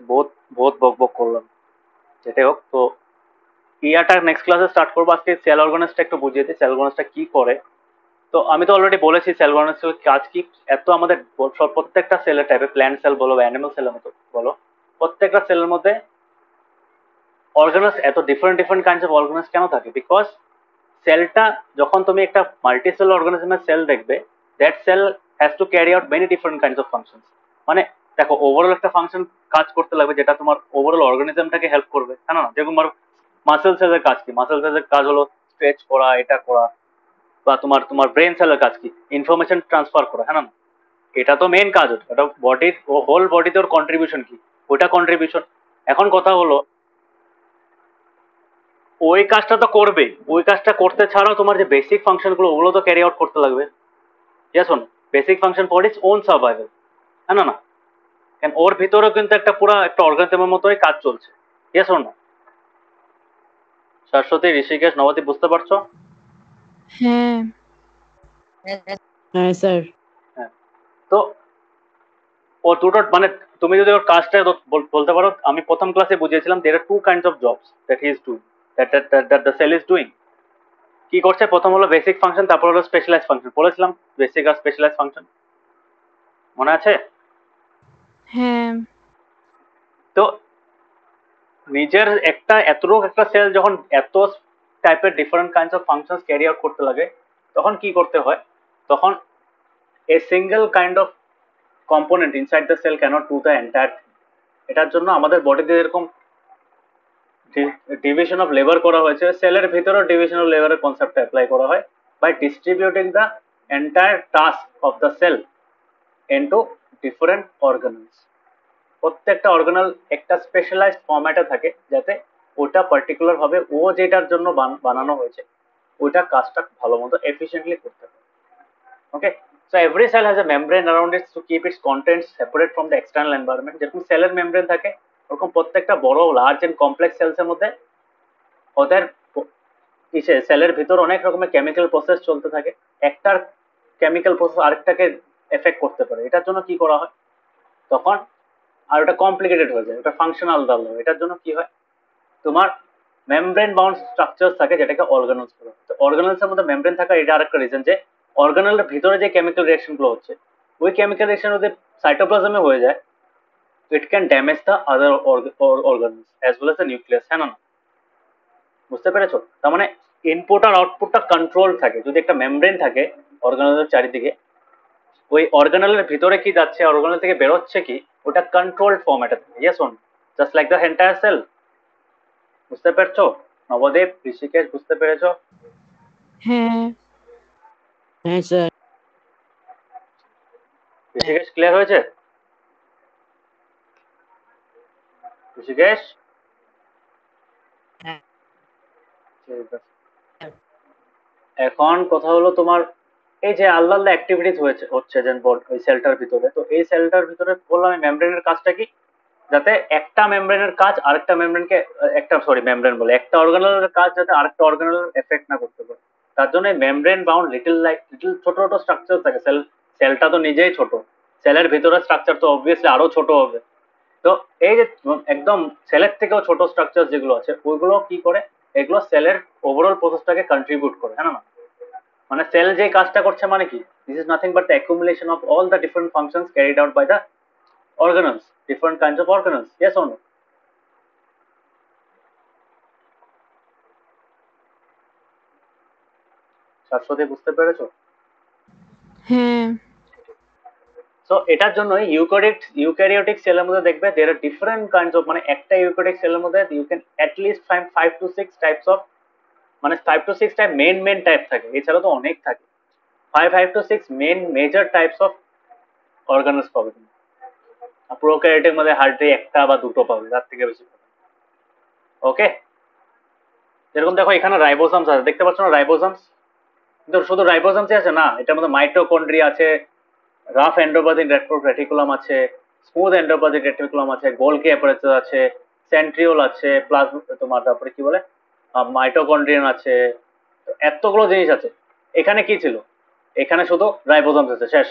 বহুত বহুত বক বক করলাম, যেটাই হোক। তো ইয়াটা নেক্সট ক্লাসে স্টার্ট করবো। আজকে সেল অর্গানাইজটা একটু বুঝিয়ে দিই, সেল অর্গানাইজটা কি করে। তো আমি তো অলরেডি বলেছি সেল অর্গানাইজের কাজ কি। এত আমাদের প্রত্যেকটা সেলের টাইপে, প্ল্যান্ট সেল বলো বা অ্যানিমাল সেলের মতো বলো, প্রত্যেকটা সেলের মধ্যে অর্গানাইজ, এত different different kinds of organise কেন থাকে? বিকজ সেলটা, যখন তুমি একটা মাল্টি সেল অর্গানিজমের সেল দেখবে, that cell has to carry out many different kinds of function. মানে দেখো, ওভারঅল একটা ফাংশন কাজ করতে লাগবে, যেটা তোমার ওভারঅল অর্গানিজমটাকে হেল্প করবে, হ্যাঁ না? যেরকম মাসেল সেলের কাজ কি? মাসেল সেলের কাজ হলো স্ট্রেচ করা, এটা করা। বা তোমার তোমার ব্রেন সেলের কাজ কি? ইনফরমেশন ট্রান্সফার করা, হ্যাঁ না? এটা তো মেন কাজ, ওটা বডির, ও হোল বডিতে ওর কন্ট্রিবিউশন কি, ওটা কন্ট্রিবিউশন। এখন কথা হলো, ওই কাজটা তো করবে, ওই কাজটা করতে ছাড়াও তোমার যে বেসিক ফাংশন গুলো, ওগুলো তো ক্যারি আউট করতে লাগবে। ইয়েস না? Basic function for its own survival, হ্যাঁ না? কেন ওর ভিতরেও কিন্তু একটা পুরো একটা অর্গানিজমের মতোই কাজ চলছে। ইয়েস না? সরস্বতী, ঋষিকেশ, নবদ্বীপ, বুঝতে পারছো? হ্যাঁ হ্যাঁ স্যার। হ্যাঁ। তো ও দুটো মানে, তুমি যদি ওর কাজটা বলতে পারো, আমি প্রথম ক্লাসে বুঝিয়েছিলাম there are two kinds of jobs that he is doing, that the cell is doing. কি করছে? প্রথম হলো বেসিক ফাংশন, তারপর হলো স্পেশালাইজ ফাংশন। বলেছিলাম বেসিক আর স্পেশালাইজ ফাংশন, মনে আছে? হ্যাঁ তো নিজের এতটুকু একটা সেল যখন এত টাইপের different kinds of functions carry out করতে লাগে, তখন কি করতে হয়? তখন a single kind of component inside the cell cannot do the entire thing. এটার জন্য আমাদের বডিতে এরকম ডিভিশন অফ লেবার করা হয়েছে, সেলের ভিতরেও ডিভিশন অফ লেবারের কনসেপ্ট অ্যাপ্লাই করা হয় by distributing the entire task of the cell into different organelles. প্রত্যেকটা অর্গানেল একটা স্পেশালাইজড ফরম্যাটে থাকে, যাতে ওটা পার্টিকুলার ভাবে ও যেটার জন্য বানানো হয়েছে ওটা কাজটা ভালো মতো এফিশিয়েন্টলি করতে হবে। ওকে, so every cell has a membrane around it to keep its contents separate from the external environment. যেরকম সেলের মেমব্রেন থাকে ওরকম প্রত্যেকটা বড় লার্জ এন্ড কমপ্লেক্স সেলস এর মধ্যে ওদের সেলের ভিতর অনেক রকমের কেমিক্যাল প্রসেস চলতে থাকে, একটার কেমিক্যাল প্রসেস আরেকটাকে এফেক্ট করতে পারে। এটার জন্য কি করা হয় তখন, আর ওটা কমপ্লিকেটেড হয়ে যায়, ওটা ফাংশনাল দাল হয়। এটার জন্য কি হয়, তোমার মেমব্রেন বাউন্ড স্ট্রাকচার থাকে যেটাকে অর্গানলস বলা হয়। তো অর্গানলস এর মধ্যে মেমব্রেন থাকা এটা আরেকটা রিজন যে অর্গানলের ভিতরে যে কেমিক্যাল রিঅ্যাকশন গুলো হচ্ছে ওই কেমিক্যাল রিঅ্যাকশন যদি সাইটোপ্লাজমে হয়ে যায় it can damage the other organs as well as the nucleus. হ্যাঁ না, বুঝতে পেরেছো? তার মানে ইনপুট আর আউটপুটটা কন্ট্রোল থাকে। যদি একটা মেমব্রেন থাকে অর্গানলের চারিদিকে, ওই অর্গানলের ভিতরে কি যাচ্ছে অর্গানল থেকে বেরোচ্ছে কি ওটা কন্ট্রোলড ফরম্যাটে থাকে। Yes on, just like the entire cell. বুঝতে পেরেছো নবদেব, ঋষিকেশ, বুঝতে পেরেছো? হ্যাঁ হ্যাঁ স্যার। ঋষিকেশ ক্লিয়ার হয়েছে? ঋষিকেশ, হ্যাঁ। ঠিক আছে। এখন কথা হলো তোমার এই যে আলাদা আলাদা অ্যাক্টিভিটিস হচ্ছে যে ওই সেলটার ভিতরে, তো এই সেলটার ভিতরে বললাম আমি মেমব্রেনের কাজটা কি, যাতে একটা মেমব্রেনের কাজ আরেকটা মেমব্রেনকে একটা মেমব্রেন বলে একটা অর্গানেলের কাজ যাতে আরেকটা অর্গানেল এফেক্ট না করতে পারে। তার জন্য মেমব্রেন বাউন্ড লিটল ছোট ছোট স্ট্রাকচার থাকে। সেলটা তো নিজেই ছোট, সেলের ভিতরে স্ট্রাকচার তো অবভিয়াসলি আরো ছোট হবে। তো এই যে একদম সেলের থেকেও ছোট স্ট্রাকচার যেগুলো আছে ওইগুলো কি করে, এগুলো সেলের ওভারঅল প্রসেসটাকে কন্ট্রিবিউট করে। হ্যাঁ না, মানে সেল যে কাজটা করছে মানে কি, this is nothing but the accumulation of all the different functions carried out by the organelles, different kinds of organelles. Yes or no? Shashwati, বুঝতে পেরেছো? হ্যাঁ সো এটার জন্য ইউক্যারিওটিক সেলের মধ্যে দেখবে there are different kinds of, মানে একটা ইউক্যারিওটিক সেলের মধ্যে you can at least find 5 to 6 types of, মানে 5 to 6 টাইপ মেন টাইপ থাকে, এছাড়া তো অনেক থাকে। 5 to 6 major types of organelles পাবে তুমি। প্রোক্যারিওটিক মধ্যে হার্ডলি একটা বা দুটো পাবে, তার থেকে বেশি পাবে। ওকে, যেরকম দেখো এখানে রাইবোসোমস আছে, দেখতে পাচ্ছ না রাইবোসোমস? কিন্তু শুধু রাইবোসোমসই আছে না, এটার মধ্যে মাইটোকন্ড্রিয়া আছে, রাফ এন্ডোপ্লাজমিক রেটিকুলাম আছে, স্মুথ এন্ডোপ্লাজমিক রেটিকুলাম আছে, গোলকি অ্যাপারেটাস আছে, সেন্ট্রিওল আছে, তোমার তারপরে কি বলে মাইটোকন্ড্রিয়ান আছে, এতগুলো জিনিস আছে। এখানে কি ছিল, এখানে শুধু রাইবোসোমস আছে, শেষ।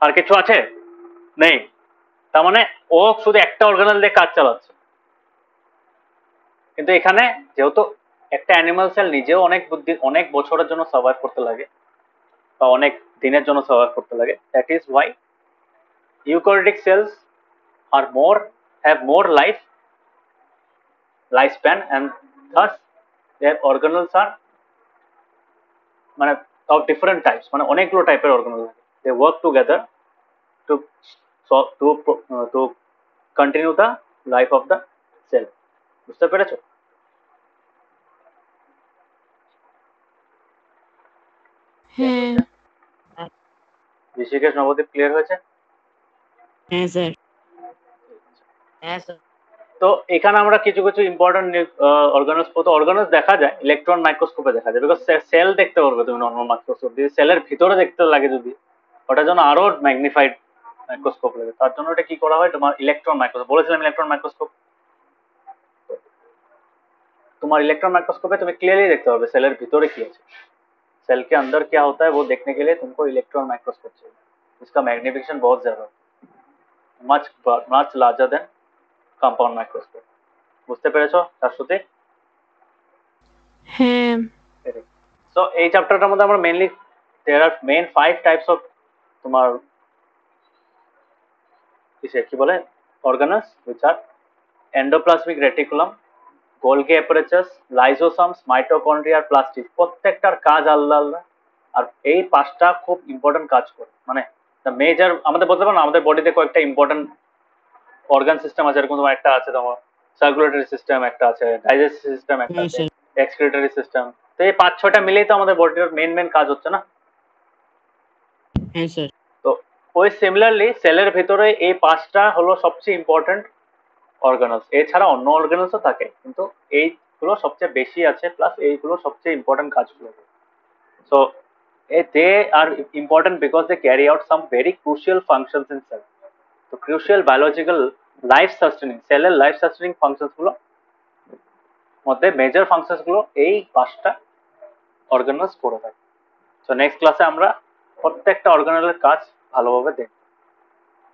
আর কিছু আছে? নেই। তার মানে ও শুধু একটা অর্গানেল দিয়ে কাজ চালাচ্ছে। কিন্তু এখানে যেহেতু একটা অ্যানিমাল সেল নিজেও অনেক বছরের জন্য সার্ভাইভ করতে লাগে বা অনেক দিনের জন্য সার্ভাইভ করতে লাগে, that is why eukaryotic cells are have more lifespan and thus their organelles are মানে of different types, মানে অনেকগুলো টাইপের অর্গানেল থাকে। they work together to to continue the life of the cell. বুঝতে পেরেছো? হ্যাঁ ঋষিকেশ, নবদ্বীপ ক্লিয়ার হয়েছে? হ্যাঁ স্যার। হ্যাঁ স্যার। তো এখানে আমরা কিছু কিছু ইম্পর্টেন্ট অর্গানেলস দেখা যায় ইলেকট্রন মাইক্রোস্কোপে দেখা যায়, বিকজ সেল দেখতে পারবে তুমি নর্মাল মাইক্রোস্কোপ দিয়ে, সেলের ভিতরে দেখতে লাগে যদি ওটার জন্য আরো ম্যাগনিফাইড মাইক্রোস্কোপ লাগে। তার জন্য ওটা কি করা হয়, তোমার ইলেকট্রন মাইক্রোস্কোপ, বলেছিলাম ইলেকট্রন মাইক্রোস্কোপ। তোমার इलेक्ट्रॉन माइक्रोस्कोप में तुम्हें क्लियरली देखते पाবে सेल ভিতরে কি আছে, सेल के अंदर क्या होता है वो देखने के लिए तुमको इलेक्ट्रॉन माइक्रोस्कोप चाहिए। इसका मैग्निफिकेशन बहुत ज्यादा है, much larger than compound microscope. বুঝতে পেরেছো শাশ্বতী? হ্যাঁ সো এই চ্যাপ্টারটার মধ্যে আমরা mainly there are main 5 types of তোমার কি বলে organelles which are endoplasmic reticulum, Golgi apparatus, lysosomes, mitochondria আর প্লাস্টিড। প্রত্যেকটার কাজ আলাদা আলাদা, আর এই পাঁচটা খুব ইম্পর্টেন্ট কাজ করে। মানে মেজর আমাদের বলতে পারো না, আমাদের বডিতে কয়েকটা ইম্পর্টেন্ট অর্গান সিস্টেম আছে, এরকম তোমার একটা আছে তোমার সার্কুলেটরি সিস্টেম, একটা আছে ডাইজেস্টিভ সিস্টেম, একটা আছে এক্সক্রিটরি সিস্টেম। তো এই 5-6টা মিলেই তো আমাদের বডির মেন কাজ হচ্ছে না? হ্যাঁ স্যার। তো ওই সিমিলারলি সেলের ভিতরে এই 5টা হলো সবচেয়ে ইম্পর্টেন্ট অর্গানলস, এছাড়া অন্য অর্গানলসও থাকে, কিন্তু এইগুলো সবচেয়ে বেশি আছে, প্লাস এইগুলো সবচেয়ে ইম্পর্টেন্ট কাজগুলো। So they are important because they carry out some very crucial functions in cell. তো crucial biological life sustaining, সেলের লাইফ সাস্টেনিং ফাংশনস গুলো মধ্যে মেজর ফাংশনস গুলো এই 5টা অর্গানলস করে থাকে। সো নেক্সট ক্লাসে আমরা প্রত্যেকটা অর্গানলের কাজ ভালোভাবে দেখব।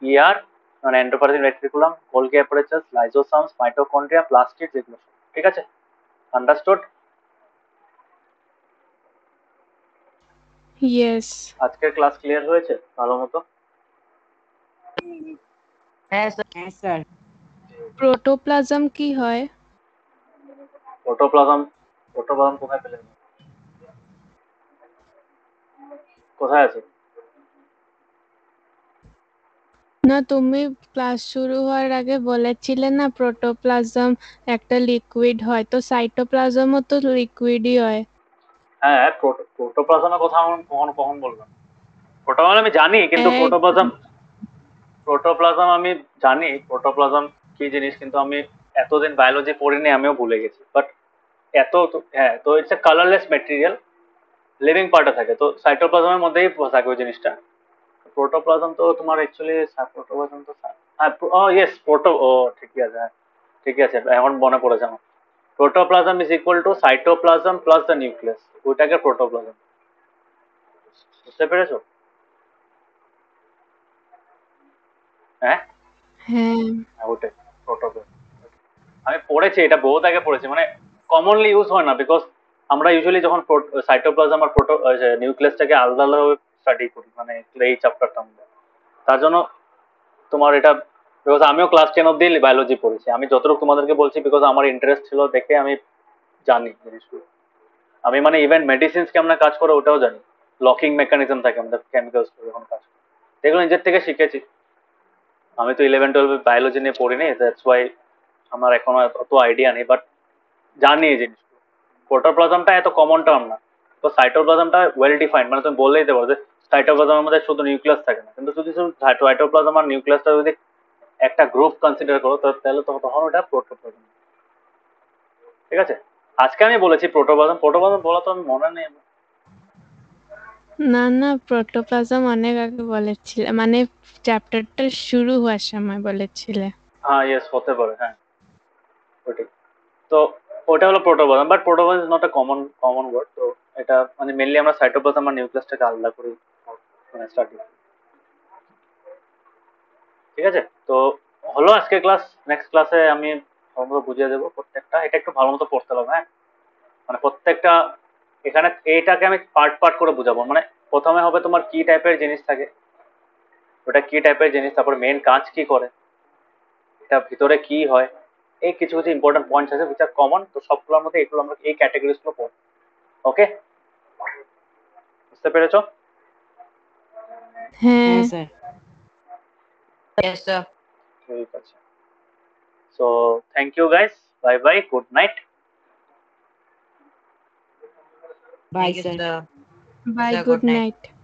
ইয়ার মানে endoplasmic reticulum, Golgi apparatus, lysosomes, mitochondria, plastid, যেগুলো সব। ঠিক আছে, আন্ডারস্টুড? ইয়েস। আজকের ক্লাস ক্লিয়ার হয়েছে ভালো মতো? হ্যাঁ স্যার। হ্যাঁ স্যার। প্রোটোপ্লাজম কি হয়? প্রোটোপ্লাজম কোথায় পেলেন? কোথায় আছে? না, তুমি ক্লাস শুরু হওয়ার আগে বলেছিলে না প্রোটোপ্লাজম একটা লিকুইড হয়, তো সাইটোপ্লাজমও তো লিকুইডই হয়। হ্যাঁ, প্রোটোপ্লাজমের কথা আমি কখন বললাম? প্রোটোপ্লাজম আমি জানি, কিন্তু এক- প্রোটোপ্লাজম আমি জানি প্রোটোপ্লাজম কি জিনিস, কিন্তু আমি এতদিন বায়োলজি পড়িনি, আমিও ভুলে গেছি। বাট হ্যাঁ, তো it's a colourless material, living পার্টে থাকে, তো সাইটোপ্লাজমের মধ্যেই থাকে ওই জিনিসটা। প্রোটোপ্লাজম তো তোমার অ্যাকচুয়ালি প্রোটোপ্লাজম তো হ্যাঁ, ইয়েস ঠিকই আছে, হ্যাঁ ঠিকই আছে, এখন মনে পড়েছে আমার। Protoplasm is equal to cytoplasm plus the nucleus, ওইটাকে প্রোটোপ্লাজম। বুঝতে পেরেছো? হ্যাঁ, হ্যাঁ, ওটাই প্রোটোপ্লাজম। আমি পড়েছি, এটা বহুত আগে পড়েছি, মানে কমনলি ইউজ হয় না, বিকজ আমরা ইউজুয়ালি যখন সাইটোপ্লাজম আর নিউক্লিয়াসটাকে আলাদা আলাদা স্টাডি করি, মানে এই চ্যাপ্টারটা মধ্যে। তার জন্য তোমার এটা, বিকজ আমিও ক্লাস 10 অব্দি বায়োলজি পড়েছি, আমি যতটুকু তোমাদেরকে বলছি বিকজ আমার ইন্টারেস্ট ছিল দেখে আমি জানি জিনিসগুলো। আমি মানে ইভেন মেডিসিনস কেমন কাজ করে ওটাও জানি, লকিং মেকানিজম থাকে আমাদের কেমিক্যালস যখন কাজ করে, এগুলো নিজের থেকে শিখেছি। আমি তো 11-12 বায়োলজি নিয়ে পড়িনি, দ্যাটস ওয়াই আমার এখনো অত আইডিয়া নেই, বাট জানি এই জিনিসগুলো। প্রোটোপ্লাজমটা এত কমন টার্ম না, তো সাইটোপ্লাজমটা ওয়েল ডিফাইন্ড, মানে তুমি বললেই দেবো যে সাইটোপ্লাজমের মধ্যে শুধু নিউক্লিয়াস থাকে না, কিন্তু শুধু শুধু সাইটোপ্লাজম আর নিউক্লিয়াসটা যদি একটা গ্রুপ কনসিডার করো, তাহলে তখন ওটা প্রোটোপ্লাজম। ঠিক আছে, আজকে আমি বলেছি প্রোটোপ্লাজম বলা তো আমি মনে নেই। না না, প্রোটোপ্লাজম অনেক আগে বলেছিলে, মানে চ্যাপ্টারটা শুরু হওয়ার সময় বলেছিলে। হ্যাঁ, ইয়েস, হতে পারে, হ্যাঁ ওটাই। তো ওটা হলো protoplasm, but protoplasm is not a common word. তো এটা মানে মেনলি আমরা সাইটোপ্লাজম আর নিউক্লিয়াসটাকে আলাদা করি মানে স্টাডি। ঠিক আছে, তো হলো আজকে ক্লাস। নেক্সট ক্লাসে আমি ভালো মতো বুঝিয়ে দেবো প্রত্যেকটা, এটা একটু ভালো মতো পড়তে হবে, হ্যাঁ মানে প্রত্যেকটা এখানে এইটাকে আমি পার্ট করে বুঝাবো। মানে প্রথমে হবে তোমার কি টাইপের জিনিস থাকে, ওটা কি টাইপের জিনিস, তারপর মেন কাজ কি করে, এটা ভিতরে কি হয়, এই কিছু কিছু ইম্পর্টেন্ট পয়েন্টস আছে which are কমন। তো সবগুলোর মধ্যে এগুলো আমরা এই ক্যাটাগরিজ গুলো পড়ব। ওকে, বুঝতে পেরেছো? হ্যাঁ, হ্যাঁ স্যার। Yes, sir. ঠিক আছে, so thank you guys, bye bye, good night. Bye Thank you, sir. sir. Bye, Sir, good good night. Night.